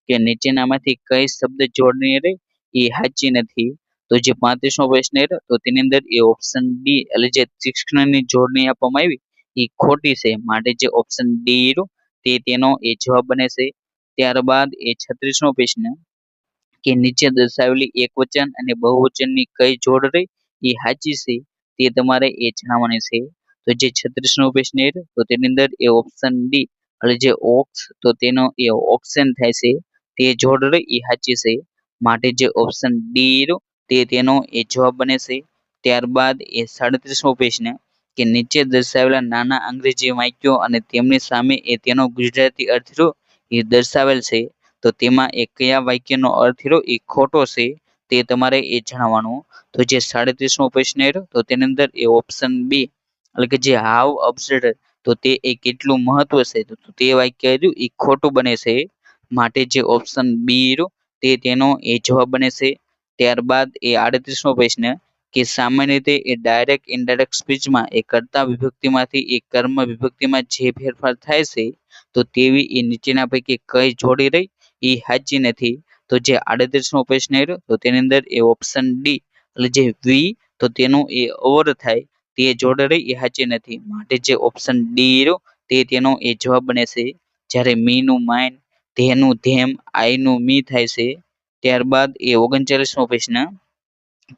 કે નીચેનામાંથી કઈ શબ્દ જોડણી રહી એ સાચી નથી? તો જે 35મો પ્રશ્ન રહ્યો તો તેની અંદર એ ઓપ્શન ડી એટલે જે તીક્ષ્ણની જોડણી આપવામાં આવી એ ખોટી છે. માટે જે ઓપ્શન ડી રહ્યો તેનો એ જવાબ બને છે. ત્યારબાદ એ 36મો પ્રશ્ન કે નીચે દર્શાવેલી એકવચન અને બહુવચનની કઈ જોડ રહી એ સાચી છે તે તમારે એ જણાવવાની છે. તો જે 36મો પ્રશ્ન રહ્યો તો તેની અંદર એ ઓપ્શન ડી એટલે જે ઓક્સ તો તેનો એ ઓપ્શન થાય છે તે જોડ રહી એ સાચી છે. માટે જે ઓપ્શન ડી રહ્યો તેનો એ જવાબ બને છે. ત્યારબાદ એ 37મો પ્રશ્ન કે નીચે દર્શાવેલા નાના અંગ્રેજી વાક્યો અને તેમની સામે એ તેનો ગુજરાતી અર્થ રહ્યો એ દર્શાવેલ છે તો તેમાં એ કયા વાક્યનો અર્થ રહ્યો એ ખોટો છે તે તમારે એ જણાવવાનું. તો જે 37મો પ્રશ્ન રહ્યો તો તેની અંદર એ ઓપ્શન બી એટલે કે જે હાવ અબ્સર્ડ તો તે એ કેટલું મહત્વ છે તો તે વાક્ય રહ્યું એ ખોટું બને છે. માટે જે ઓપ્શન બી રહ્યો તેનો એ જવાબ બને છે. ત્યારબાદ એ 38મો પ્રશ્ન કે સામાન્ય રીતે એ ડાયરેક્ટ ઇનડાયરેક્ટ સ્પીચમાં એ કર્તા વિભક્તિમાંથી એ કર્મ વિભક્તિમાં જે ફેરફાર થાય છે તો તેવી એ નીચેના પૈકી કઈ જોડી રહી એ સાચી નથી? તો જે 38મો પ્રશ્ન રહ્યો તો તેની અંદર એ ઓપ્શન ડી એટલે જે વી તો તેનું એ ઓવર થાય તે જોડ રહી એ સાચી નથી. માટે જે ઓપ્શન ડી રહ્યો તેનો એ જવાબ બને છે. જ્યારે મી નું માઇન, ધેનું ધેમ, આઈ નું મી થાય છે. ત્યારબાદ એ 39મો પ્રશ્ન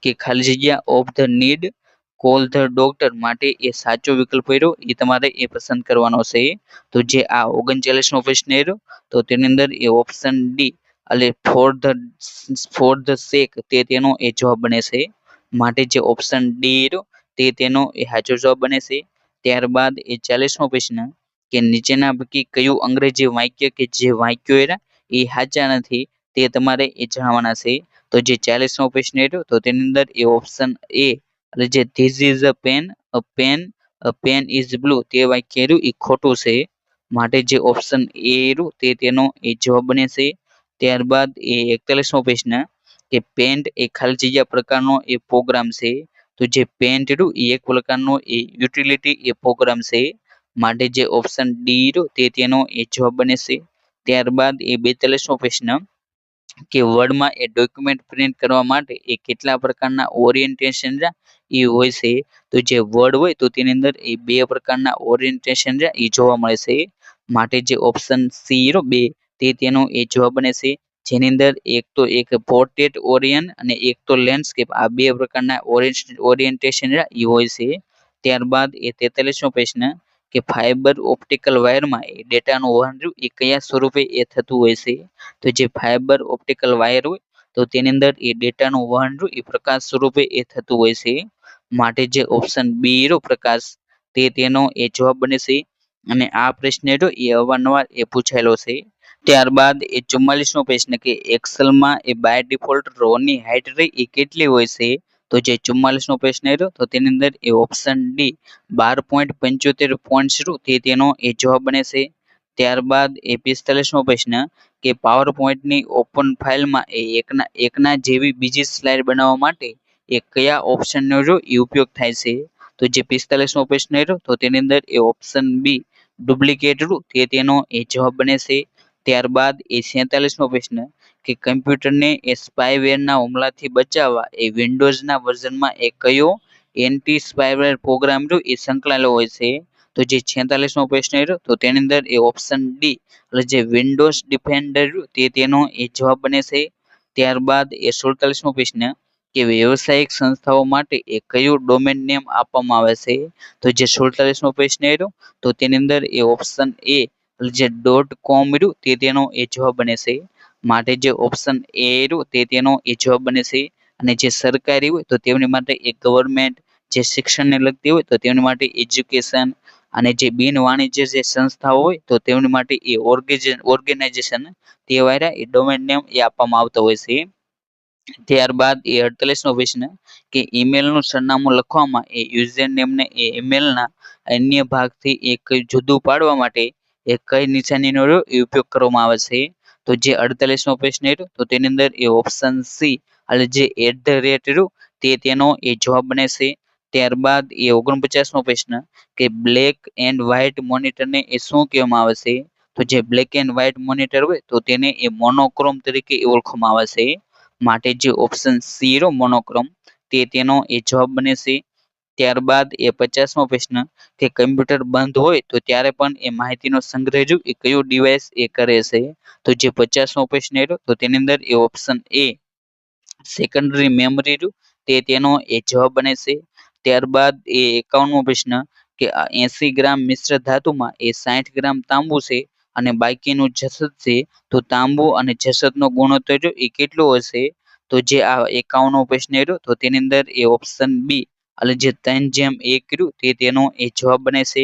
કે ખાલી જગ્યા of the need call the doctor માટે એ સાચો વિકલ્પ રહ્યો એ તમારે એ પસંદ કરવાનો છે. તો જે આ 39મો પ્રશ્ન રહ્યો તો તેની અંદર એ ઓપ્શન ડી એટલે ફોર ધ સેક તેનો એ જવાબ બને છે. માટે જે ઓપ્શન ડી રહ્યો તેનો એ સાચો જવાબ બને છે. ત્યારબાદ એ 40મો પ્રશ્ન કે નીચેના પૈકી કયું અંગ્રેજી વાક્ય કે જે વાક્યો એરા એ સાચા નથી તે તમારે એ જણાવવાના છે. તો જે 40મો પ્રશ્ન રહ્યો તો તેની અંદર એ ઓપ્શન એ એટલે જે this is a pen is blue તે વાક્ય રહ્યું એ ખોટું છે. માટે જે ઓપ્શન એ રહ્યું તેનો એ જવાબ બને છે. ત્યારબાદ એ 41મો પ્રશ્ન કે પેન્ટ એ ખાલી જગ્યા પ્રકારનો એ પ્રોગ્રામ છે તો જે પેન્ટ રહ્યું એ એક પ્રકારનો એ યુટિલિટી એ પ્રોગ્રામ છે. માટે જે ઓપ્શન ડી રહ્યું તેનો એ જવાબ બને છે. ત્યારબાદ એ 42મો પ્રશ્ન કે વર્ડમાં એ ડોક્યુમેન્ટ પ્રિન્ટ કરવા માટે એ કેટલા પ્રકારના ઓરિએન્ટેશન એ હોય છે? તો જે વર્ડ હોય તો તેની અંદર એ બે પ્રકારના ઓરિએન્ટેશન એ જોવા મળે છે. માટે જે ઓપ્શન સી રહ્યો બે તે તેનો એ જવાબ બને છે, જેની અંદર એક તો એક પોર્ટ્રેટ ઓરિયન અને એક તો લેન્ડસ્કેપ, આ બે પ્રકારના ઓરિએન્ટેશન એ હોય છે. ત્યારબાદ એ 43મો પ્રશ્ન કે ફાઇબર ઓપ્ટિકલ વાયરમાં એ ડેટાનું વહન રહ્યું એ કયા સ્વરૂપે એ થતું હોય છે. તો જે ફાઇબર ઓપ્ટિકલ વાયર હોય તો તેની અંદર એ ડેટાનું વહન રહ્યું એ પ્રકાશ સ્વરૂપે એ થતું હોય છે. માટે જે ઓપ્શન બી રો પ્રકાશ તે તેનો એ જવાબ બને છે. અને આ પ્રશ્ન રહ્યો એ અવારનવાર એ પૂછાયેલો છે. ત્યારબાદ એ 44મો પ્રશ્ન કે એક્સેલમાં એ બાય ડિફોલ્ટ રોની હાઇટ રહી એ કેટલી હોય છે. તો જે 44મો પ્રશ્ન રહ્યો તો તેની અંદર એ ઓપ્શન ડી 12.75 પોઈન્ટ્સ રહ્યું તે તેનો એ જવાબ બને છે. ત્યારબાદ એ 45મો પ્રશ્ન કે પાવર પોઈન્ટની ઓપન ફાઇલમાં એ એકના જેવી બીજી સ્લાઇડ બનાવવા માટે એ કયા ઓપ્શનનો એ ઉપયોગ થાય છે. તો જે 45મો પ્રશ્ન રહ્યો તો તેની અંદર એ ઓપ્શન બી ડુપ્લિકેટ તે તેનો એ જવાબ બને છે. ત્યારબાદ એ 47મો પ્રશ્ન કે કમ્પ્યુટરને એ સ્પાયવેરના હુમલાથી બચાવવા એ વિન્ડોઝના વર્ઝનમાં એ કયો એન્ટી સ્પાયવેર પ્રોગ્રામ એ સંકળાયેલો હોય છે. તો જે 46મો પ્રશ્ન રહ્યો તો તેની અંદર એ ઓપ્શન ડી એટલે જે વિન્ડોઝ ડિફેન્ડર તે તેનો એ જવાબ બને છે. ત્યારબાદ એ 47મો પ્રશ્ન કે વ્યવસાયિક સંસ્થાઓ માટે એ કયું ડોમેન નેમ આપવામાં આવે છે. તો જે 47મો પ્રશ્ન રહ્યો તો તેની અંદર એ ઓપ્શન એ જે .com રહ્યું તે તેનો એ જવાબ બને છે. માટે જે ઓપ્શન એ રહ્યું તે તેનો એ જવાબ બને છે. અને જે સરકારી હોય તો તેમની માટે એક ગવર્મેન્ટ, જે શિક્ષણને લગતી હોય તો તેમની માટે એજ્યુકેશન, અને જે બિન વાણિજ્ય જે સંસ્થાઓ હોય તો તેમની માટે એ ઓર્ગેનાઇઝેશન તે વાળા એ ડોમેન નેમ એ આપવામાં આવતો હોય છે. ત્યારબાદ એ 48મો પ્રશ્ન કે ઈમેલનું સરનામું લખવામાં એ યુઝર નેમને એ ઈમેલના અન્ય ભાગથી એક જુદું પાડવા માટે એ કઈ નિશાનીનો એ ઉપયોગ કરવામાં આવે છે. તો જે 48મો પ્રશ્ન રહ્યો તો તેની અંદર એ ઓપ્શન સી એટલે જે @ તે તેનો એ જવાબ બને છે. ત્યારબાદ એ 49મો પ્રશ્ન કે બ્લેક એન્ડ વ્હાઇટ મોનિટરને એ શું કહેવામાં આવે છે. તો જે બ્લેક એન્ડ વ્હાઇટ મોનિટર હોય તો તેને એ મોનોક્રોમ તરીકે ઓળખવામાં આવે છે. માટે જે ઓપ્શન સી રો મોનોક્રોમ તે તેનો એ જવાબ બને છે. ત્યારબાદ એ 50મો પ્રશ્ન કે કમ્પ્યુટર બંધ હોય તો ત્યારે પણ એ માહિતીનો સંગ્રહ એ કયું ડિવાઇસ એ કરે છે. તો જે 50મો પ્રશ્ન રહ્યો તો તેની અંદર એ ઓપ્શન એ સેકન્ડરી મેમરી રહ્યું તે તેનો એ જવાબ બને છે. ત્યારબાદ એ 51મો પ્રશ્ન કે 80 ગ્રામ મિશ્ર ધાતુમાં એ 60 ગ્રામ તાંબુ છે અને બાકીનું જસત છે, તો તાંબુ અને જસતનો ગુણોત્તર એ કેટલો હશે. તો જે આ 51મો પ્રશ્ન રહ્યો તો તેની અંદર એ ઓપ્શન બી એટલે જે 3:1 રહ્યું તે તેનો એ જવાબ બને છે.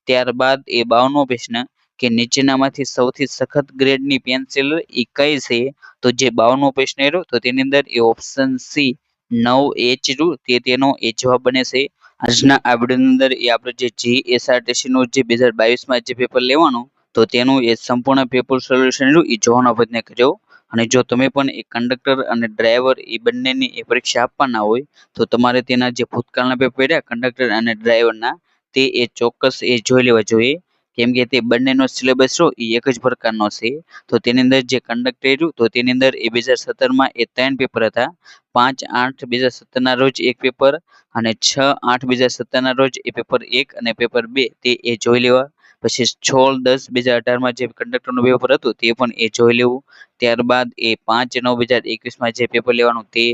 ત્યારબાદ એ 52મો પ્રશ્ન કે નીચેનામાંથી સૌથી સખત ગ્રેડની પેન્સિલ એ કઈ છે. તો જે 52મો પ્રશ્ન રહ્યો તો તેની અંદર એ ઓપ્શન સી 9H રહ્યું તે તેનો એ જવાબ બને છે. આજના આ વિડીયોની અંદર એ આપણે જે GSRTC નું જે 2022માં જે પેપર લેવાનું તો તેનું એ સંપૂર્ણ પેપર સોલ્યુશન રહ્યું એ જોવાનો પ્રયત્ન કર્યો. અને જો તમે પણ એ કંડક્ટર અને ડ્રાઈવર એ બંનેની એ પરીક્ષા આપવાના હોય તો તમારે તેના જે ભૂતકાળના પેપર રહ્યા કંડક્ટર અને ડ્રાઈવરના તે એ ચોક્કસ એ જોઈ લેવા જોઈએ. કેમ કે તે બંનેનો સિલેબસ એ એક જ પ્રકારનો છે. તો તેની અંદર જે કંડક્ટર રહ્યું તો તેની અંદર એ 2017માં એ 3 પેપર હતા. 5/8/2017ના રોજ એક પેપર અને 6/8/2017ના રોજ એ પેપર 1 અને પેપર 2 તે એ જોઈ લેવા. પછી 16/10/2018માં જે કંડક્ટરનું પેપર હતું તે પણ એ જોઈ લેવું. ત્યારબાદ એ 5/9/2021માં જે પેપર લેવાનું તે,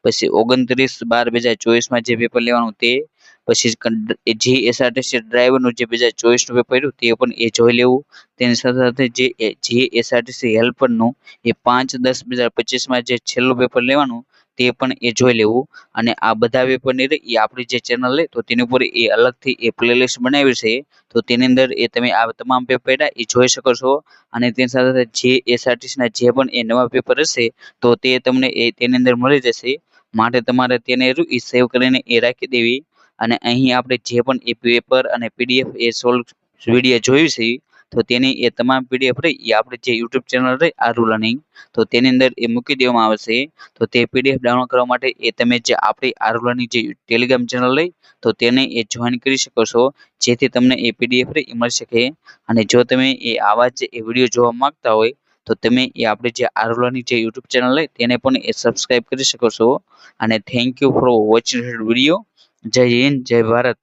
પછી 29/12/2024માં જે પેપર લેવાનું તે, પછી GSRTC ડ્રાઈવરનું જે 2024નું પેપર રહ્યું તે પણ એ જોઈ લેવું. તેની સાથે સાથે જે GSRTC હેલ્પરનું એ 5/10/2025માં જે છેલ્લું પેપર લેવાનું તે પણ એ જોઈ લેવું. અને આ બધા પેપરની એ આપણી જે ચેનલ તો તેની ઉપર એ અલગથી એ પ્લેલિસ્ટ બનાવી છે. તો તેની અંદર એ તમે આ તમામ પેપર એ જોઈ શકો છો. અને તેની સાથે સાથે GSRTCના જે પણ એ નવા પેપર હશે તો તે તમને એ તેની અંદર મળી જશે. માટે તમારે તેને એ સેવ કરીને એ રાખી દેવી. અને અહીં આપણે જે પણ એ પેપર અને PDF એ સોલ્વ વિડીયો જોયું છે તો તેની એ તમામ PDF રહી એ આપણે જે YouTube ચેનલ રહી આરુ લર્નિંગ તો તેની અંદર એ મૂકી દેવામાં આવશે. તો તે PDF ડાઉનલોડ કરવા માટે એ તમે જે આપણી આરુ લર્નિંગ જે ટેલિગ્રામ ચેનલ રહી તો તેને એ જોઈન કરી શકો છો, જેથી તમને એ PDF એ મળી શકે. અને જો તમે એ આવા જ એ વિડીયો જોવા માંગતા હોય તો તમે એ આપણે જે આરુ લર્નિંગ જે YouTube ચેનલ રહી તેને પણ એ સબસ્ક્રાઇબ કરી શકો છો. અને thank you for watching video. જય હિન્દ, જય ભારત.